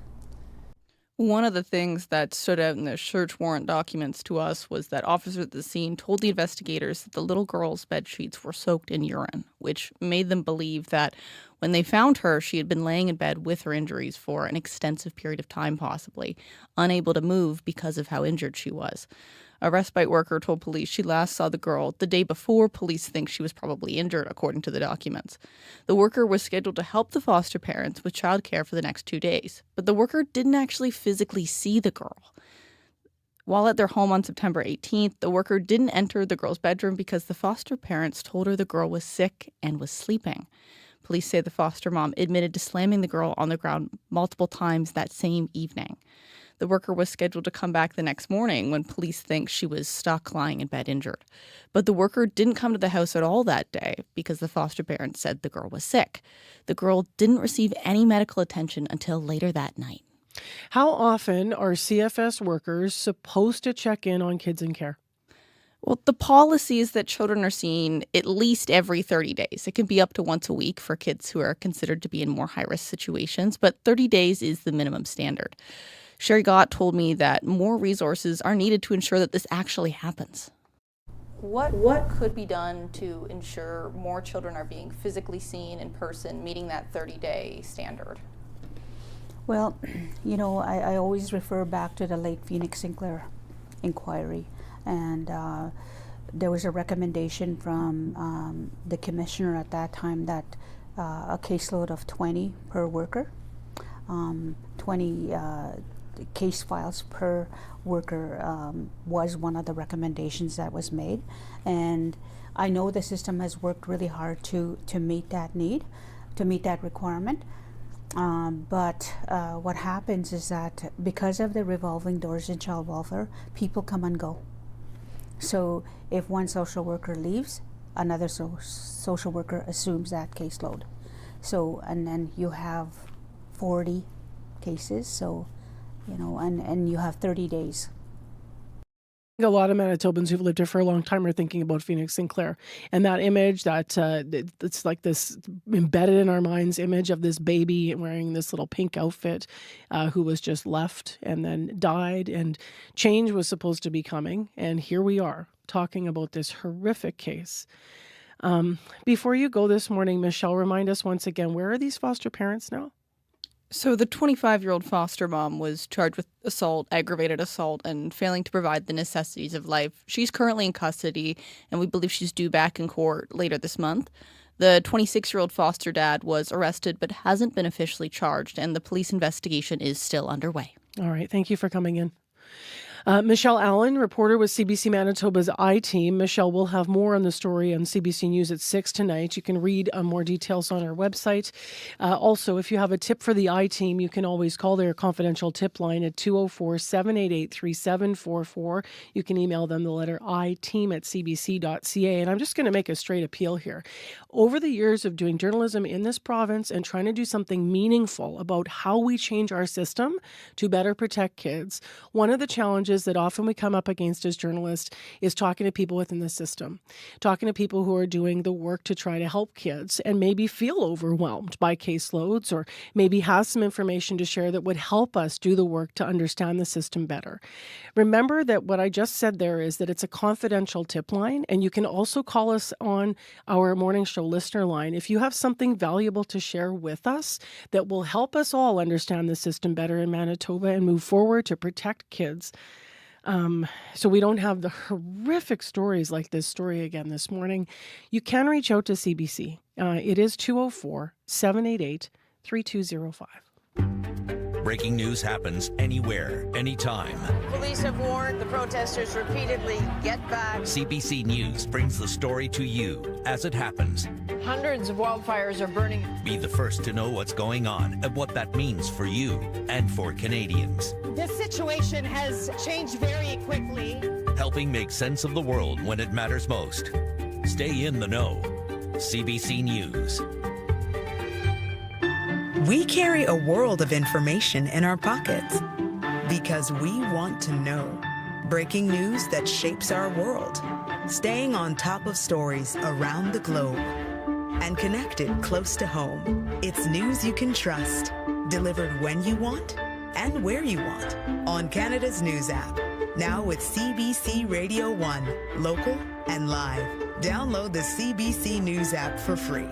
One of the things that stood out in the search warrant documents to us was that officers at the scene told the investigators that the little girl's bed sheets were soaked in urine, which made them believe that when they found her, she had been laying in bed with her injuries for an extensive period of time, possibly, unable to move because of how injured she was. A respite worker told police she last saw the girl the day before police think she was probably injured, according to the documents. The worker was scheduled to help the foster parents with childcare for the next 2 days, but the worker didn't actually physically see the girl. While at their home on September 18th, the worker didn't enter the girl's bedroom because the foster parents told her the girl was sick and was sleeping. Police say the foster mom admitted to slamming the girl on the ground multiple times that same evening. The worker was scheduled to come back the next morning when police think she was stuck lying in bed injured. But the worker didn't come to the house at all that day because the foster parents said the girl was sick. The girl didn't receive any medical attention until later that night. How often are CFS workers supposed to check in on kids in care? Well, the policy is that children are seen at least every 30 days. It can be up to once a week for kids who are considered to be in more high-risk situations, but 30 days is the minimum standard. Sherry Gott told me that more resources are needed to ensure that this actually happens. What could be done to ensure more children are being physically seen in person, meeting that 30-day standard? Well, you know, I always refer back to the late Phoenix Sinclair inquiry. And there was a recommendation from the commissioner at that time that a caseload of 20 per worker, 20 case files per worker was one of the recommendations that was made. And I know the system has worked really hard to meet that need, to meet that requirement. But what happens is that because of the revolving doors in child welfare, people come and go. So if one social worker leaves, another social worker assumes that caseload. So, and then you have 40 cases, so, you know, and you have 30 days. A lot of Manitobans who've lived here for a long time are thinking about Phoenix Sinclair. And that image, that it's like this embedded in our minds image of this baby wearing this little pink outfit who was just left and then died. And change was supposed to be coming. And here we are talking about this horrific case. Before you go this morning, Michelle, remind us once again, where are these foster parents now? So the 25-year-old foster mom was charged with assault, aggravated assault, and failing to provide the necessities of life. She's currently in custody, and we believe she's due back in court later this month. The 26-year-old foster dad was arrested but hasn't been officially charged, and the police investigation is still underway. All right. Thank you for coming in. Michelle Allen, reporter with CBC Manitoba's I-Team. Michelle will have more on the story on CBC News at 6 tonight. You can read more details on our website. Also, if you have a tip for the I-Team, you can always call their confidential tip line at 204-788-3744. You can email them the letter iteam@cbc.ca. And I'm just going to make a straight appeal here. Over the years of doing journalism in this province and trying to do something meaningful about how we change our system to better protect kids, one of the challenges that often we come up against as journalists is talking to people within the system, talking to people who are doing the work to try to help kids and maybe feel overwhelmed by caseloads or maybe have some information to share that would help us do the work to understand the system better. Remember that what I just said there is that it's a confidential tip line, and you can also call us on our morning show listener line if you have something valuable to share with us that will help us all understand the system better in Manitoba and move forward to protect kids. So we don't have the horrific stories like this story again this morning. You can reach out to CBC. It is 204-788-3205. Breaking news happens anywhere, anytime. Police have warned the protesters repeatedly, get back. CBC News brings the story to you as it happens. Hundreds of wildfires are burning. Be the first to know what's going on and what that means for you and for Canadians. This situation has changed very quickly. Helping make sense of the world when it matters most. Stay in the know. CBC News. We carry a world of information in our pockets because we want to know. Breaking news that shapes our world. Staying on top of stories around the globe. And connected close to home. It's news you can trust. Delivered when you want and where you want. On Canada's News app. Now with CBC Radio 1. Local and live. Download the CBC News app for free.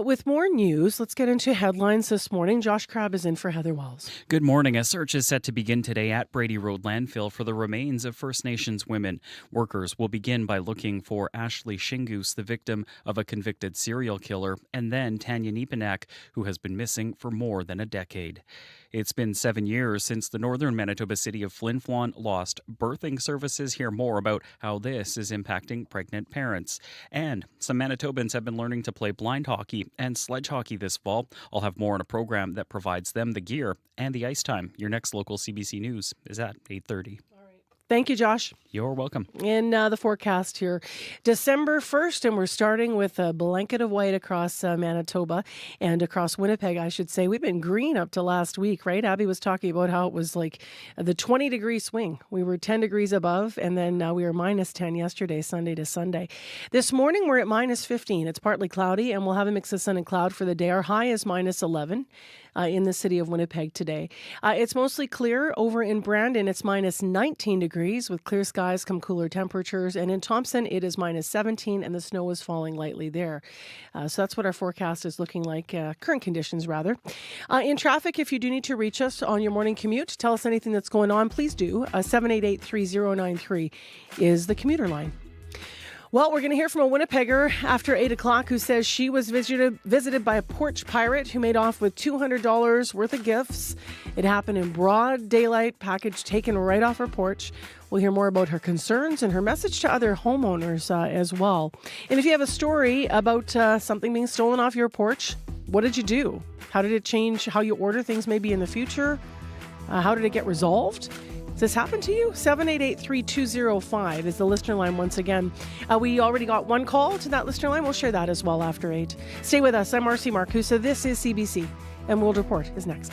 With more news, let's get into headlines this morning. Josh Crabb is in for Heather Wells. Good morning. A search is set to begin today at Brady Road landfill for the remains of First Nations women. Workers will begin by looking for Ashley Shingoose, the victim of a convicted serial killer, and then Tanya Nepanak, who has been missing for more than a decade. It's been 7 years since the northern Manitoba city of Flin Flon lost birthing services. Hear more about how this is impacting pregnant parents. And some Manitobans have been learning to play blind hockey and sledge hockey this fall. I'll have more on a program that provides them the gear and the ice time. Your next local CBC News is at 8:30. Thank you, Josh. You're welcome. In the forecast here, December 1st, and we're starting with a blanket of white across Manitoba and across Winnipeg, I should say. We've been green up to last week, right? Abby was talking about how it was like the 20-degree swing. We were 10 degrees above, and then we were minus 10 yesterday, Sunday to Sunday. This morning, we're at minus 15. It's partly cloudy, and we'll have a mix of sun and cloud for the day. Our high is minus 11. In the city of Winnipeg today. It's mostly clear. Over in Brandon, it's minus 19 degrees with clear skies come cooler temperatures. And in Thompson, it is minus 17 and the snow is falling lightly there. So that's what our forecast is looking like, current conditions rather. In traffic, if you do need to reach us on your morning commute, tell us anything that's going on, please do. 788-3093 is the commuter line. Well, we're going to hear from a Winnipegger after 8 o'clock who says she was visited by a porch pirate who made off with $200 worth of gifts. It happened in broad daylight, package taken right off her porch. We'll hear more about her concerns and her message to other homeowners as well. And if you have a story about something being stolen off your porch, what did you do? How did it change how you order things maybe in the future? How did it get resolved? Does this happen to you? 788-3205 is the listener line once again. We already got one call to that listener line. We'll share that as well after 8. Stay with us. I'm Marcy Marcusa. This is CBC, and World Report is next.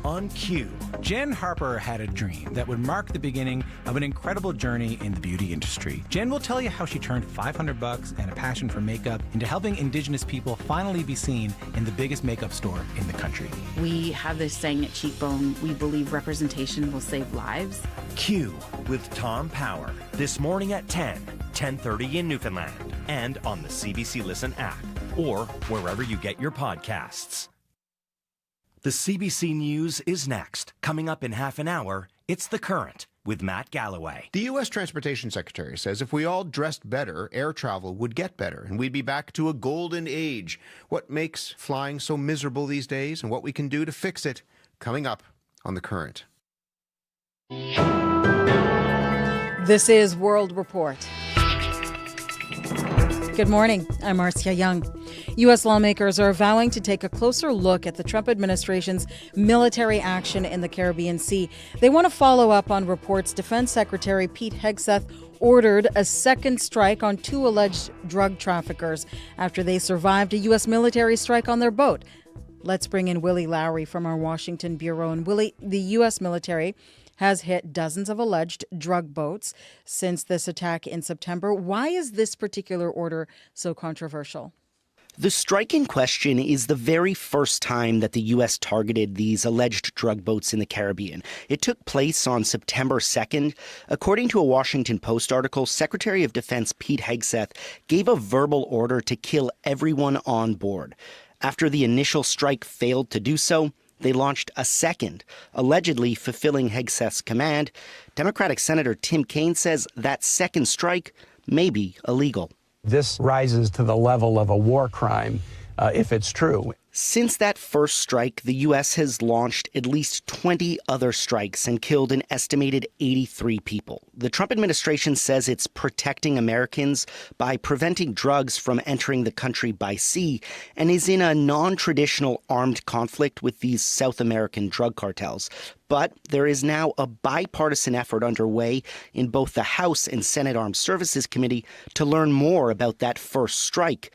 On cue, Jen Harper had a dream that would mark the beginning of an incredible journey in the beauty industry. Jen will tell you how she turned $500 and a passion for makeup into helping Indigenous people finally be seen in the biggest makeup store in the country. We have this saying at Cheekbone, we believe representation will save lives. Q with Tom Power, this morning at 10:30 in Newfoundland, and on the CBC Listen app, or wherever you get your podcasts. The CBC News is next. Coming up in half an hour, it's The Current with Matt Galloway. The U.S. Transportation Secretary says if we all dressed better, air travel would get better, and we'd be back to a golden age. What makes flying so miserable these days, and what we can do to fix it, coming up on The Current. This is World Report. Good morning. I'm Marcia Young. U.S. lawmakers are vowing to take a closer look at the Trump administration's military action in the Caribbean Sea. They want to follow up on reports Defense Secretary Pete Hegseth ordered a second strike on 2 alleged drug traffickers after they survived a U.S. military strike on their boat. Let's bring in Willie Lowry from our Washington bureau. And Willie, the U.S. military has hit dozens of alleged drug boats since this attack in September. Why is this particular order so controversial? The strike in question is the very first time that the U.S. targeted these alleged drug boats in the Caribbean. It took place on September 2nd. According to a Washington Post article, Secretary of Defense Pete Hegseth gave a verbal order to kill everyone on board. After the initial strike failed to do so, they launched a second, allegedly fulfilling Hegseth's command. Democratic Senator Tim Kaine says that second strike may be illegal. This rises to the level of a war crime if it's true. Since that first strike, the U.S. has launched at least 20 other strikes and killed an estimated 83 people. The Trump administration says it's protecting Americans by preventing drugs from entering the country by sea and is in a non-traditional armed conflict with these South American drug cartels. But there is now a bipartisan effort underway in both the House and Senate Armed Services Committee to learn more about that first strike.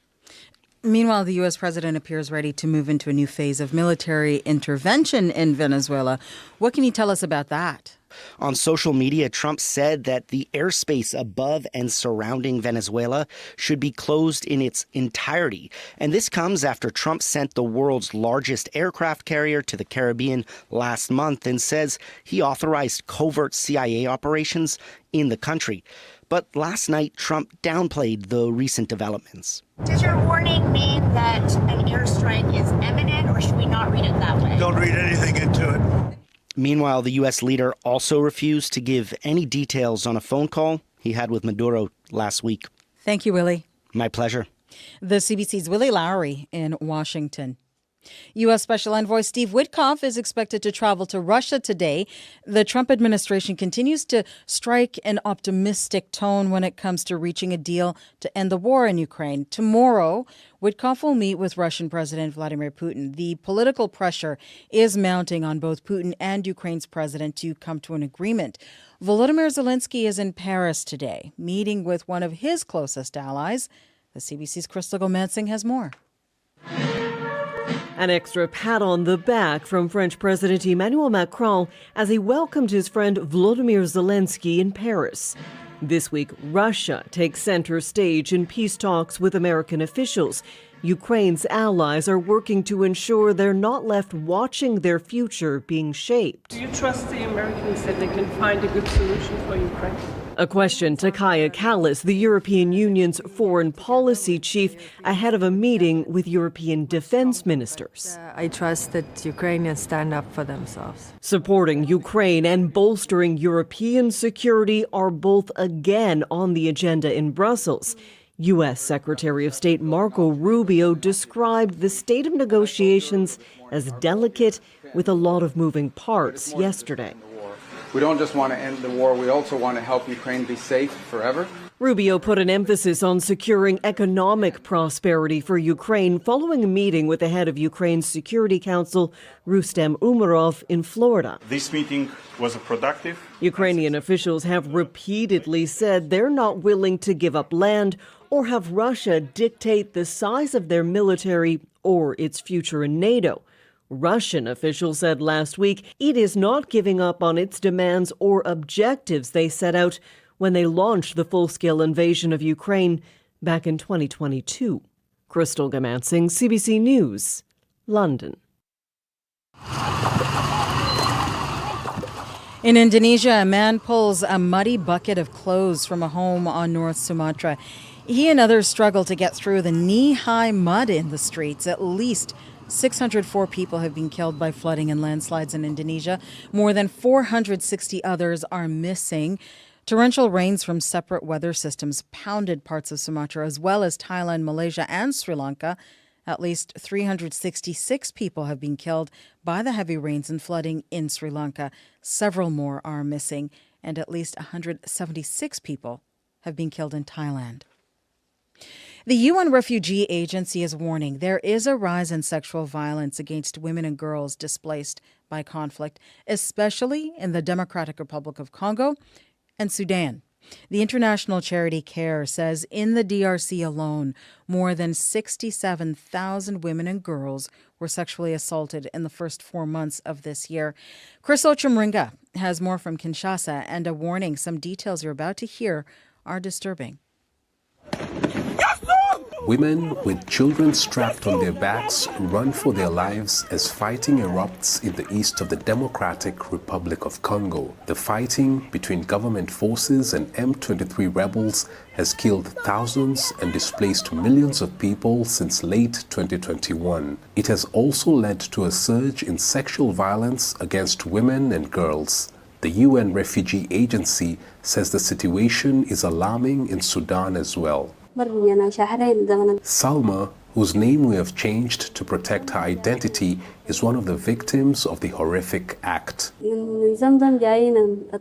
Meanwhile, the U.S. president appears ready to move into a new phase of military intervention in Venezuela. What can you tell us about that? On social media, Trump said that the airspace above and surrounding Venezuela should be closed in its entirety. And this comes after Trump sent the world's largest aircraft carrier to the Caribbean last month and says he authorized covert CIA operations in the country. But last night, Trump downplayed the recent developments. Does your warning mean that an airstrike is imminent, or should we not read it that way? Don't read anything into it. Meanwhile, the U.S. leader also refused to give any details on a phone call he had with Maduro last week. Thank you, Willie. My pleasure. The CBC's Willie Lowry in Washington. U.S. Special Envoy Steve Witkoff is expected to travel to Russia today. The Trump administration continues to strike an optimistic tone when it comes to reaching a deal to end the war in Ukraine. Tomorrow, Witkoff will meet with Russian President Vladimir Putin. The political pressure is mounting on both Putin and Ukraine's president to come to an agreement. Volodymyr Zelensky is in Paris today, meeting with one of his closest allies. The CBC's Crystal Gomansing has more. An extra pat on the back from French President Emmanuel Macron as he welcomed his friend Volodymyr Zelensky in Paris. This week, Russia takes center stage in peace talks with American officials. Ukraine's allies are working to ensure they're not left watching their future being shaped. Do you trust the Americans that they can find a good solution for Ukraine? A question to Kaja Kallas, the European Union's foreign policy chief, ahead of a meeting with European defense ministers. I trust that Ukrainians stand up for themselves. Supporting Ukraine and bolstering European security are both again on the agenda in Brussels. U.S. Secretary of State Marco Rubio described the state of negotiations as delicate with a lot of moving parts yesterday. We don't just want to end the war, we also want to help Ukraine be safe forever. Rubio put an emphasis on securing economic prosperity for Ukraine following a meeting with the head of Ukraine's Security Council, Rustem Umerov, in Florida. This meeting was productive. Ukrainian officials have repeatedly said they're not willing to give up land or have Russia dictate the size of their military or its future in NATO. Russian officials said last week it is not giving up on its demands or objectives they set out when they launched the full-scale invasion of Ukraine back in 2022. Crystal Gomansing, CBC News, London. In Indonesia, a man pulls a muddy bucket of clothes from a home on North Sumatra. He and others struggle to get through the knee-high mud in the streets. At least 604 people have been killed by flooding and landslides in Indonesia. More than 460 others are missing. Torrential rains from separate weather systems pounded parts of Sumatra as well as Thailand, Malaysia, and Sri Lanka. At least 366 people have been killed by the heavy rains and flooding in Sri Lanka. Several more are missing, and at least 176 people have been killed in Thailand. The UN Refugee Agency is warning there is a rise in sexual violence against women and girls displaced by conflict, especially in the Democratic Republic of Congo and Sudan. The international charity CARE says in the DRC alone, more than 67,000 women and girls were sexually assaulted in the first 4 months of this year. Chris Ochemringa has more from Kinshasa and a warning. Some details you're about to hear are disturbing. Women with children strapped on their backs run for their lives as fighting erupts in the east of the Democratic Republic of Congo. The fighting between government forces and M23 rebels has killed thousands and displaced millions of people since late 2021. It has also led to a surge in sexual violence against women and girls. The UN Refugee Agency says the situation is alarming in Sudan as well. Salma, whose name we have changed to protect her identity, is one of the victims of the horrific act.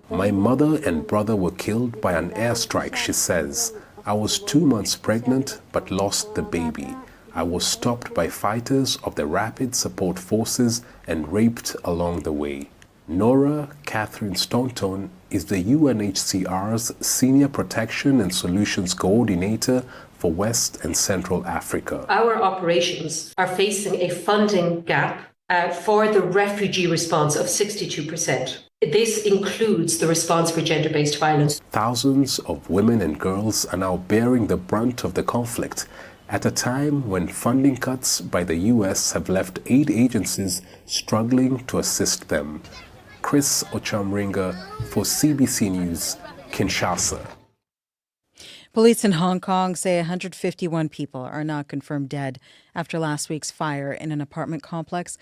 My mother and brother were killed by an airstrike, she says. I was 2 months pregnant but lost the baby. I was stopped by fighters of the Rapid Support Forces and raped along the way. Nora Catherine Staunton is the UNHCR's Senior Protection and Solutions Coordinator for West and Central Africa. Our operations are facing a funding gap for the refugee response of 62%. This includes the response for gender-based violence. Thousands of women and girls are now bearing the brunt of the conflict at a time when funding cuts by the U.S. have left aid agencies struggling to assist them. Chris Ochamringa for CBC News, Kinshasa. Police in Hong Kong say 151 people are now confirmed dead after last week's fire in an apartment complex.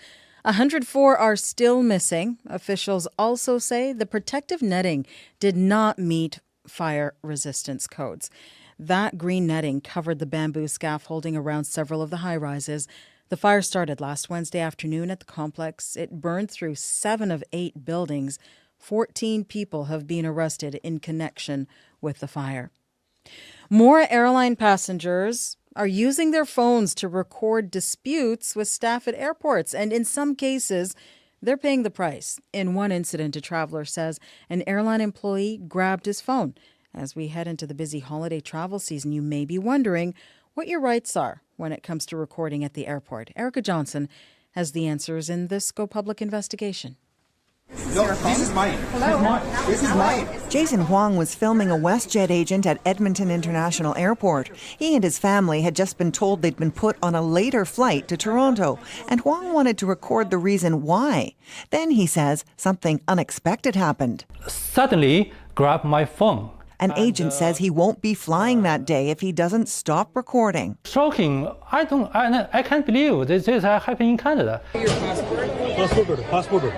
104 are still missing. Officials also say the protective netting did not meet fire resistance codes. That green netting covered the bamboo scaffolding around several of the high-rises. The fire started last Wednesday afternoon at the complex. It burned through 7 of 8 buildings. 14 people have been arrested in connection with the fire. More airline passengers are using their phones to record disputes with staff at airports, and in some cases, they're paying the price. In one incident, a traveler says an airline employee grabbed his phone. As we head into the busy holiday travel season, you may be wondering what your rights are when it comes to recording at the airport. Erica Johnson has the answers in this Go Public investigation. No, this is mine. Hello. This is mine. Jason Huang was filming a WestJet agent at Edmonton International Airport. He and his family had just been told they'd been put on a later flight to Toronto, and Huang wanted to record the reason why. Then, he says, something unexpected happened. Suddenly, grabbed my phone. An agent says he won't be flying that day if he doesn't stop recording. Shocking. I can't believe this is happening in Canada. Your passport? Passport.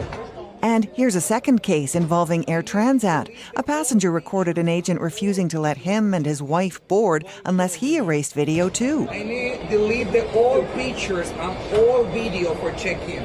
And here's a second case involving Air Transat. A passenger recorded an agent refusing to let him and his wife board unless he erased video too. I need to delete all pictures and all video for check-in.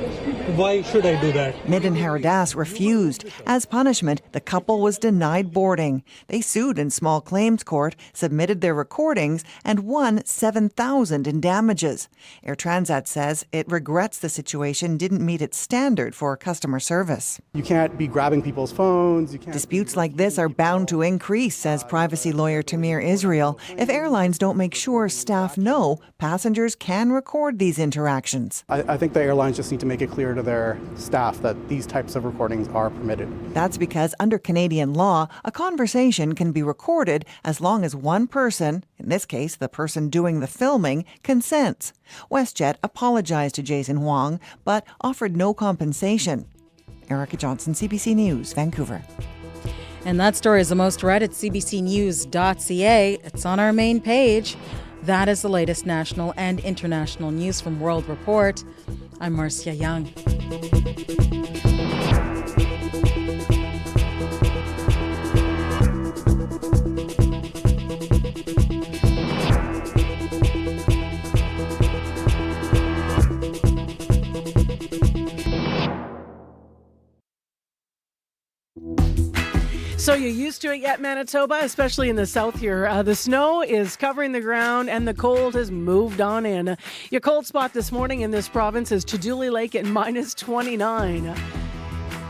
Why should I do that? Midden Haradas refused. As punishment, the couple was denied boarding. They sued in small claims court, submitted their recordings, and won $7,000 in damages. Air Transat says it regrets the situation didn't meet its standard for customer service. You can't be grabbing people's phones. Disputes like this are bound to increase, says privacy lawyer Tamir Israel, if airlines don't make sure staff know passengers can record these interactions. I think the airlines just need to make it clear to their staff that these types of recordings are permitted. That's because under Canadian law, a conversation can be recorded as long as one person, in this case the person doing the filming, consents. WestJet apologized to Jason Huang, but offered no compensation. Erica Johnson, CBC News, Vancouver. And that story is the most read at cbcnews.ca. It's on our main page. That is the latest national and international news from World Report. I'm Marcia Young. So you used to it yet, Manitoba, especially in the south here? The snow is covering the ground and the cold has moved on in. Your cold spot this morning in this province is Chiduli Lake at minus 29.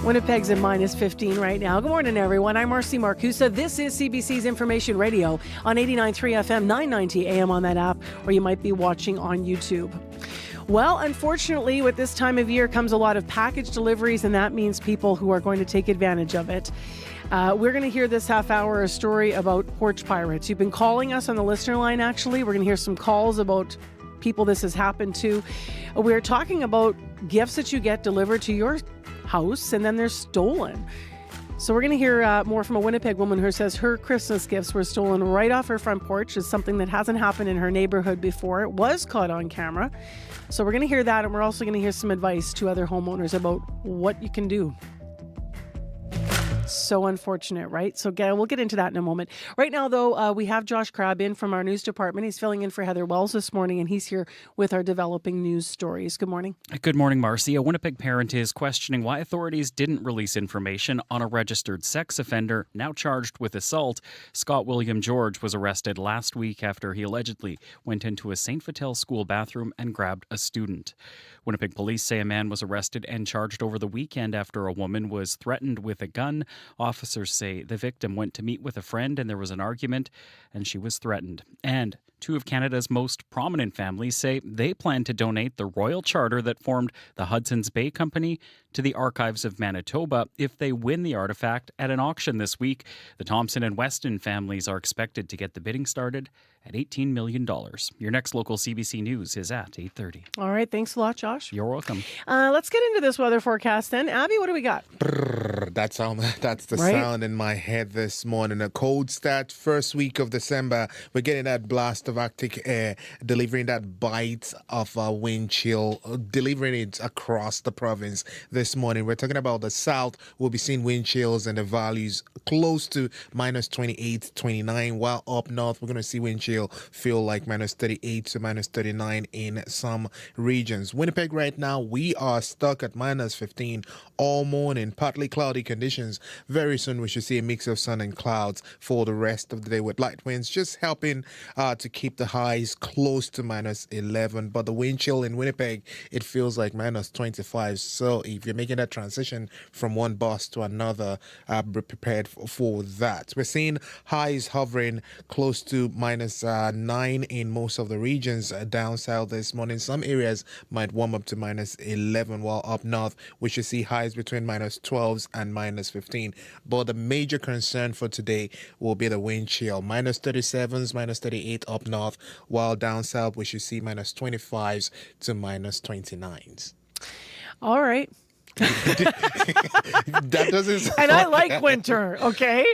Winnipeg's at minus 15 right now. Good morning, everyone. I'm Marcy Marcusa. This is CBC's Information Radio on 89.3 FM, 990 AM on that app, or you might be watching on YouTube. Well, unfortunately, with this time of year comes a lot of package deliveries, and that means people who are going to take advantage of it. We're going to hear this half hour a story about porch pirates. You've been calling us on the listener line, actually. We're going to hear some calls about people this has happened to. We're talking about gifts that you get delivered to your house, and then they're stolen. So we're going to hear more from a Winnipeg woman who says her Christmas gifts were stolen right off her front porch. Is something that hasn't happened in her neighborhood before. It was caught on camera. So we're going to hear that, and we're also going to hear some advice to other homeowners about what you can do. So unfortunate, right? So we'll get into that in a moment. Right now, though, we have Josh Crabb in from our news department. He's filling in for Heather Wells this morning, and he's here with our developing news stories. Good morning. Good morning, Marcy. A Winnipeg parent is questioning why authorities didn't release information on a registered sex offender now charged with assault. Scott William George was arrested last week after he allegedly went into a St. Vital school bathroom and grabbed a student. Winnipeg police say a man was arrested and charged over the weekend after a woman was threatened with a gun. Officers say the victim went to meet with a friend and there was an argument and she was threatened. And two of Canada's most prominent families say they plan to donate the royal charter that formed the Hudson's Bay Company to the Archives of Manitoba if they win the artifact at an auction this week. The Thompson and Weston families are expected to get the bidding started at $18 million. Your next local CBC News is at 8:30. All right. Thanks a lot, Josh. You're welcome. Let's get into this weather forecast then. Abby, what do we got? That's the sound in my head this morning. A cold start first week of December. We're getting that blast of Arctic air, delivering that bite of wind chill, delivering it across the province this morning. We're talking about the south. We'll be seeing wind chills in the valleys close to minus 28, 29, while up north we're going to see wind chill feel like minus 38 to minus 39 in some regions. Winnipeg right now, we are stuck at minus 15 all morning. Partly cloudy conditions. Very soon we should see a mix of sun and clouds for the rest of the day with light winds just helping to keep the highs close to minus 11. But the wind chill in Winnipeg, it feels like minus 25. So if you're making that transition from one bus to another, be prepared for that. We're seeing highs hovering close to minus 9 in most of the regions down south this morning. Some areas might warm up to minus 11, while up north we should see highs between minus 12s and minus 15. But the major concern for today will be the wind chill. Minus 37s, minus 38 up north, while down south we should see minus 25s to minus 29s. All right. That doesn't and I like winter, okay?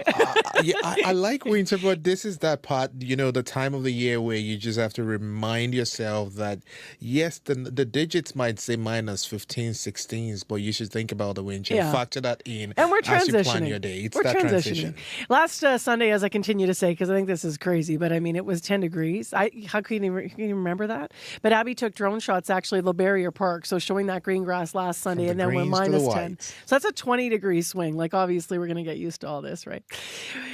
Yeah, I like winter, but this is that part, the time of the year where you just have to remind yourself that, yes, the digits might say minus 15, 16s, but you should think about the wind chill. Yeah. Factor that in and we're as you transitioning. plan your day. It's we're that transitioning. transition. Last Sunday, as I continue to say, because I think this is crazy, but I mean, it was 10 degrees. How can you remember that? But Abby took drone shots, actually, at the Barrier Park, so showing that green grass last Sunday, and then we're minus 10. So that's a 20-degree swing. Like, obviously, we're going to get used to all this, right?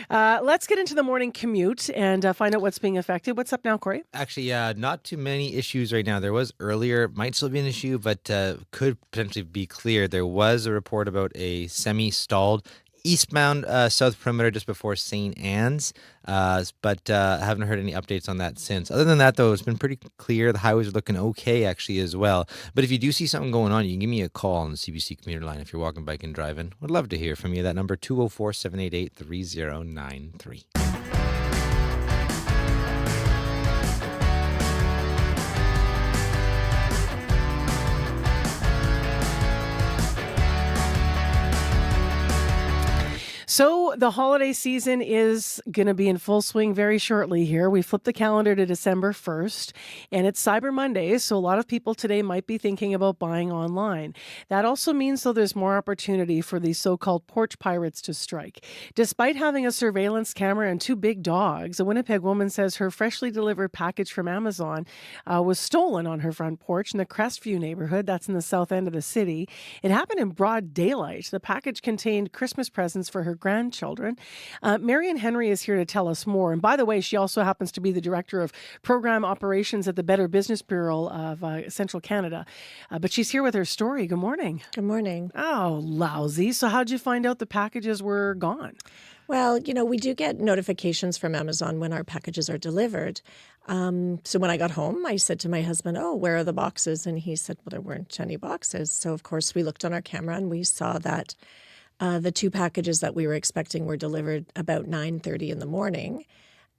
Let's get into the morning commute and find out what's being affected. What's up now, Corey? Actually, not too many issues right now. There was earlier, might still be an issue, but could potentially be clear. There was a report about a semi-stalled eastbound south perimeter just before St. Anne's, but haven't heard any updates on that since. Other than that, though, it's been pretty clear. The highways are looking okay, actually, as well. But if you do see something going on, you can give me a call on the CBC commuter line if you're walking, biking, driving. Would love to hear from you. That number, 204-788-3093. So the holiday season is going to be in full swing very shortly here. We flip the calendar to December 1st, and it's Cyber Monday, so a lot of people today might be thinking about buying online. That also means, though, there's more opportunity for these so-called porch pirates to strike. Despite having a surveillance camera and two big dogs, a Winnipeg woman says her freshly delivered package from Amazon was stolen on her front porch in the Crestview neighborhood. That's in the south end of the city. It happened in broad daylight. The package contained Christmas presents for her grandchildren. Marion Henry is here to tell us more. And by the way, she also happens to be the director of program operations at the Better Business Bureau of Central Canada. But she's here with her story. Good morning. Good morning. Oh, lousy. So how'd you find out the packages were gone? Well, we do get notifications from Amazon when our packages are delivered. So when I got home, I said to my husband, "Oh, where are the boxes?" And he said, "Well, there weren't any boxes." So of course we looked on our camera and we saw that the 2 packages that we were expecting were delivered about 9:30 in the morning,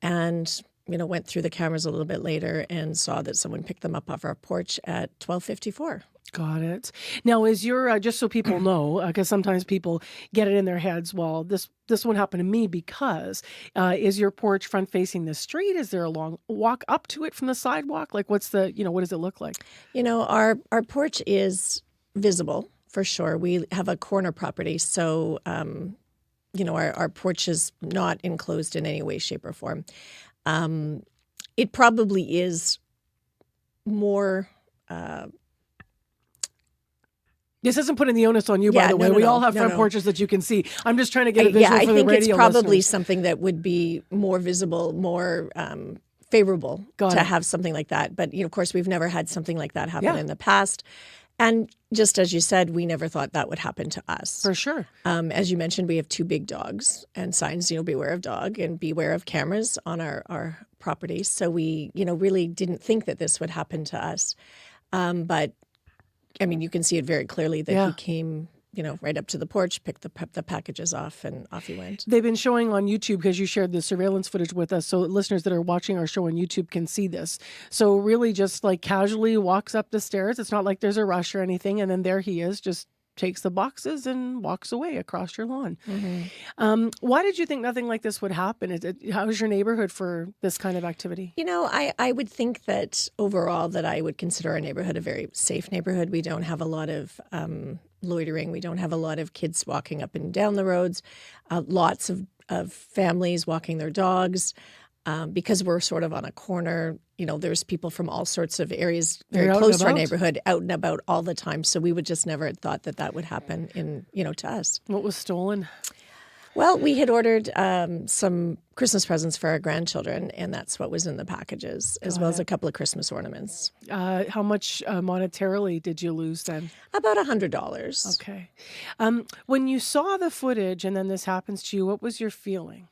and went through the cameras a little bit later and saw that someone picked them up off our porch at 12:54. Got it. Now, is your just so people know, because sometimes people get it in their heads, well, this won't happen to me because is your porch front facing the street? Is there a long walk up to it from the sidewalk? Like, what's the what does it look like? Our porch is visible for sure. We have a corner property, so our porch is not enclosed in any way, shape, or form. It probably is more. This isn't putting the onus on you, by the way. We all have front porches that you can see. I'm just trying to get a visual for the radio I think it's probably listeners. something that would be more visible, more favorable to have something like that. But, of course, we've never had something like that happen in the past. And just as you said, we never thought that would happen to us. For sure. As you mentioned, we have 2 big dogs and signs, beware of dog and beware of cameras on our property. So we, really didn't think that this would happen to us. But I mean, you can see it very clearly that he came, right up to the porch, picked the packages off, and off he went. They've been showing on YouTube because you shared the surveillance footage with us, so listeners that are watching our show on YouTube can see this. So really just like casually walks up the stairs. It's not like there's a rush or anything, and then there he is, just takes the boxes and walks away across your lawn. Mm-hmm. Why did you think nothing like this would happen? How's your neighborhood for this kind of activity? I would think that overall that I would consider our neighborhood a very safe neighborhood. We don't have a lot of loitering. We don't have a lot of kids walking up and down the roads. Lots of families walking their dogs. Because we're sort of on a corner, there's people from all sorts of areas very close to our neighborhood out and about all the time. So we would just never have thought that would happen to us. What was stolen? Well, we had ordered some Christmas presents for our grandchildren, and that's what was in the packages, as well as a couple of Christmas ornaments. How much monetarily did you lose then? About $100. Okay. When you saw the footage and then this happens to you, what was your feeling?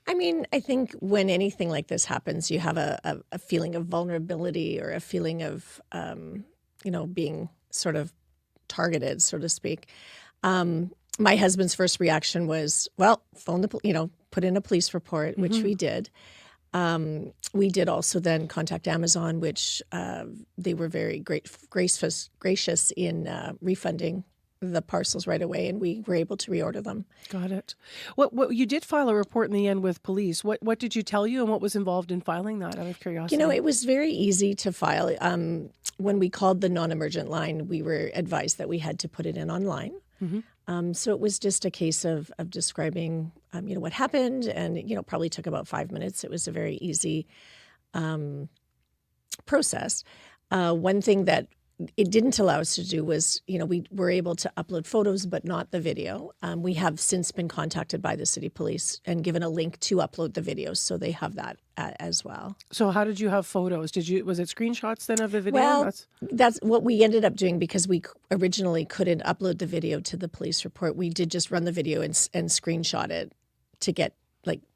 I mean, I think when anything like this happens, you have a feeling of vulnerability or a feeling of, being sort of targeted, so to speak. My husband's first reaction was, well, put in a police report, which we did. We did also then contact Amazon, which they were very gracious in refunding the parcels right away, and we were able to reorder them. Got it. What you did file a report in the end with police. What did you tell you, and what was involved in filing that, out of curiosity? It was very easy to file. When we called the non-emergent line, we were advised that we had to put it in online. Mm-hmm. So it was just a case of describing, what happened, and probably took about 5 minutes. It was a very easy process. One thing that it didn't allow us to do was, we were able to upload photos, but not the video. We have since been contacted by the city police and given a link to upload the videos, so they have that as well. So how did you have photos? Was it screenshots then of the video? Well, that's what we ended up doing because we originally couldn't upload the video to the police report. We did just run the video and screenshot it to get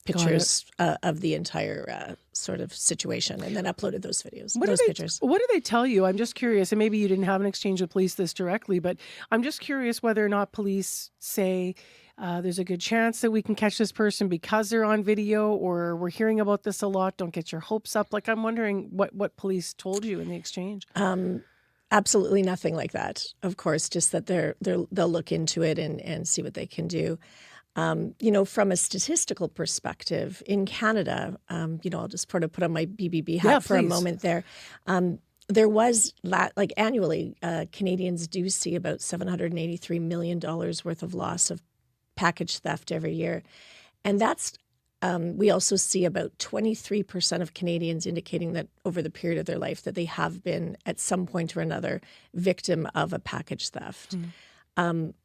pictures of the entire sort of situation, and then uploaded those videos, pictures. What do they tell you? I'm just curious, and maybe you didn't have an exchange with police this directly, but I'm just curious whether or not police say there's a good chance that we can catch this person because they're on video, or we're hearing about this a lot. Don't get your hopes up. I'm wondering what police told you in the exchange. Absolutely nothing like that. Of course, just that they'll look into it and see what they can do. From a statistical perspective, in Canada, I'll just sort of put on my BBB hat for a moment there. There was, annually, Canadians do see about $783 million worth of loss of package theft every year. And that's, we also see about 23% of Canadians indicating that over the period of their life that they have been, at some point or another, victim of a package theft. Mm.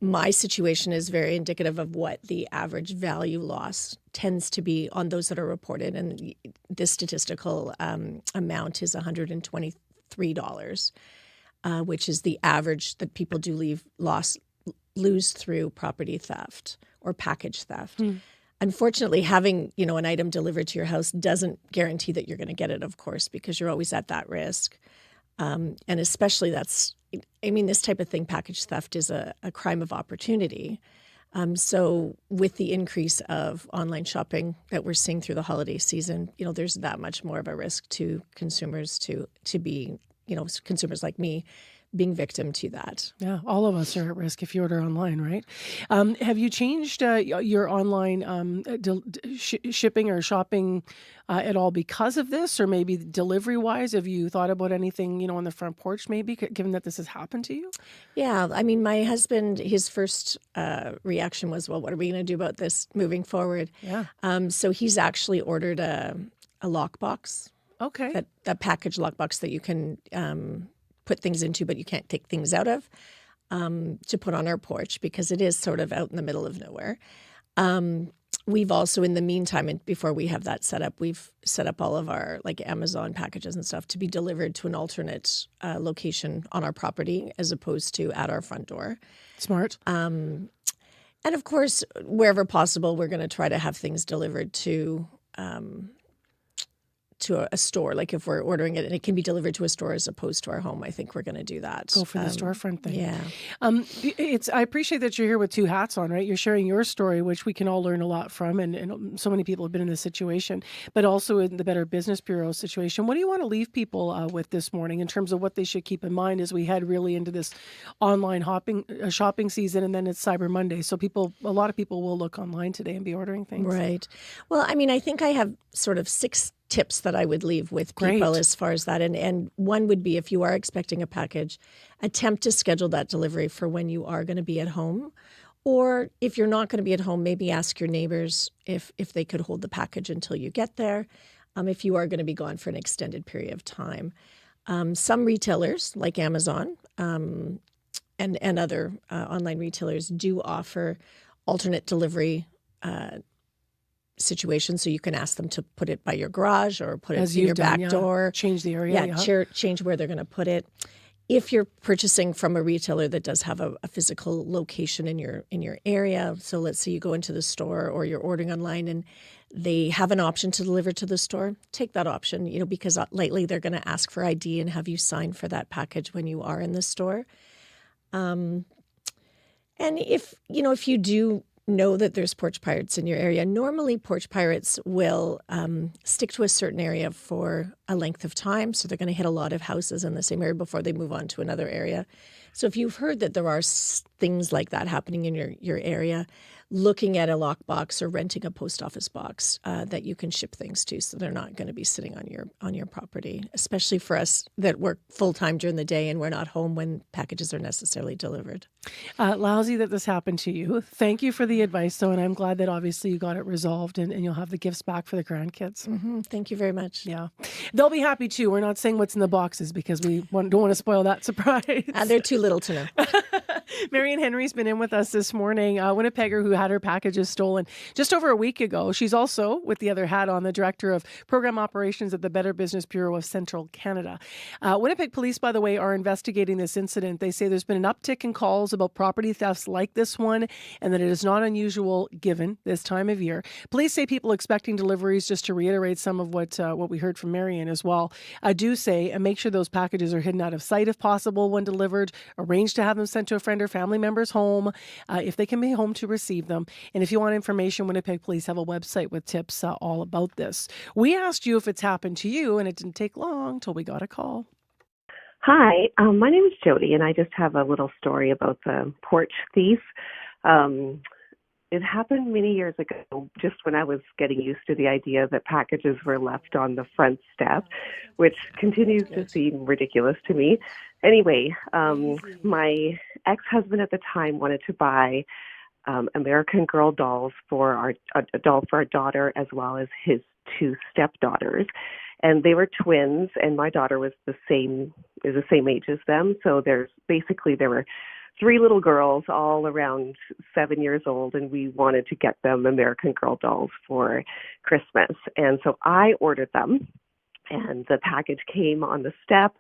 My situation is very indicative of what the average value loss tends to be on those that are reported. And the statistical amount is $123, which is the average that people do lose through property theft or package theft. Unfortunately, having, an item delivered to your house doesn't guarantee that you're going to get it, of course, because you're always at that risk. And especially this type of thing, package theft, is a crime of opportunity. So with the increase of online shopping that we're seeing through the holiday season, there's that much more of a risk to consumers to be, consumers like me, being victim to that. Yeah, all of us are at risk if you order online, right? Have you changed your online shipping or shopping at all because of this, or maybe delivery-wise? Have you thought about anything, on the front porch, maybe, given that this has happened to you? Yeah, my husband, his first reaction was, well, what are we going to do about this moving forward? Yeah. So he's actually ordered a lockbox. Okay. That package lockbox that you can put things into, but you can't take things out of, to put on our porch because it is sort of out in the middle of nowhere. We've also, in the meantime, and before we have that set up, we've set up all of our Amazon packages and stuff to be delivered to an alternate location on our property as opposed to at our front door. Smart. And of course, wherever possible, we're going to try to have things delivered to a store. Like if we're ordering it and it can be delivered to a store as opposed to our home, I think we're going to do that. Go for the storefront thing. Yeah. I appreciate that you're here with two hats on, right? You're sharing your story, which we can all learn a lot from, and so many people have been in this situation, but also in the Better Business Bureau situation. What do you want to leave people with this morning in terms of what they should keep in mind as we head really into this online shopping season, and then it's Cyber Monday? So a lot of people will look online today and be ordering things. Right. Well, I think I have sort of 6 tips that I would leave with people as far as that. And one would be, if you are expecting a package, attempt to schedule that delivery for when you are going to be at home. Or if you're not going to be at home, maybe ask your neighbors if they could hold the package until you get there, if you are going to be gone for an extended period of time. Some retailers, like Amazon and other online retailers, do offer alternate delivery situation, so you can ask them to put it by your garage or put it in your back door. Change the area. Yeah, change where they're going to put it. If you're purchasing from a retailer that does have a physical location in your area, so let's say you go into the store or you're ordering online and they have an option to deliver to the store, take that option, because lately they're going to ask for ID and have you sign for that package when you are in the store. And if you do know that there's porch pirates in your area, normally porch pirates will stick to a certain area for a length of time. So they're going to hit a lot of houses in the same area before they move on to another area. So if you've heard that there are things like that happening in your area, looking at a lockbox or renting a post office box that you can ship things to, so they're not going to be sitting on your property, especially for us that work full-time during the day and we're not home when packages are necessarily delivered. Lousy that this happened to you. Thank you for the advice, though, and I'm glad that obviously you got it resolved and you'll have the gifts back for the grandkids. Mm-hmm. Thank you very much. Yeah. They'll be happy, too. We're not saying what's in the boxes because we don't want to spoil that surprise. They're too little to know. Marion Henry's been in with us this morning, a Winnipegger who had her packages stolen just over a week ago. She's also, with the other hat on, the Director of Program Operations at the Better Business Bureau of Central Canada. Winnipeg Police, by the way, are investigating this incident. They say there's been an uptick in calls about property thefts like this one, and that it is not unusual given this time of year. Police say people expecting deliveries, just to reiterate some of what we heard from Marion as well, do say make sure those packages are hidden out of sight if possible when delivered. Arrange to have them sent to a friend or family member's home if they can be home to receive them. And if you want information, Winnipeg Police have a website with tips all about this. We asked you if it's happened to you, and it didn't take long till we got a call. Hi, my name is Jody, and I just have a little story about the porch thief. It happened many years ago, just when I was getting used to the idea that packages were left on the front step, which continues to seem ridiculous to me. Anyway, my ex-husband at the time wanted to buy American Girl dolls for a doll for our daughter, as well as his 2 stepdaughters. And they were twins, and my daughter was the same age as them. So there were 3 little girls, all around 7 years old, and we wanted to get them American Girl dolls for Christmas. And so I ordered them. And the package came on the step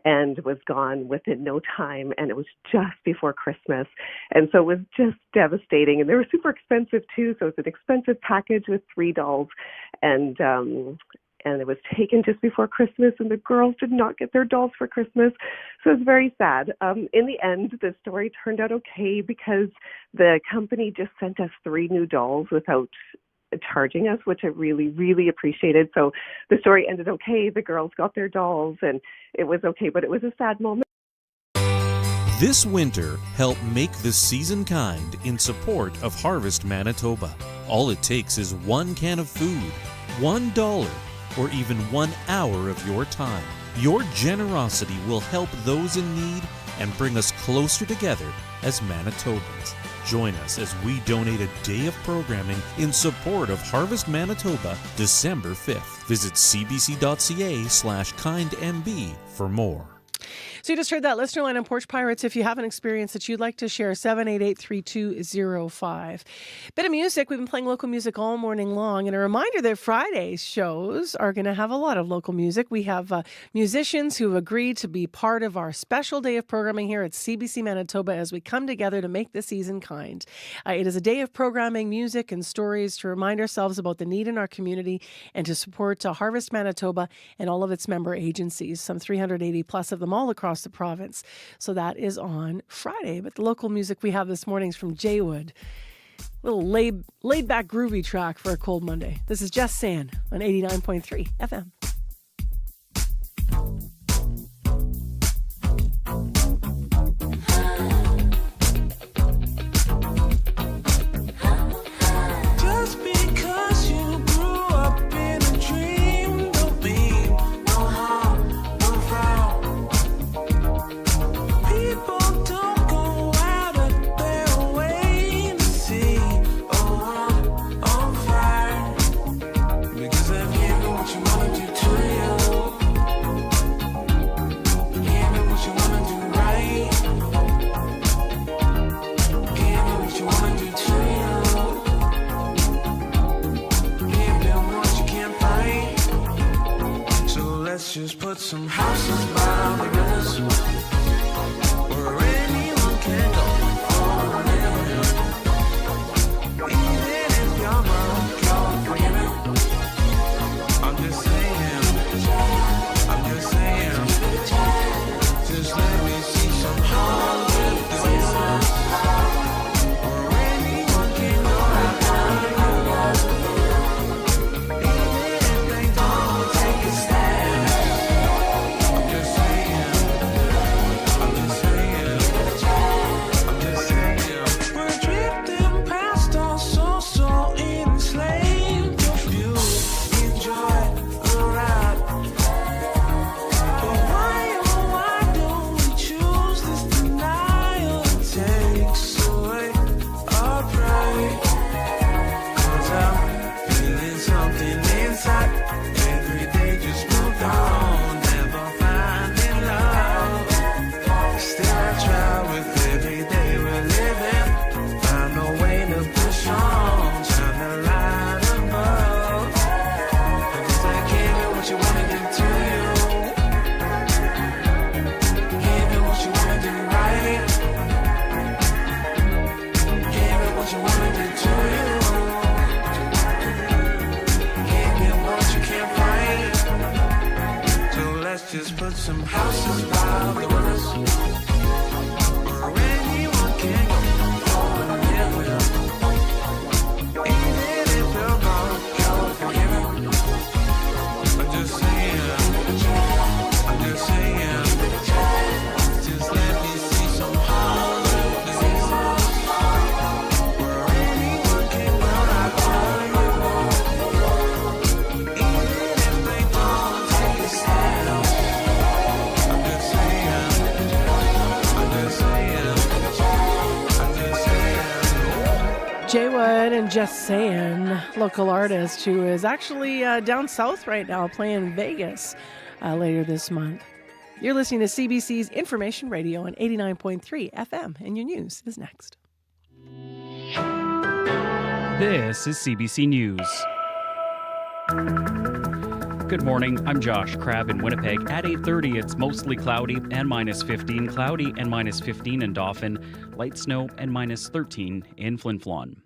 and was gone within no time. And it was just before Christmas. And so it was just devastating. And they were super expensive too. So it's an expensive package with 3 dolls. And it was taken just before Christmas, and the girls did not get their dolls for Christmas. So it was very sad. In the end, the story turned out okay because the company just sent us 3 new dolls without charging us, which I really, really appreciated. So the story ended okay. The girls got their dolls, and it was okay, but it was a sad moment. This winter, help make the season kind in support of Harvest Manitoba. All it takes is 1 can of food, $1, or even 1 hour of your time. Your generosity will help those in need and bring us closer together as Manitobans. Join us as we donate a day of programming in support of Harvest Manitoba December 5th. Visit cbc.ca/kindmb for more. So you just heard that listener line on Porch Pirates. If you have an experience that you'd like to share, 788-3205. Bit of music. We've been playing local music all morning long. And a reminder that Friday's shows are going to have a lot of local music. We have musicians who agreed to be part of our special day of programming here at CBC Manitoba as we come together to make the season kind. It is a day of programming, music, and stories to remind ourselves about the need in our community and to support Harvest Manitoba and all of its member agencies, some 380 plus of them all across the province. So that is on Friday. But the local music we have this morning is from Jay Wood. Little laid back groovy track for a cold Monday. This is Just Saying on 89.3 FM. Just put some houses by the rivers where anyone can go forever. Even if you're wrong, you're forgiven. I'm just saying, just let me see some Hollywood faces where anyone can go forever. Even if they don't take a stand. Just put some houses by the rivers where anyone can go forever. Even if you're wrong, you're forgiven. I'm just saying, just let me see some Hollywood faces where anyone can go forever. Even if they don't take a stand. Jay Wood and Just Saying, local artist who is actually down south right now playing Vegas later this month. You're listening to CBC's Information Radio on 89.3 FM, and your news is next. This is CBC News. Good morning. I'm Josh Crabb in Winnipeg. At 8:30, it's mostly cloudy and -15, cloudy and -15 in Dauphin, light snow and -13 in Flin Flon.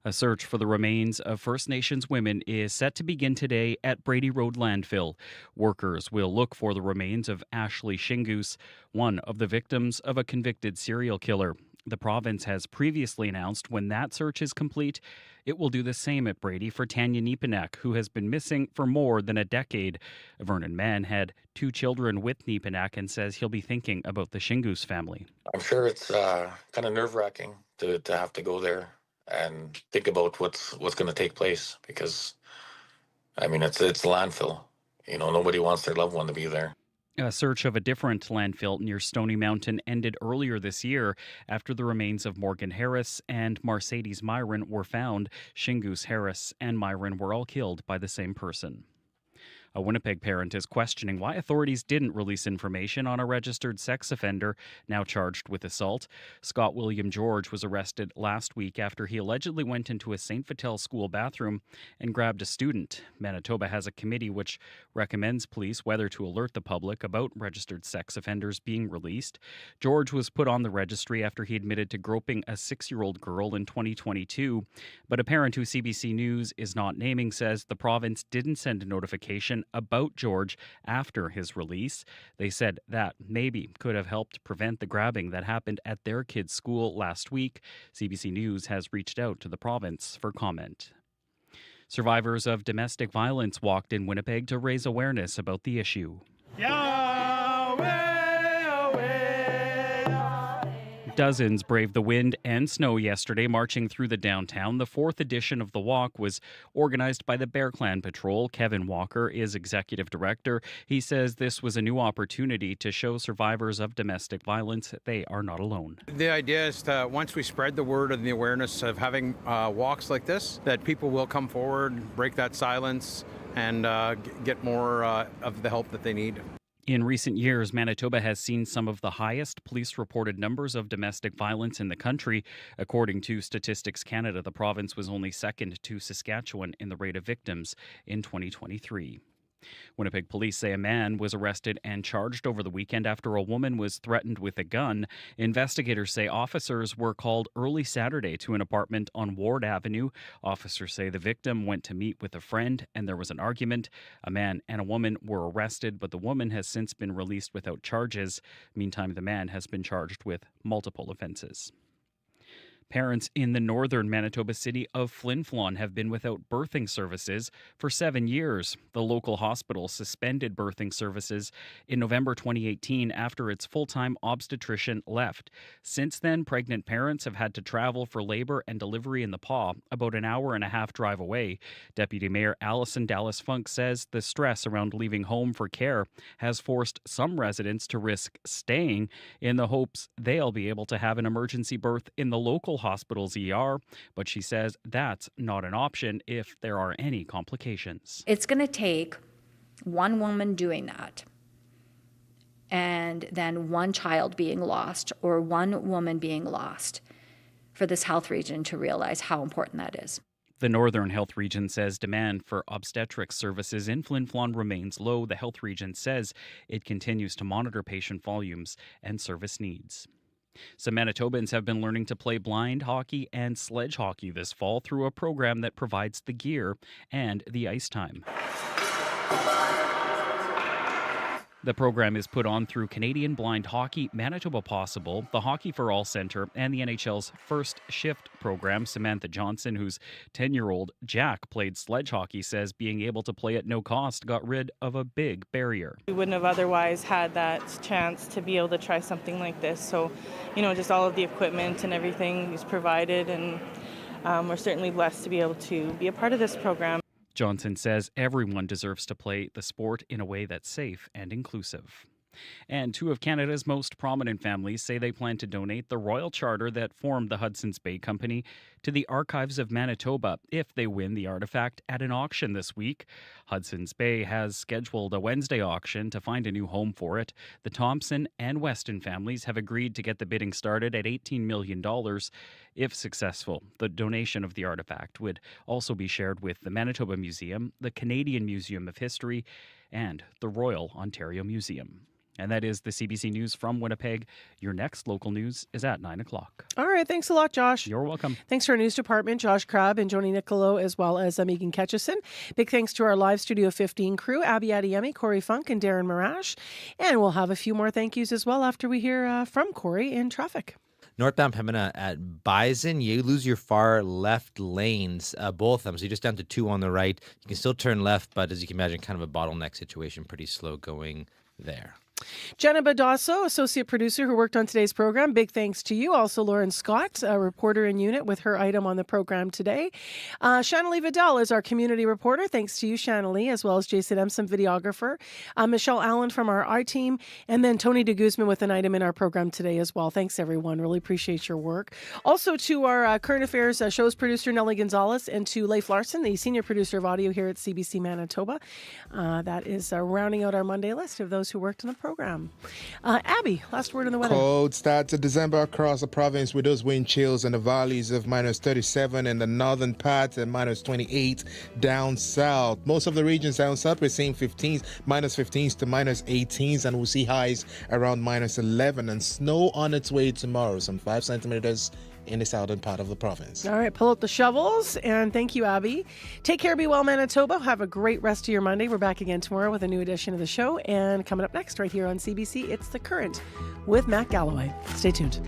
A search for the remains of First Nations women is set to begin today at Brady Road Landfill. Workers will look for the remains of Ashley Shingoose, one of the victims of a convicted serial killer. The province has previously announced when that search is complete, it will do the same at Brady for Tanya Nepanak, who has been missing for more than a decade. Vernon Mann had 2 children with Nepanak and says he'll be thinking about the Shingoose family. I'm sure it's kind of nerve-wracking to have to go there and think about what's going to take place, because I mean it's a landfill. Nobody wants their loved one to be there. A search of a different landfill near Stony Mountain ended earlier this year after the remains of Morgan Harris and Mercedes Myron were found. Shingoose, Harris, and Myron were all killed by the same person. A Winnipeg parent is questioning why authorities didn't release information on a registered sex offender now charged with assault. Scott William George was arrested last week after he allegedly went into a St. Vital school bathroom and grabbed a student. Manitoba has a committee which recommends police whether to alert the public about registered sex offenders being released. George was put on the registry after he admitted to groping a 6-year-old girl in 2022. But a parent who CBC News is not naming says the province didn't send a notification about George after his release. They said that maybe could have helped prevent the grabbing that happened at their kid's school last week. CBC News has reached out to the province for comment. Survivors of domestic violence walked in Winnipeg to raise awareness about the issue. Dozens braved the wind and snow yesterday, marching through the downtown. The 4th edition of the walk was organized by the Bear Clan Patrol. Kevin Walker is executive director. He says this was a new opportunity to show survivors of domestic violence they are not alone. The idea is that once we spread the word and the awareness of having walks like this, that people will come forward, break that silence, and get more of the help that they need. In recent years, Manitoba has seen some of the highest police-reported numbers of domestic violence in the country. According to Statistics Canada, the province was only second to Saskatchewan in the rate of victims in 2023. Winnipeg police say a man was arrested and charged over the weekend after a woman was threatened with a gun. Investigators say officers were called early Saturday to an apartment on Ward Avenue. Officers say the victim went to meet with a friend and there was an argument. A man and a woman were arrested, but the woman has since been released without charges. Meantime, the man has been charged with multiple offenses. Parents in the northern Manitoba city of Flin Flon have been without birthing services for 7 years. The local hospital suspended birthing services in November 2018 after its full-time obstetrician left. Since then, pregnant parents have had to travel for labor and delivery in the Paw, about an hour-and-a-half drive away. Deputy Mayor Allison Dallas Funk says the stress around leaving home for care has forced some residents to risk staying in the hopes they'll be able to have an emergency birth in the local hospital's ER, but she says that's not an option if there are any complications. It's going to take one woman doing that and then one child being lost or one woman being lost for this health region to realize how important that is. The Northern Health Region says demand for obstetrics services in Flin Flon remains low. The health region says it continues to monitor patient volumes and service needs. Some Manitobans have been learning to play blind hockey and sledge hockey this fall through a program that provides the gear and the ice time. The program is put on through Canadian Blind Hockey, Manitoba Possible, the Hockey for All Centre, and the NHL's First Shift program. Samantha Johnson, whose 10-year-old Jack played sledge hockey, says being able to play at no cost got rid of a big barrier. We wouldn't have otherwise had that chance to be able to try something like this. So, just all of the equipment and everything is provided, and we're certainly blessed to be able to be a part of this program. Johnson says everyone deserves to play the sport in a way that's safe and inclusive. And two of Canada's most prominent families say they plan to donate the royal charter that formed the Hudson's Bay Company to the Archives of Manitoba if they win the artifact at an auction this week. Hudson's Bay has scheduled a Wednesday auction to find a new home for it. The Thompson and Weston families have agreed to get the bidding started at $18 million. If successful, the donation of the artifact would also be shared with the Manitoba Museum, the Canadian Museum of History, and the Royal Ontario Museum. And that is the CBC News from Winnipeg. Your next local news is at 9 o'clock. All right. Thanks a lot, Josh. You're welcome. Thanks to our news department, Josh Crabb and Joni Nicolo, as well as Megan Ketchison. Big thanks to our live Studio 15 crew, Abby Adeyemi, Corey Funk, and Darren Marash. And we'll have a few more thank yous as well after we hear from Corey in traffic. Northbound Pembina at Bison, you lose your far left lanes, both of them. So you're just down to two on the right. You can still turn left, but as you can imagine, kind of a bottleneck situation, pretty slow going there. Jenna Badasso, associate producer who worked on today's program. Big thanks to you. Also, Lauren Scott, a reporter in unit with her item on the program today. Shanalee Vidal is our community reporter. Thanks to you, Shanalee, as well as Jason Emson, videographer. Michelle Allen from our I-team, and then Tony de Guzman with an item in our program today as well. Thanks, everyone. Really appreciate your work. Also to our current affairs shows producer, Nellie Gonzalez, and to Leif Larson, the senior producer of audio here at CBC Manitoba. That is rounding out our Monday list of those who worked on the program. Abby, last word on the weather. Cold start to December across the province with those wind chills in the valleys of minus 37 in the northern part and minus 28 down south. Most of the regions down south we're seeing minus 15s to minus 18s, and we'll see highs around minus 11, and snow on its way tomorrow, some 5 centimeters in the southern part of the province. All right, pull out the shovels, and thank you, Abby. Take care, be well, Manitoba. Have a great rest of your Monday. We're back again tomorrow with a new edition of the show, and coming up next right here on CBC, it's The Current with Matt Galloway. Stay tuned.